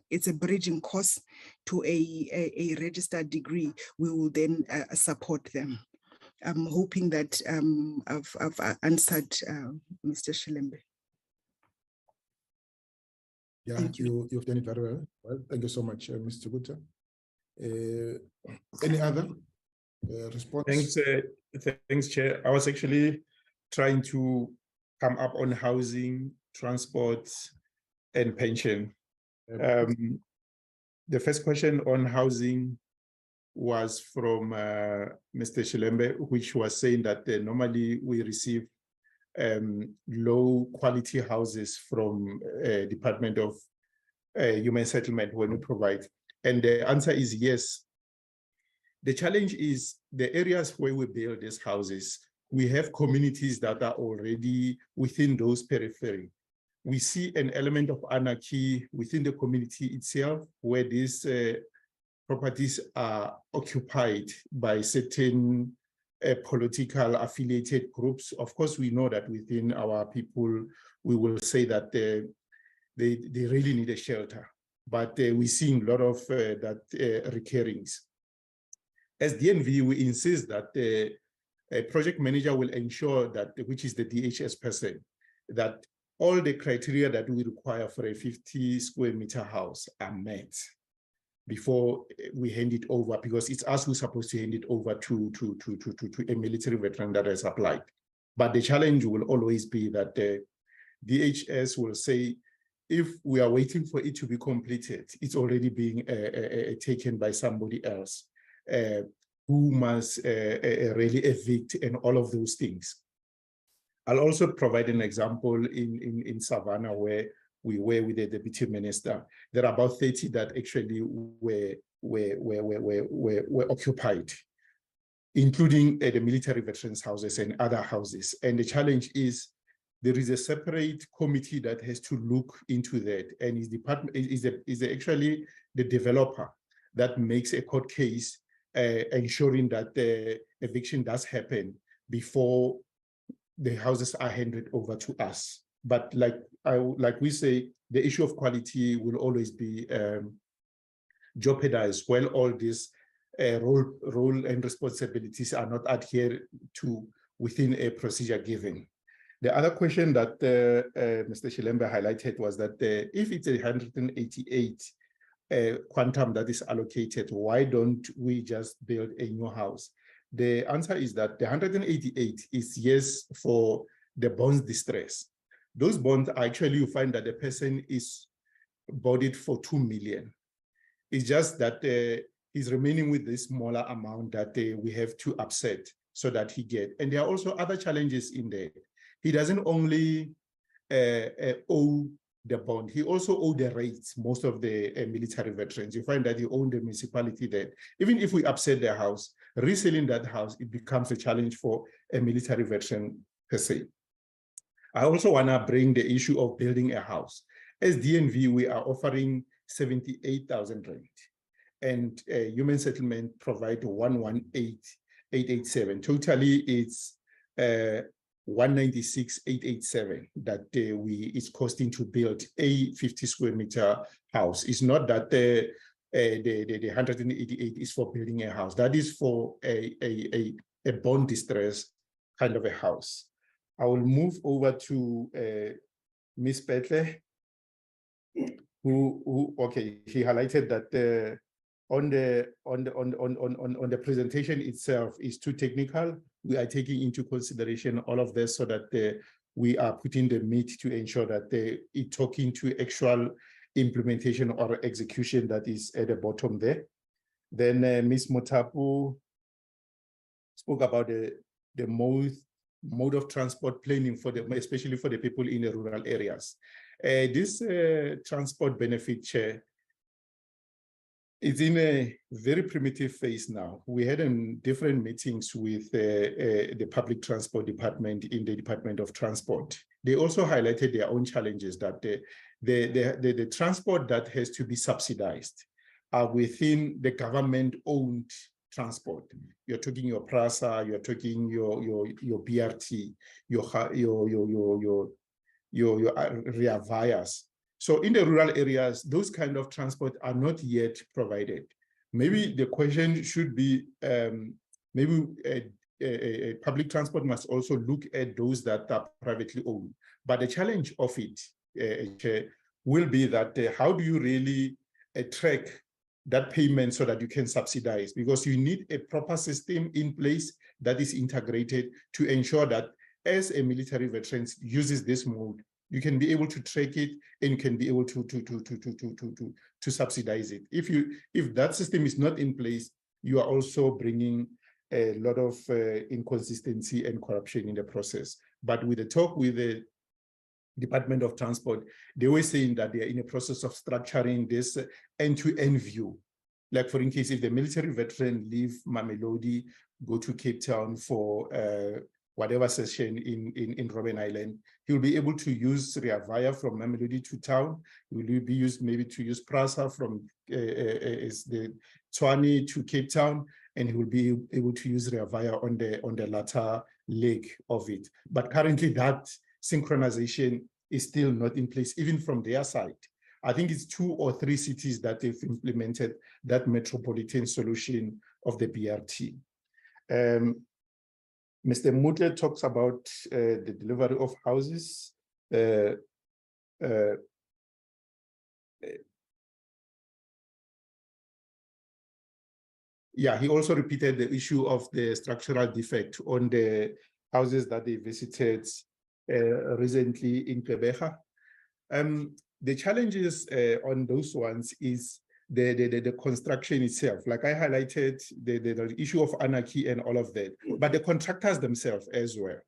it's a bridging course to a registered degree, we will then support them. I'm hoping that I've answered Mr. Shelembe. Yeah, Thank you've done it very well. Well, thank you so much, Mr. Gutta. Any other response? Thanks, Chair. I was actually trying to come up on housing, transport, and pension. The first question on housing was from Mr. Shilembe, which was saying that normally we receive low quality houses from Department of Human Settlement when we provide. And the answer is yes. The challenge is the areas where we build these houses, we have communities that are already within those periphery. We see an element of anarchy within the community itself, where these properties are occupied by certain political affiliated groups. Of course, we know that within our people, we will say that they really need a shelter, but we're seeing a lot of that recurrings. As DNV, we insist that a project manager will ensure that, which is the DHS person, that all the criteria that we require for a 50 square meter house are met before we hand it over, because it's us who's supposed to hand it over to a military veteran that has applied. But the challenge will always be that the DHS will say, if we are waiting for it to be completed, it's already being taken by somebody else who must really evict and all of those things. I'll also provide an example in Savannah where we were with the deputy minister. There are about 30 that actually were occupied, including the military veterans houses and other houses. And the challenge is there is a separate committee that has to look into that, and his department is actually the developer that makes a court case ensuring that the eviction does happen before the houses are handed over to us. But like we say, the issue of quality will always be jeopardized when all these role and responsibilities are not adhered to within a procedure given. The other question that Mr. Shilembe highlighted was that if it's 188 quantum that is allocated, why don't we just build a new house? The answer is that the 188 is yes for the bonds distress. Those bonds, actually, you find that the person is bought it for 2 million. It's just that he's remaining with this smaller amount that we have to upset so that he get. And there are also other challenges in there. He doesn't only owe the bond, he also owes the rates, most of the military veterans. You find that he owns the municipality there. Even if we upset their house, reselling that house, it becomes a challenge for a military veteran per se. I also want to bring the issue of building a house. As DNV, we are offering 78,000 rand, and Human Settlement provide 118,887. Totally, it's 196,887 that it's costing to build a 50 square meter house. It's not that the 188 is for building a house. That is for a bond distress kind of a house. I will move over to Ms. Petle, who he highlighted that on the presentation itself is too technical. We are taking into consideration all of this so that we are putting the meat to ensure that it's talking to actual implementation or execution that is at the bottom there. Then Ms. Motapu spoke about the mode of transport planning for especially for the people in the rural areas. This transport benefit share is in a very primitive phase now. We had different meetings with the public transport department in the Department of Transport. They also highlighted their own challenges that the transport that has to be subsidized are within the government-owned transport. You're talking your PRASA, you're talking your BRT, your Ria Vias. So in the rural areas, those kind of transport are not yet provided. Maybe the question should be, maybe a public transport must also look at those that are privately owned. But the challenge of it, will be that how do you really track that payment so that you can subsidize? Because you need a proper system in place that is integrated to ensure that as a military veteran uses this mode, you can be able to track it and can be able to subsidize it. If that system is not in place, you are also bringing a lot of inconsistency and corruption in the process. But with the talk with the Department of Transport, they were saying that they are in a process of structuring this end-to-end view. Like for instance, if the military veteran leave Mamelodi, go to Cape Town for whatever session in Robben Island, he will be able to use Rea Vaya from Mamelodi to town. He will be used maybe to use Prasa from the Tshwane to Cape Town, and he will be able to use Rea Vaya on the latter leg of it. But currently that synchronization is still not in place, even from their side. I think it's 2 or 3 cities that they've implemented that metropolitan solution of the BRT. Mr. Mutle talks about the delivery of houses. Yeah, he also repeated the issue of the structural defect on the houses that they visited recently in Quebeca. The challenges on those ones is the construction itself. Like I highlighted the issue of anarchy and all of that, but the contractors themselves as well.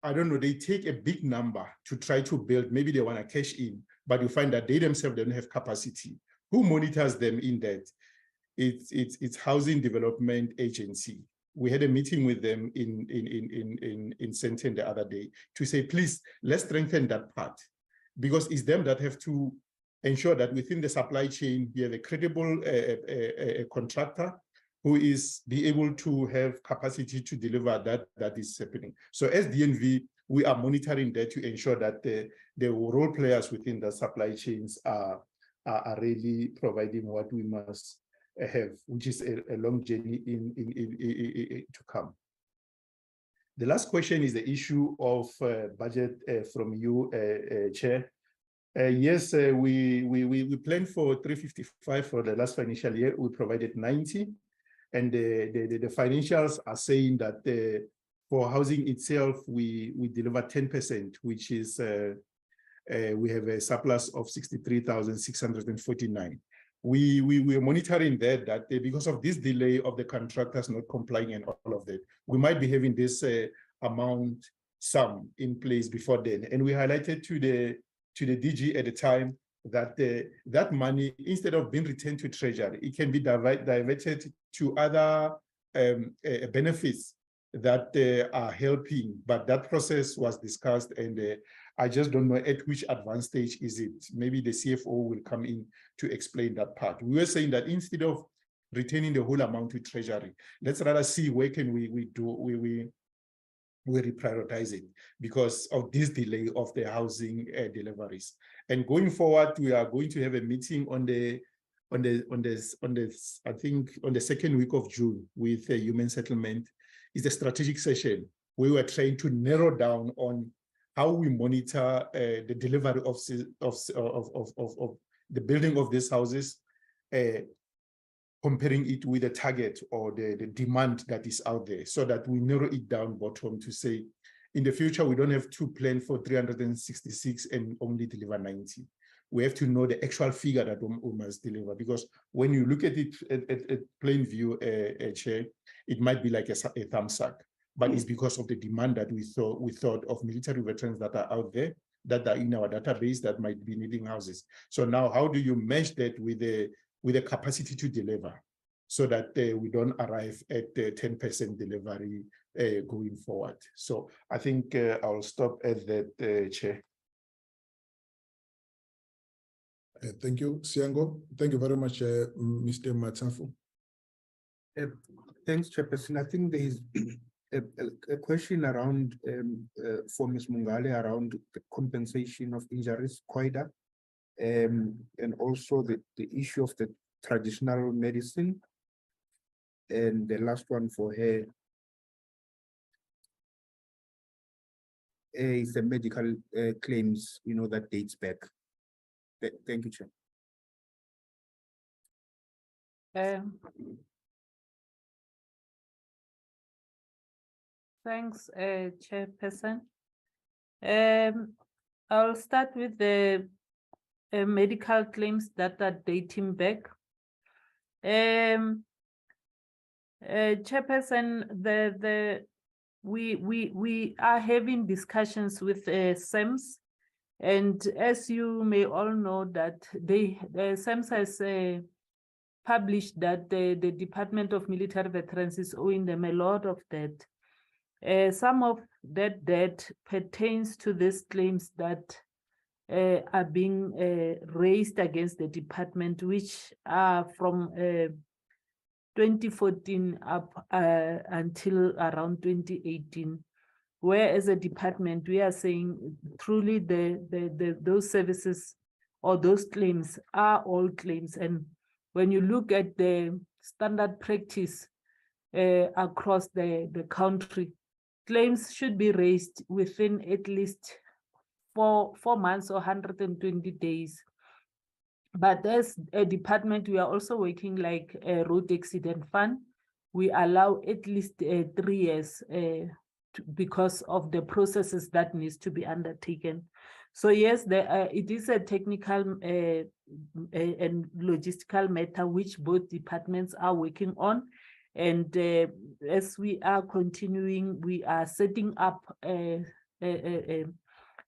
I don't know, they take a big number to try to build, maybe they want to cash in, but you find that they themselves don't have capacity. Who monitors them in that? It's Housing Development Agency. We had a meeting with them in Senten the other day to say, please, let's strengthen that part, because it's them that have to ensure that within the supply chain, we have a credible contractor who is be able to have capacity to deliver that is happening. So as DNV, we are monitoring that to ensure that the role players within the supply chains are really providing what we must have, which is a long journey to come. The last question is the issue of budget from you, Chair. Yes, we planned for 355 for the last financial year. We provided 90, and the financials are saying that for housing itself, we deliver 10%, which is we have a surplus of 63,649. We are monitoring that because of this delay of the contractors not complying and all of that, we might be having this amount sum in place before then. And we highlighted to the DG at the time that that money, instead of being returned to Treasury, it can be diverted to other benefits that are helping. But that process was discussed, and I just don't know at which advanced stage is it. Maybe the CFO will come in to explain that part. We were saying that instead of retaining the whole amount to Treasury, let's rather see where can we reprioritize it because of this delay of the housing deliveries. And going forward, we are going to have a meeting on the I think on the second week of June with Human Settlement. It's a strategic session where we are trying to narrow down on how we monitor the delivery of the building of these houses, comparing it with the target or the demand that is out there, so that we narrow it down bottom to say, in the future, we don't have to plan for 366 and only deliver 90. We have to know the actual figure that we must deliver, because when you look at it at plain view, Chair, it might be like a thumbs up, but it's because of the demand that we thought of military veterans that are out there, that are in our database that might be needing houses. So now, how do you match that with the capacity to deliver, so that we don't arrive at the 10% delivery going forward? So I think I'll stop at that, Chair. Thank you, Siango. Thank you very much, Mr. Matsafu. Thanks, Chairperson. I think there is a question around for Ms. Mungale around the compensation of injuries, COIDA, and also the issue of the traditional medicine. And the last one for her is the medical claims, that dates back. Thank you, Chair. Thanks, Chairperson. I'll start with the medical claims that are dating back. Chairperson, we are having discussions with SAMS, and as you may all know that the SAMS has published that the Department of Military Veterans is owing them a lot of debt. Some of that debt pertains to these claims that are being raised against the department, which are from 2014 up until around 2018, where as a department we are saying truly those services or those claims are all claims. And when you look at the standard practice across the country, claims should be raised within at least 4 months or 120 days. But as a department, we are also working like a road accident fund. We allow at least 3 years because of the processes that needs to be undertaken. So yes, it is a technical and logistical matter which both departments are working on. And as we are continuing, we are setting up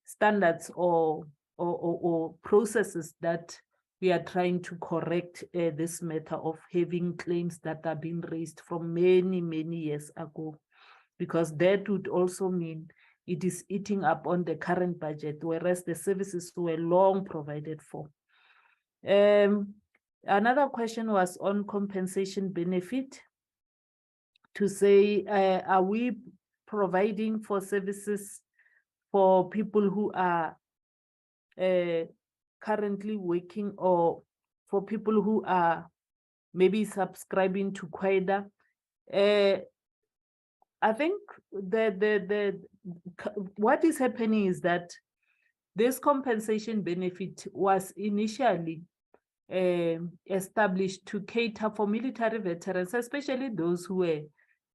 standards or processes that we are trying to correct this matter of having claims that are being raised from many, many years ago, because that would also mean it is eating up on the current budget, whereas the services were long provided for. Another question was on compensation benefit, to say, are we providing for services for people who are currently working, or for people who are maybe subscribing to QUADA? I think what is happening is that this compensation benefit was initially established to cater for military veterans, especially those who were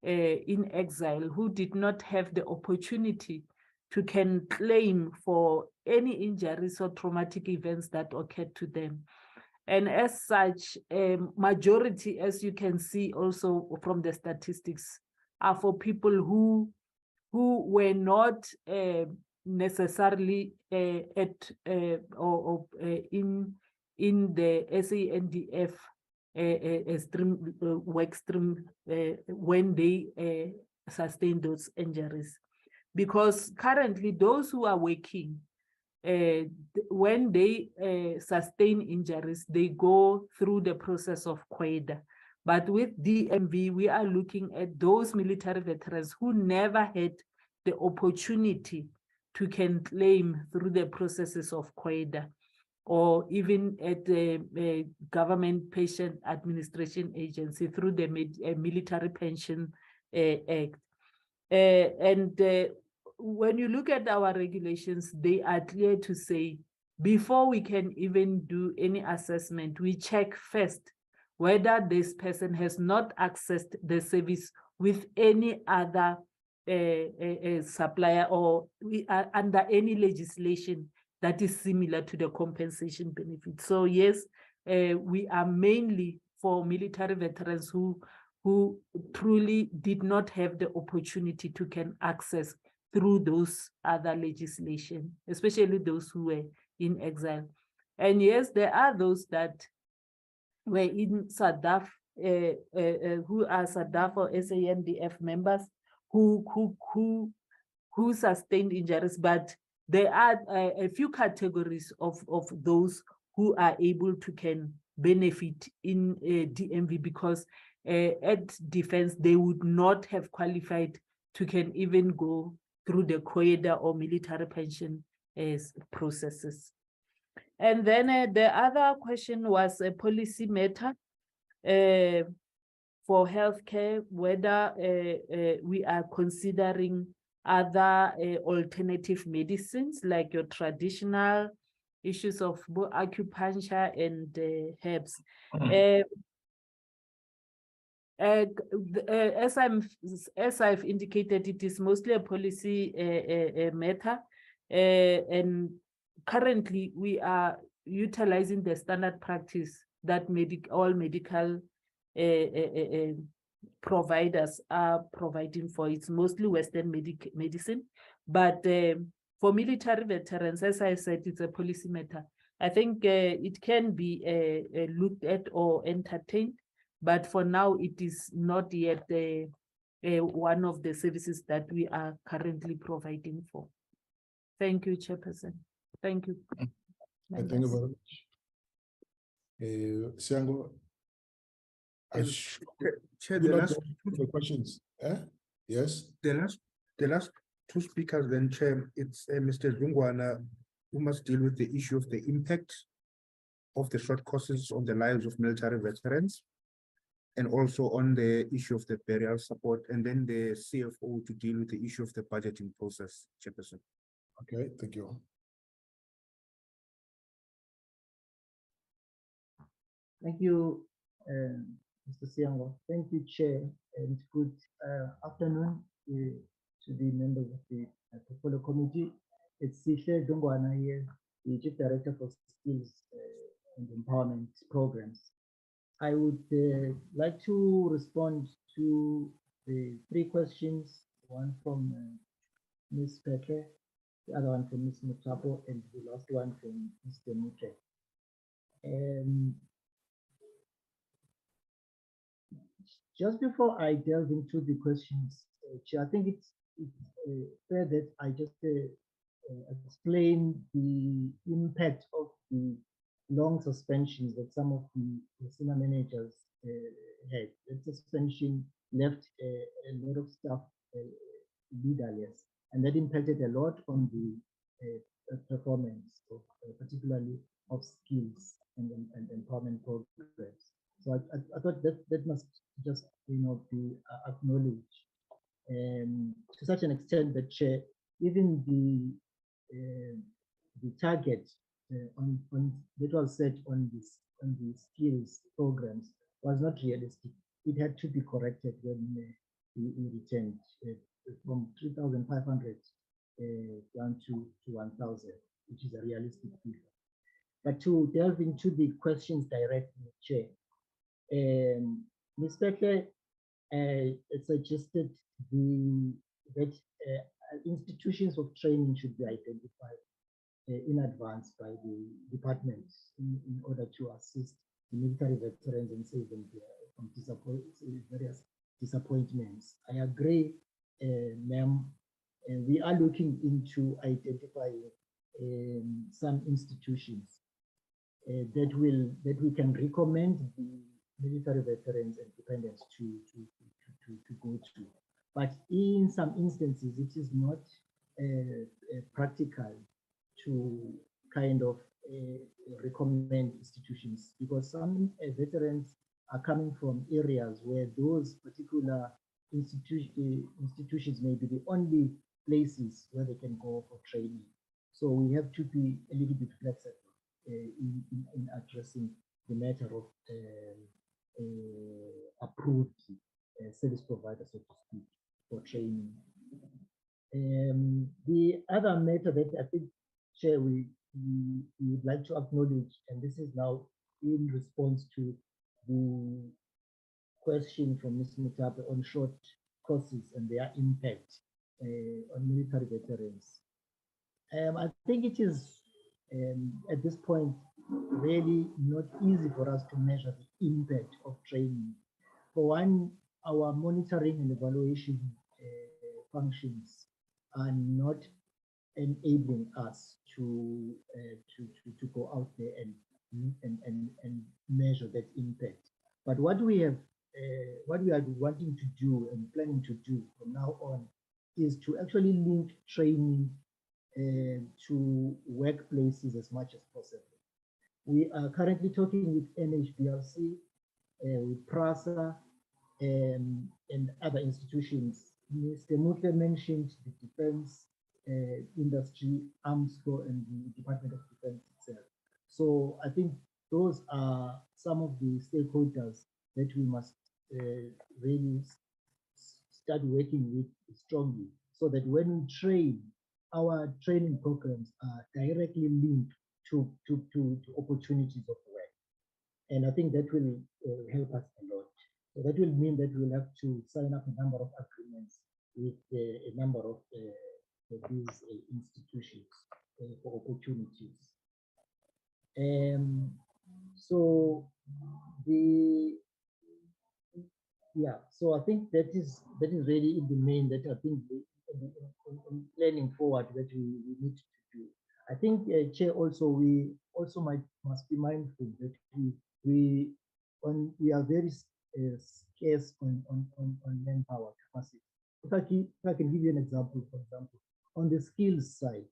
in exile, who did not have the opportunity to can claim for any injuries or traumatic events that occurred to them. And as such, majority, as you can see also from the statistics, are for people who were not necessarily in the SANDF work stream when they sustain those injuries. Because currently those who are working, when they sustain injuries, they go through the process of QUADA. But with DMV, we are looking at those military veterans who never had the opportunity to can claim through the processes of QUADA, or even at the Government Pension Administration Agency through the Military Pension Act. When you look at our regulations, they are clear to say, before we can even do any assessment, we check first whether this person has not accessed the service with any other supplier, or we are under any legislation that is similar to the compensation benefit. So yes, we are mainly for military veterans who truly did not have the opportunity to can access through those other legislation, especially those who were in exile. And yes, there are those that were in SADF, who are SADF or SANDF members who sustained injuries, but there are a few categories of those who are able to can benefit in DMV, because at defense, they would not have qualified to can even go through the QUADA or military pension processes. And then the other question was a policy matter for healthcare, whether we are considering other alternative medicines like your traditional issues of both acupuncture and herbs. As I've indicated, it is mostly a policy matter, and currently we are utilizing the standard practice that all medical providers are providing for. It's mostly Western medicine, but for military veterans, as I said, it's a policy matter. I think it can be looked at or entertained, but for now, it is not yet one of the services that we are currently providing for. Thank you, Chairperson. Thank you. Thank you very much. Siango, Chair, the last two questions. Yes. The last two speakers, then Chair, it's Mr. Zungwana, who must deal with the issue of the impact of the short courses on the lives of military veterans, and also on the issue of the burial support, and then the CFO to deal with the issue of the budgeting process, Chairperson. Okay, thank you. Thank you, Mr. Siango. Thank you, Chair, and good afternoon to the members of the portfolio committee. It's Sihle Dongwana here, the Chief Director for Skills and Empowerment Programs. I would like to respond to the three questions, one from Ms. Peke, the other one from Ms. Mutapo, and the last one from Mr. Mutre. Just before I delve into the questions, Chair, I think it's fair that I just explain the impact of the long suspensions that some of the senior managers had. The suspension left a lot of staff leaderless, and that impacted a lot on the performance, particularly of skills and empowerment programs. So I thought that must just be acknowledged, to such an extent that Chair, even the target on that was set on the skills programs was not realistic. It had to be corrected when we returned from 3,500 down to 1,000, which is a realistic figure. But to delve into the questions directly, Chair, Ms. Peke suggested that institutions of training should be identified in advance by the department in order to assist the military veterans and save them from various disappointments. I agree, ma'am. We are looking into identifying some institutions that we can recommend the military veterans and dependents to go to. But in some instances, it is not practical to kind of recommend institutions, because some veterans are coming from areas where those particular institutions may be the only places where they can go for training. So we have to be a little bit flexible in addressing the matter of approved service providers, so to speak, for training. The other matter that I think, Chair, we would like to acknowledge, and this is now in response to the question from Ms. Mutape on short courses and their impact on military veterans. I think it is at this point really not easy for us to measure the impact of training. For one, our monitoring and evaluation functions are not enabling us to go out there and measure that impact. But what we are wanting to do and planning to do from now on is to actually link training to workplaces as much as possible. We are currently talking with NHBRC, with PRASA, and other institutions Mr. Mutle mentioned the defense industry, arms corps, and the Department of Defense itself. So I think those are some of the stakeholders that we must really start working with strongly, so that when we train, our training programs are directly linked to opportunities of work. And I think that will help us a lot. So that will mean that we'll have to sign up a number of agreements with a number of these institutions for opportunities. So so I think that is really in the main that I think in planning forward that we need to do. I think, Chair, also we also must be mindful that we are very scarce on manpower capacity. If I can give you an example, for example, on the skills side,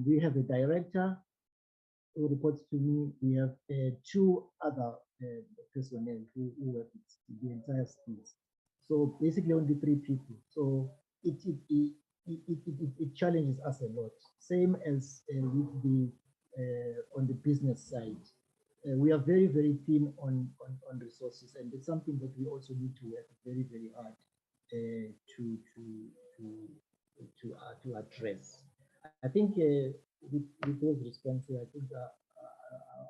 we have a director who reports to me. We have two other personnel who work with the entire skills. So basically only 3 people. So it challenges us a lot. Same as with the on the business side. We are very, very thin on resources, and it's something that we also need to work very, very hard to address. I think with those responses, I think I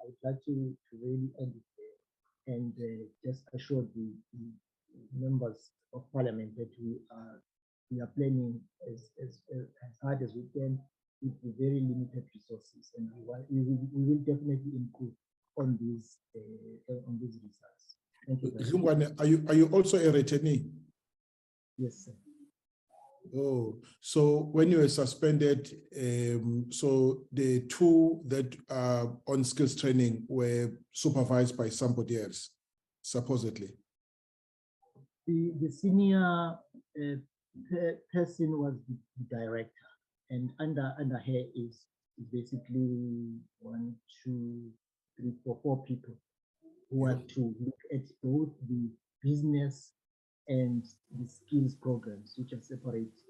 would like to really end it there and just assure the members of parliament that we are planning as hard as we can with the very limited resources, and we will definitely improve on these results. Thank you very much. Are you also a returnee? Yes, sir. Oh, so when you were suspended, so the 2 that are on skills training were supervised by somebody else, supposedly. The senior person was the director, and under her is basically 1, 2, 3, 4 people who have to look at both the business and the skills programs, which are separate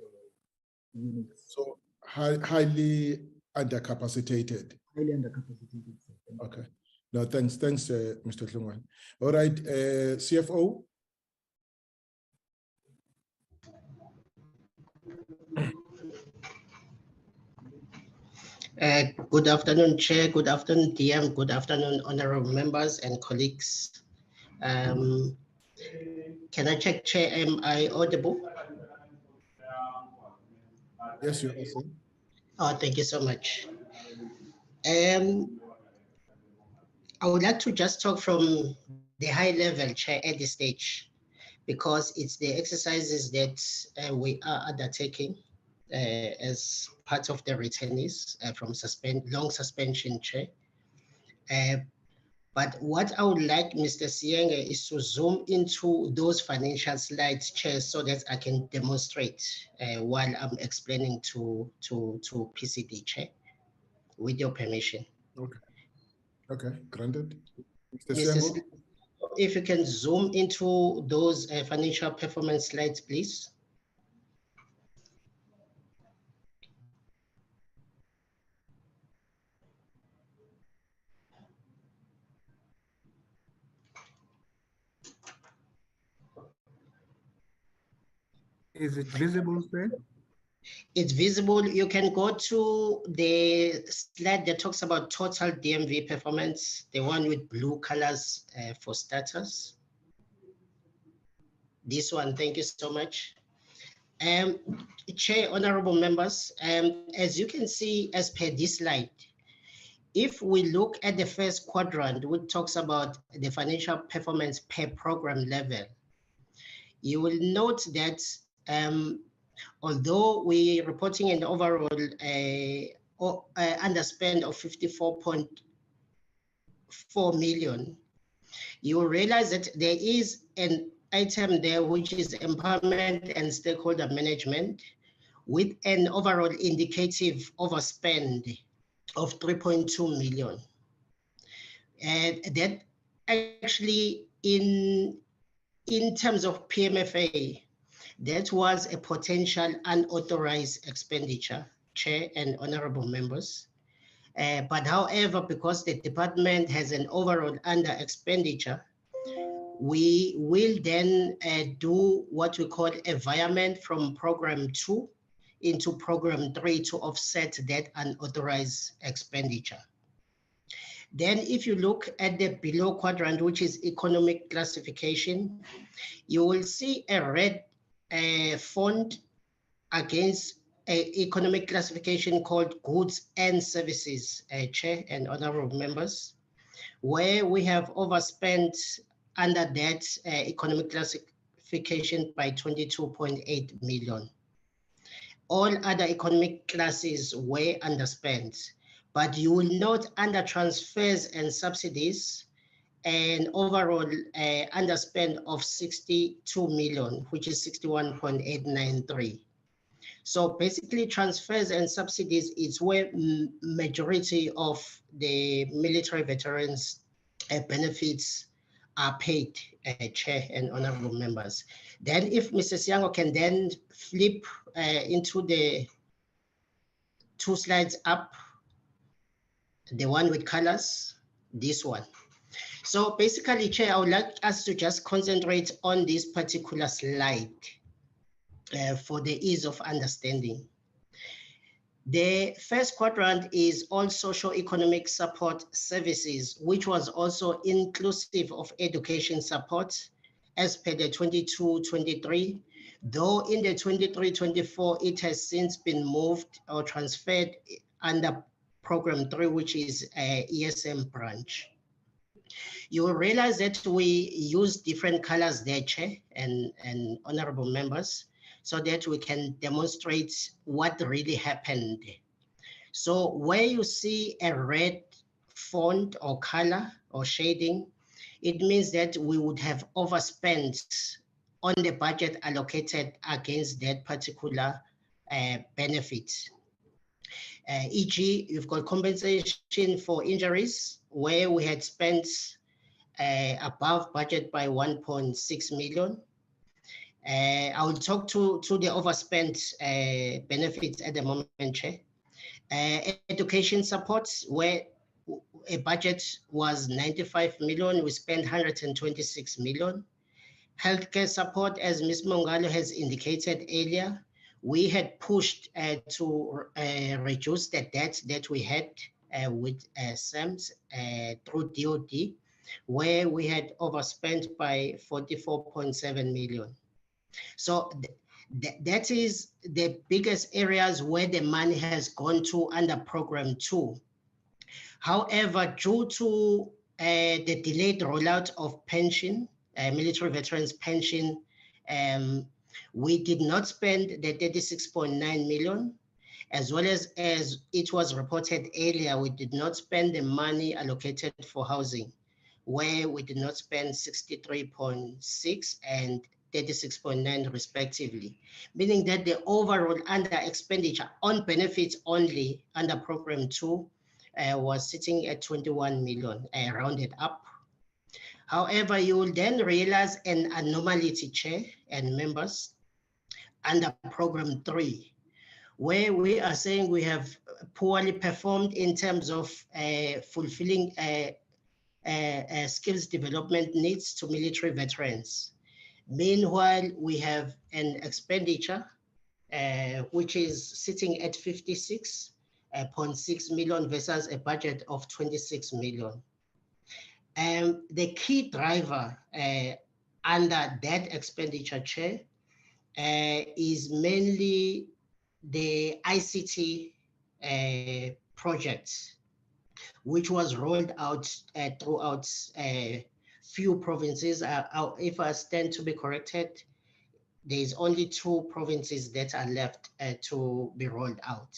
units. So highly undercapacitated. Highly undercapacitated. Okay. No, thanks, Mr. Hlungwane. All right, CFO. Good afternoon, Chair. Good afternoon, DM. Good afternoon, honorable members and colleagues. Can I check, Chair, am I audible? Yes, you're audible. Oh, thank you so much. I would like to just talk from the high level, Chair, at this stage, because it's the exercises that we are undertaking as part of the returnees from long suspension, Chair. But what I would like Mr. Sienge is to zoom into those financial slides, Chair, so that I can demonstrate while I'm explaining to PCD, Chair, with your permission. Okay, granted. Mr. If you can zoom into those financial performance slides, please. Is it visible, sir? It's visible. You can go to the slide that talks about total DMV performance, the one with blue colors for starters. This one, thank you so much. Chair, honorable members, as you can see as per this slide, if we look at the first quadrant, which talks about the financial performance per program level, you will note that although we're reporting an overall underspend of 54.4 million, you will realize that there is an item there which is empowerment and stakeholder management with an overall indicative overspend of 3.2 million. And that actually in terms of PMFA, That was a potential unauthorized expenditure, Chair and honorable members. But however, because the department has an overall under expenditure, we will then do what we call environment from program 2 into program 3 to offset that unauthorized expenditure. Then if you look at the below quadrant, which is economic classification, you will see a red font against economic classification called goods and services, Chair and honorable members, where we have overspent under that economic classification by 22.8 million. All other economic classes were underspent, but you will note under transfers and subsidies, an overall underspend of 62 million, which is 61.893. So basically transfers and subsidies is where majority of the military veterans benefits are paid, Chair and honorable members. Then if Mrs. Siango can then flip into the 2 slides up, the one with colors, this one. So basically, Chair, I would like us to just concentrate on this particular slide for the ease of understanding. The first quadrant is all socio-economic support services, which was also inclusive of education support as per the 22-23, though in the 23-24, it has since been moved or transferred under program 3, which is ESM branch. You will realize that we use different colors there, Chair and honorable members, so that we can demonstrate what really happened. So where you see a red font or color or shading, it means that we would have overspent on the budget allocated against that particular benefit. E.g., you've got compensation for injuries, where we had spent above budget by 1.6 million. I will talk to the overspent benefits at the moment, Chair. Education supports, where a budget was 95 million, we spent 126 million. Healthcare support, as Ms. Mongalo has indicated earlier, we had pushed to reduce the debt that we had with SAMS through DOD, where we had overspent by 44.7 million. So that is the biggest areas where the money has gone to under program 2. However, due to the delayed rollout of pension, military veterans pension, we did not spend the 36.9 million, as well as it was reported earlier, we did not spend the money allocated for housing, where we did not spend 63.6 and 36.9 respectively, meaning that the overall under expenditure on benefits only under program 2 was sitting at 21 million, rounded up. However, you will then realize an anomaly, Chair and members, under program 3, where we are saying we have poorly performed in terms of fulfilling skills development needs to military veterans. Meanwhile, we have an expenditure which is sitting at 56.6 million versus a budget of 26 million. The key driver under that expenditure, Chair, is mainly the ICT project, which was rolled out throughout few provinces. If I stand to be corrected, there is only 2 provinces that are left to be rolled out.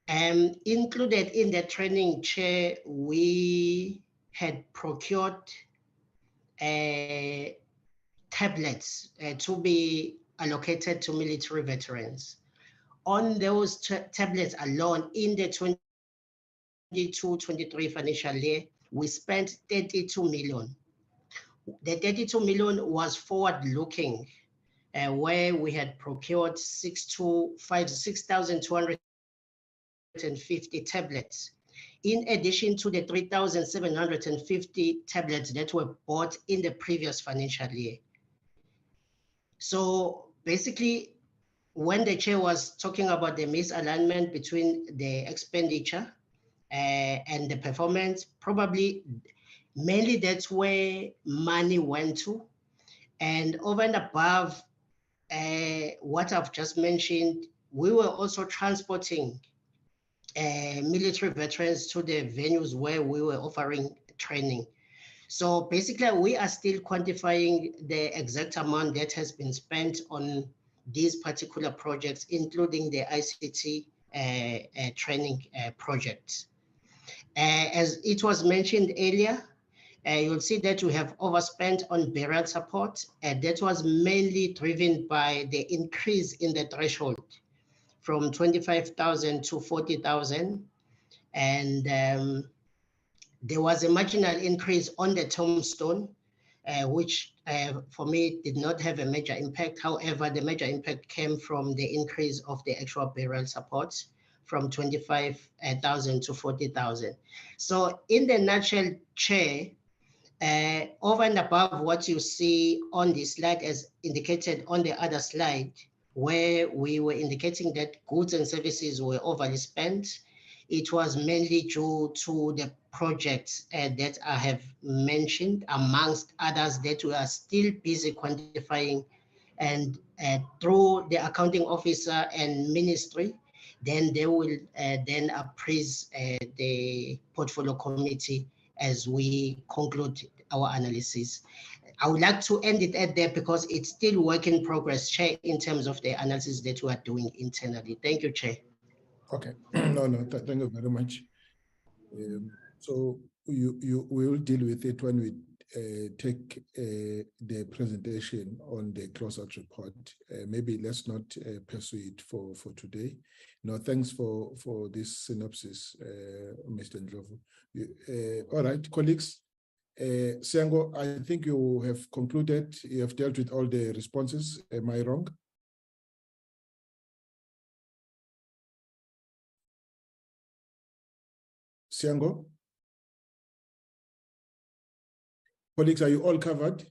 Included in the training, Chair, we had procured tablets to be allocated to military veterans. On those tablets alone, in the 22-23 financial year, we spent 32 million. The 32 million was forward-looking, where we had procured 6,250 tablets, in addition to the 3,750 tablets that were bought in the previous financial year. So basically, when the chair was talking about the misalignment between the expenditure and the performance, probably mainly that's where money went to. And over and above what I've just mentioned, we were also transporting military veterans to the venues where we were offering training. So basically, we are still quantifying the exact amount that has been spent on these particular projects, including the ICT training projects. As it was mentioned earlier, you'll see that we have overspent on burial support, and that was mainly driven by the increase in the threshold from 25,000 to 40,000. And there was a marginal increase on the tombstone, which for me did not have a major impact. However, the major impact came from the increase of the actual burial support from 25,000 to 40,000. So in the nutshell, Chair, over and above what you see on this slide as indicated on the other slide, where we were indicating that goods and services were overly spent, it was mainly due to the projects that I have mentioned, amongst others that we are still busy quantifying. And through the accounting officer and ministry, then they will then appraise the portfolio committee as we conclude our analysis. I would like to end it at there because it's still work in progress, Chair, in terms of the analysis that we are doing internally. Thank you, Chair. Okay, thank you very much. So we will deal with it when we take the presentation on the closeout report. Maybe let's not pursue it for today. No, thanks for this synopsis, Mr. Ndlovu. All right, colleagues. Siango, I think you have concluded, you have dealt with all the responses. Am I wrong? Siango? Colleagues, are you all covered?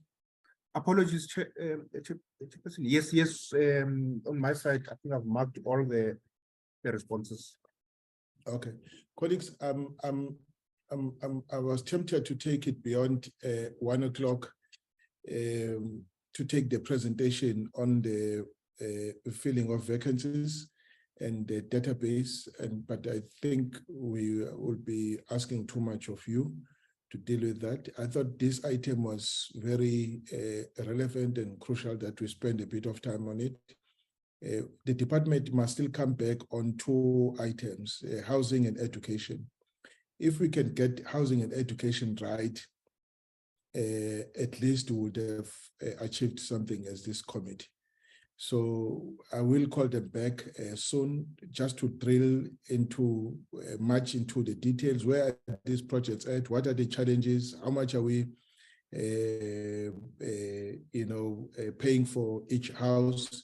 Apologies, Chairperson. Yes. On my side, I think I've marked all the responses. Okay, colleagues, I was tempted to take it beyond 1 o'clock to take the presentation on the filling of vacancies and the database, but I think we will be asking too much of you to deal with that. I thought this item was very relevant and crucial that we spend a bit of time on it. The department must still come back on 2 items, housing and education. If we can get housing and education right, at least we would have achieved something as this committee. So I will call them back soon just to drill into much into the details. Where are these projects at? What are the challenges? How much are we paying for each house?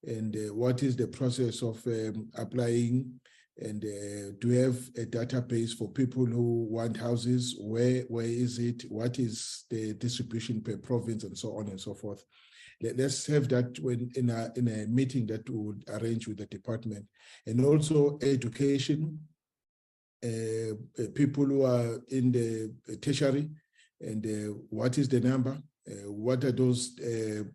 And what is the process of applying? And do we have a database for people who want houses? Where is it? What is the distribution per province, and so on and so forth? Let's have that when in a meeting that we would arrange with the department. And also education, people who are in the tertiary, and what is the number? What are those,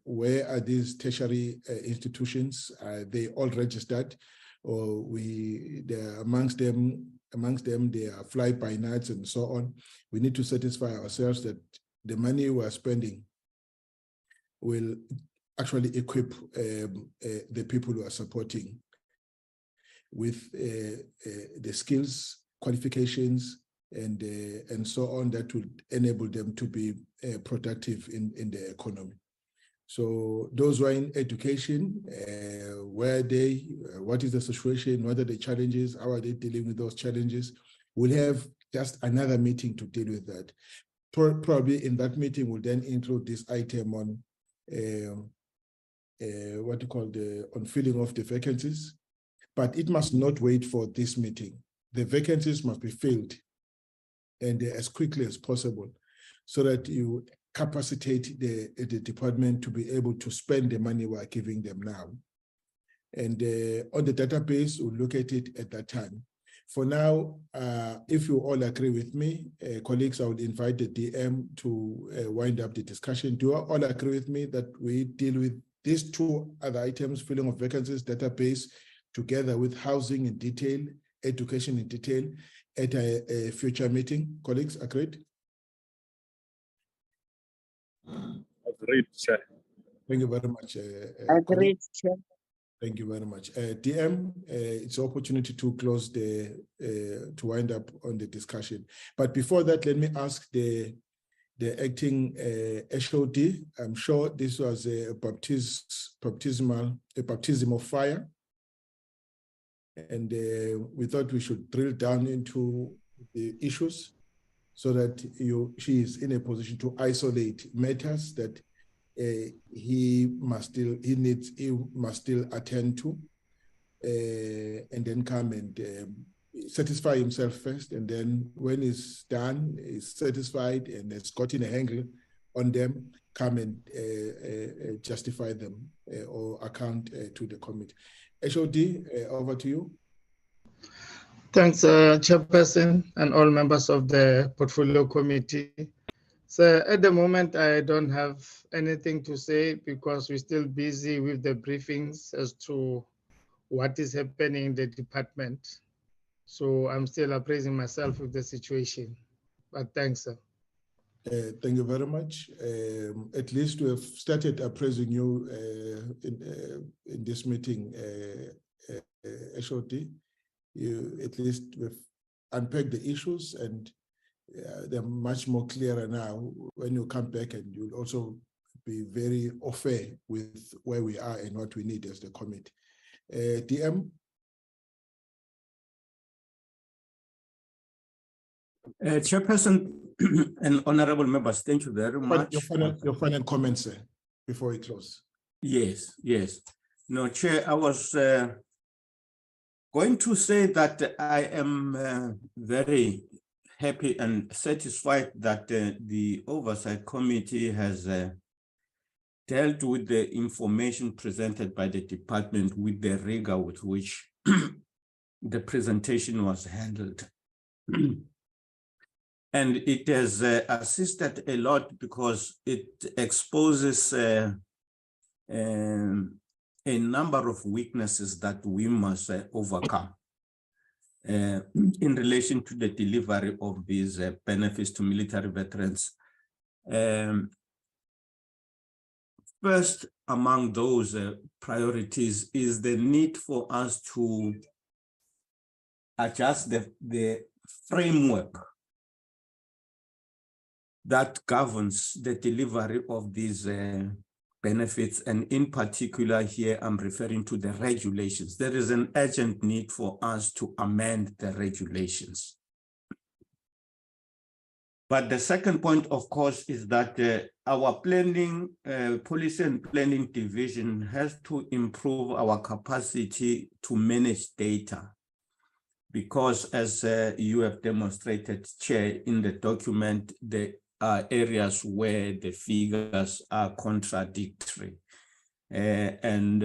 where are these tertiary institutions? Are they all registered? Or amongst them, they are fly-by-nights and so on. We need to satisfy ourselves that the money we are spending will actually equip the people who are supporting with the skills, qualifications, and so on that will enable them to be productive in the economy. So those who are in education, where are they? What is the situation? What are the challenges? How are they dealing with those challenges? We'll have just another meeting to deal with that. Probably in that meeting, we'll then include this item on what you call on filling of the vacancies, but it must not wait for this meeting. The vacancies must be filled and as quickly as possible so that you capacitate the department to be able to spend the money we're giving them now. And on the database, we'll look at it at that time. For now, if you all agree with me, colleagues, I would invite the DM to wind up the discussion. Do you all agree with me that we deal with these two other items, filling of vacancies, database, together with housing in detail, education in detail, at a future meeting? Colleagues, agreed? Agreed, Chair. Thank you very much. Agreed, Chair. Thank you very much. DM, it's an opportunity to close to wind up on the discussion. But before that, let me ask the acting HOD. I'm sure this was a baptism of fire. And we thought we should drill down into the issues so that she is in a position to isolate matters that he must still attend to, and then come and satisfy himself first, and then when he's done, is satisfied and has gotten a handle on them, come and justify them or account to the committee. HOD, over to you. Thanks, Chairperson and all members of the Portfolio Committee. So at the moment, I don't have anything to say because we're still busy with the briefings as to what is happening in the department. So I'm still appraising myself with the situation, but thanks, sir. Thank you very much. At least we have started appraising you in this meeting, HOD. You at least we've unpacked the issues and they're much more clearer now. When you come back, and you'll also be very au fait with where we are and what we need as the committee. DM. Chairperson and honorable members, thank you very much. Your final comments, sir, before we close. Yes. No, Chair, I was going to say that I am very happy and satisfied that the Oversight Committee has dealt with the information presented by the department with the rigor with which the presentation was handled. And it has assisted a lot because it exposes a number of weaknesses that we must overcome in relation to the delivery of these benefits to military veterans. First among those priorities is the need for us to adjust the framework that governs the delivery of these benefits, and in particular here I'm referring to the regulations. There is an urgent need for us to amend the regulations. But the second point, of course, is that our planning, policy and planning division has to improve our capacity to manage data, because as you have demonstrated, Chair, in the document, there are areas where the figures are contradictory. And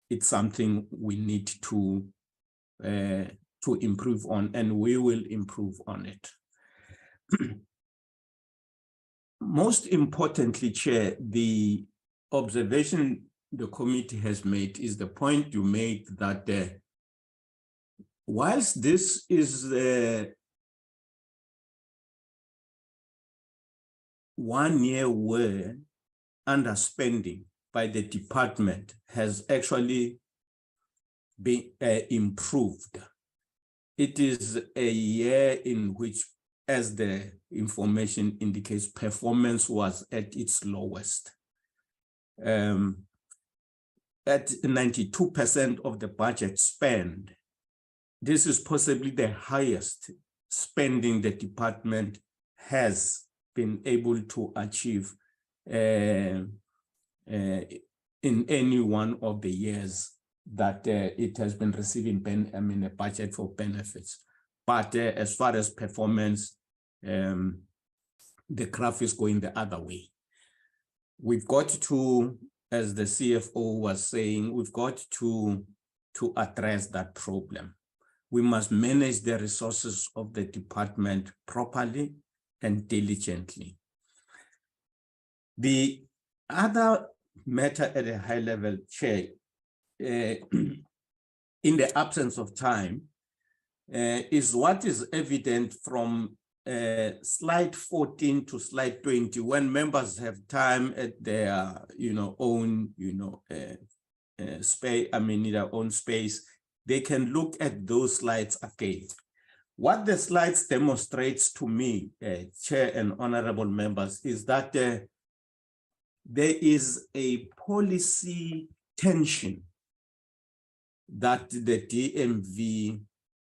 it's something we need to improve on, and we will improve on it. Most importantly, Chair, the observation the committee has made is the point you made that whilst this is 1 year where underspending by the department has actually been improved, it is a year in which, as the information indicates, performance was at its lowest. At 92% of the budget spend, this is possibly the highest spending the department has been able to achieve in in any one of the years that it has been receiving a budget for benefits. But as far as performance, the graph is going the other way. We've got to, as the CFO was saying, we've got to address that problem. We must manage the resources of the department properly and diligently. The other matter at a high level, Chair, in the absence of time, is what is evident from slide 14 to slide 20. When members have time at their own space, their own space, they can look at those slides again. What the slides demonstrates to me, Chair and honorable members, is that there is a policy tension that the DMV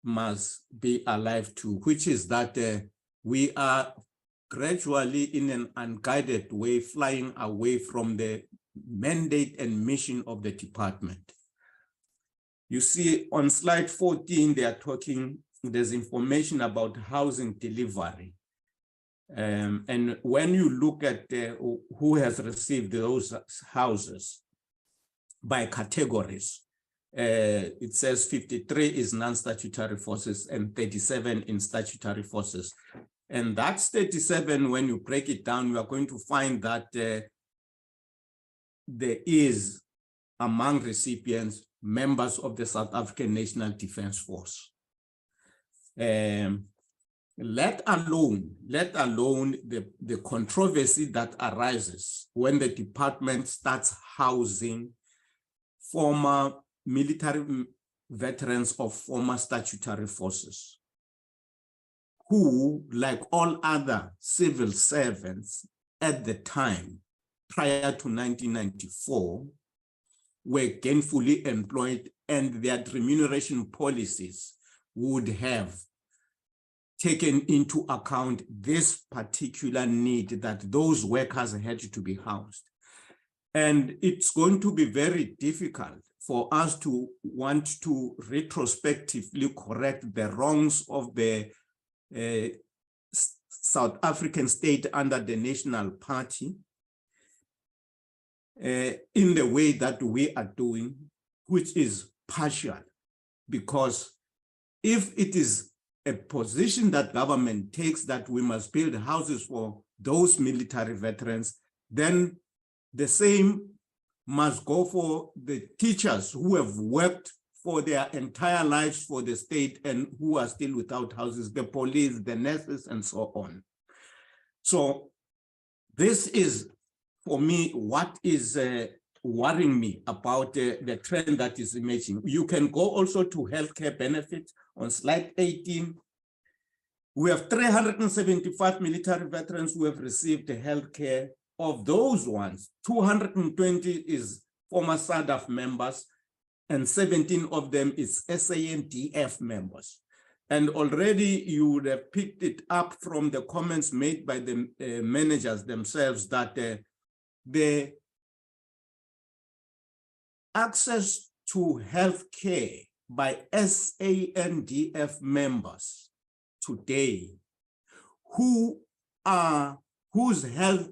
must be alive to, which is that we are gradually, in an unguided way, flying away from the mandate and mission of the department. You see, on slide 14, they are talking, there's information about housing delivery. And when you look at who has received those houses by categories, it says 53 is non-statutory forces and 37 in statutory forces. And that's 37, when you break it down, you are going to find that there is, among recipients, members of the South African National Defence Force. Let alone the controversy that arises when the department starts housing former military veterans of former statutory forces, who, like all other civil servants at the time, prior to 1994, were gainfully employed, and their remuneration policies would have taken into account this particular need that those workers had to be housed. And it's going to be very difficult for us to want to retrospectively correct the wrongs of the South African state under the National Party in the way that we are doing, which is partial. Because if it is a position that government takes that we must build houses for those military veterans, then the same must go for the teachers who have worked for their entire lives for the state and who are still without houses, the police, the nurses, and so on. So this is, for me, what is worrying me about the trend that is emerging. You can go also to healthcare benefits on slide 18. We have 375 military veterans who have received healthcare. Of those ones, 220 is former SADF members, and 17 of them is SANDF members. And already you would have picked it up from the comments made by the managers themselves that the access to health care by SANDF members today, whose health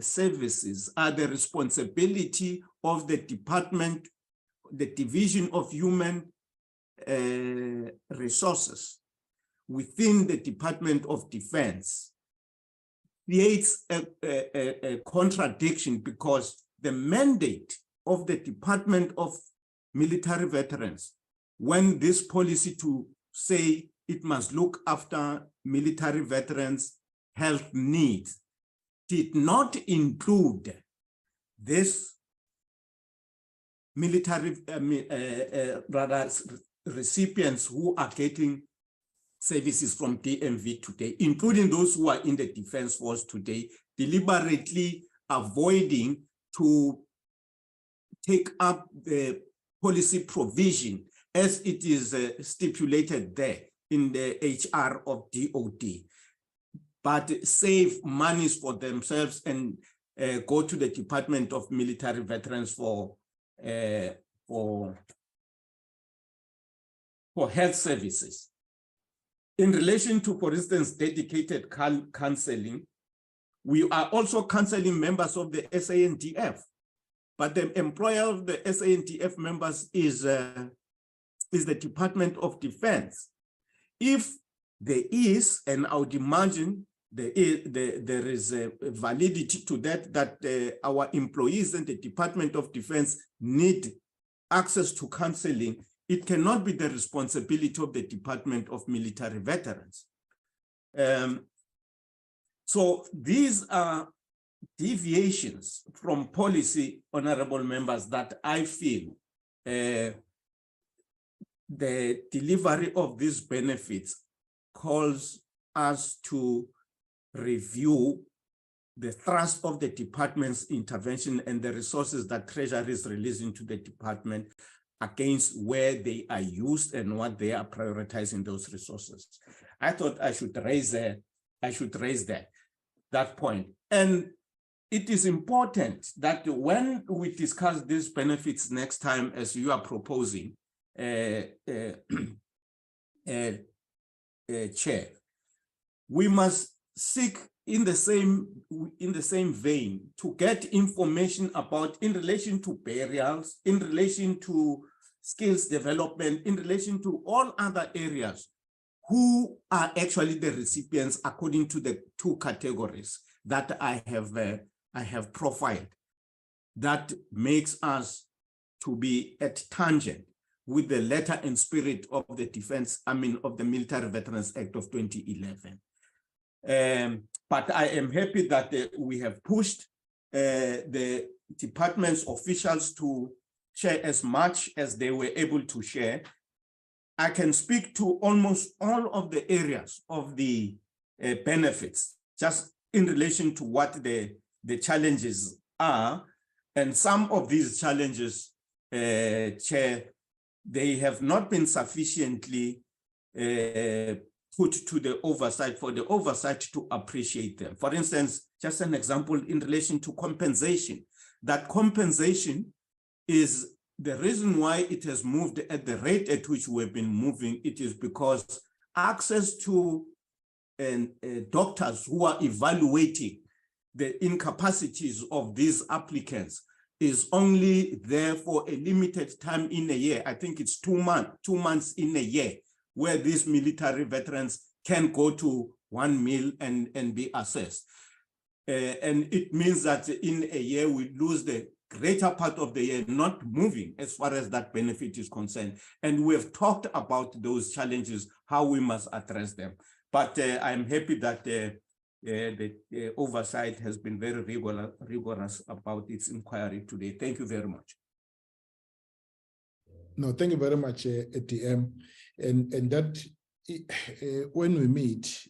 services are the responsibility of the department, the Division of Human Resources within the Department of Defense, creates a contradiction, because the mandate of the Department of Military Veterans, when this policy to say it must look after military veterans' health needs, did not include this military recipients who are getting services from DMV today, including those who are in the Defense Force today, deliberately avoiding to take up the policy provision as it is stipulated there in the HR of DOD, but save monies for themselves and go to the Department of Military Veterans for health services. In relation to, for instance, dedicated counseling, we are also counseling members of the SANDF, but the employer of the SANDF members is the Department of Defense. If there is, and I would imagine there is a validity to that, our employees in the Department of Defense need access to counseling, it cannot be the responsibility of the Department of Military Veterans. So these are deviations from policy, honorable members, that I feel the delivery of these benefits calls us to review the thrust of the department's intervention and the resources that Treasury is releasing to the department against where they are used and what they are prioritizing those resources. I thought I should raise that point. And it is important that when we discuss these benefits next time, as you are proposing, Chair, we must seek in the same vein to get information about, in relation to burials, in relation to skills development, in relation to all other areas, who are actually the recipients according to the two categories that I have profiled. That makes us to be at tangent with the letter and spirit of the of the Military Veterans Act of 2011. But I am happy that we have pushed the department's officials to share as much as they were able to share. I can speak to almost all of the areas of the benefits, just in relation to what the challenges are. And some of these challenges, Chair, they have not been sufficiently put to the oversight for the oversight to appreciate them. For instance, just an example in relation to compensation. That compensation is the reason why it has moved at the rate at which we've been moving. It is because access to doctors who are evaluating the incapacities of these applicants is only there for a limited time in a year. I think it's 2 months in a year, where these military veterans can go to one meal and be assessed. And it means that in a year, we lose the greater part of the year not moving as far as that benefit is concerned. And we have talked about those challenges, how we must address them. But I'm happy that the oversight has been very rigorous about its inquiry today. Thank you very much. No, thank you very much, ATM. And that when we meet,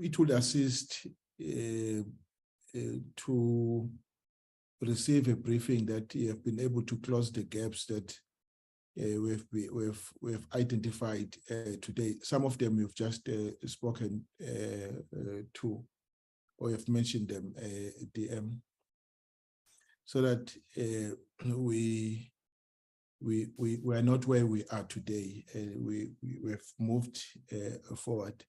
it will assist to receive a briefing that you have been able to close the gaps that we've identified today. Some of them you've just spoken to, or you've mentioned them, DM, so that we are not where we are today. We've moved forward,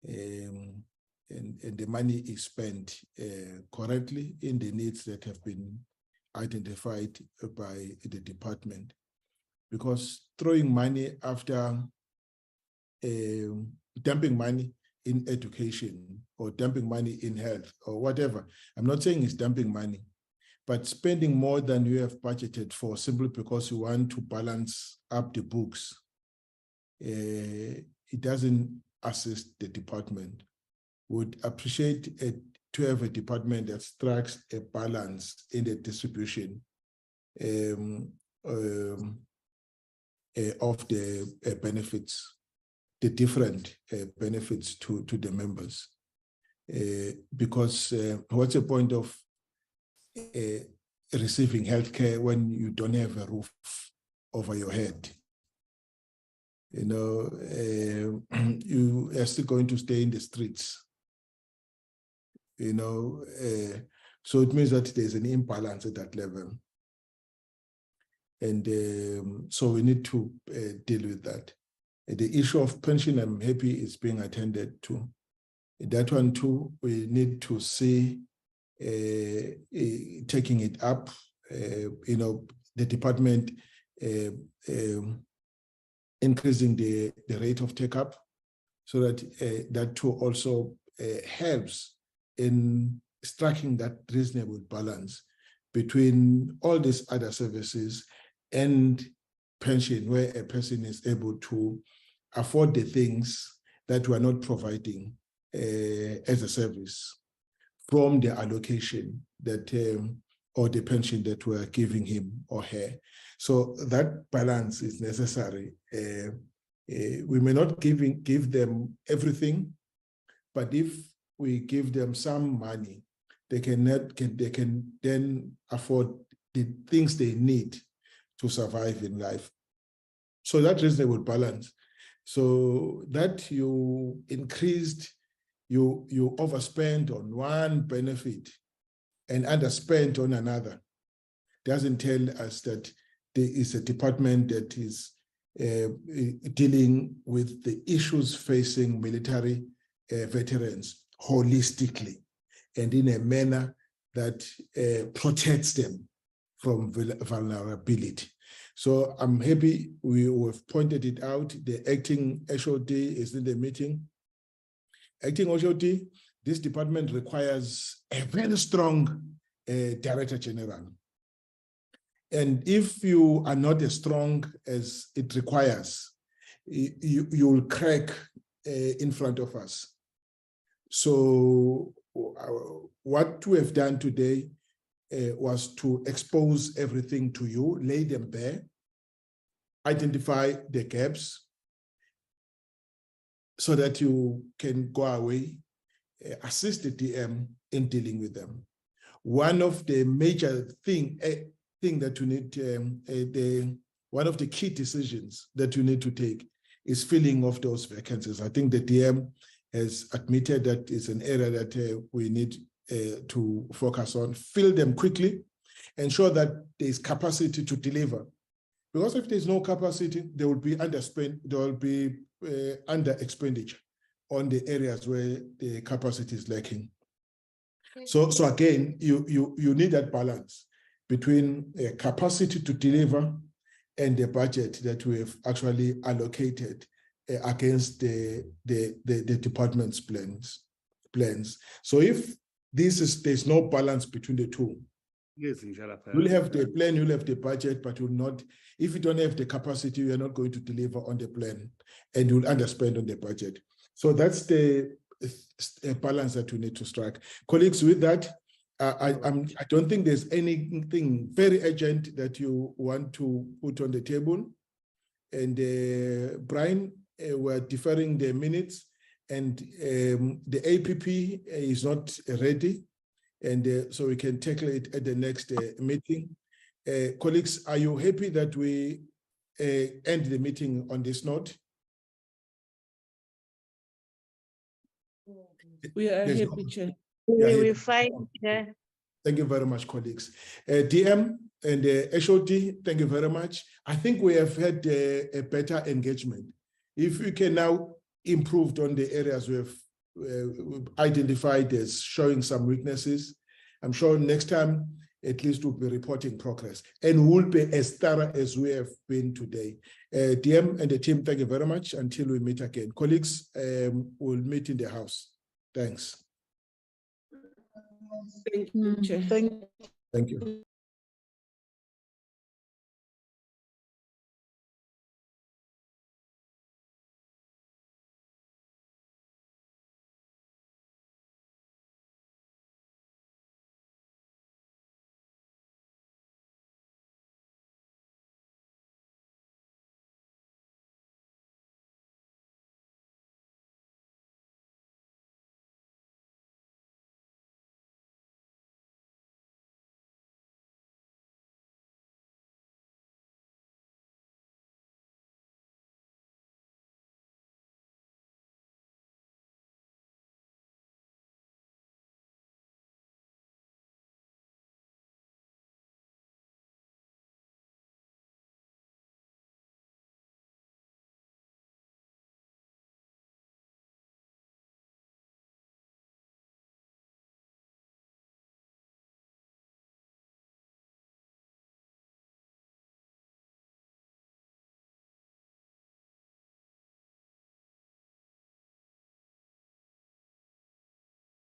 and the money is spent correctly in the needs that have been identified by the department. Because throwing money after dumping money in education or dumping money in health or whatever, I'm not saying it's dumping money, but spending more than you have budgeted for simply because you want to balance up the books, it doesn't assist the department. Would appreciate to have a department that strikes a balance in the distribution of the benefits, the different benefits to the members. Because what's the point of receiving healthcare when you don't have a roof over your head? You know, you are still going to stay in the streets. so it means that there's an imbalance at that level. And so we need to deal with that. The issue of pension, I'm happy is being attended to. That one too, we need to see taking it up, the department increasing the rate of take-up, so that that too also helps in striking that reasonable balance between all these other services and pension, where a person is able to afford the things that we are not providing as a service from the allocation that or the pension that we are giving him or her. So that balance is necessary. We may not give them everything, but if we give them some money, they can then afford the things they need to survive in life. So that reasonable balance. So that you increased, you overspend on one benefit and underspend on another doesn't tell us that there is a department that is dealing with the issues facing military veterans holistically and in a manner that protects them from vulnerability. So I'm happy we have pointed it out. The acting HOD is in the meeting. Acting HOD, this department requires a very strong Director General. And if you are not as strong as it requires, you will crack in front of us. So what we have done today was to expose everything to you, lay them bare, identify the gaps so that you can go away, assist the DM in dealing with them. One of the major thing that you need, one of the key decisions that you need to take is filling of those vacancies. I think the DM has admitted that it's an area that we need to focus on. Fill them quickly, ensure that there's capacity to deliver. Because if there's no capacity, there will be underspend, there will be under expenditure on the areas where the capacity is lacking. So again, you need that balance between capacity to deliver and the budget that we have actually allocated against the department's plans. So if there's no balance between the two, you'll have the plan, you'll have the budget, but you'll not, if you don't have the capacity, you're not going to deliver on the plan and you'll underspend on the budget. So that's the balance that we need to strike. Colleagues, with that, I don't think there's anything very urgent that you want to put on the table. And Brian, we're deferring the minutes, and the APP is not ready, and so we can tackle it at the next meeting. Colleagues, are you happy that we end the meeting on this note? We are happy, Chair. We find, Chair. Thank you very much, colleagues. DM and HOD, thank you very much. I think we have had a better engagement. If we can now improve on the areas we have identified as showing some weaknesses, I'm sure next time at least we'll be reporting progress and we'll be as thorough as we have been today. DM and the team, thank you very much. Until we meet again. Colleagues, we'll meet in the house. Thanks. Thank you, Chair. Thank you.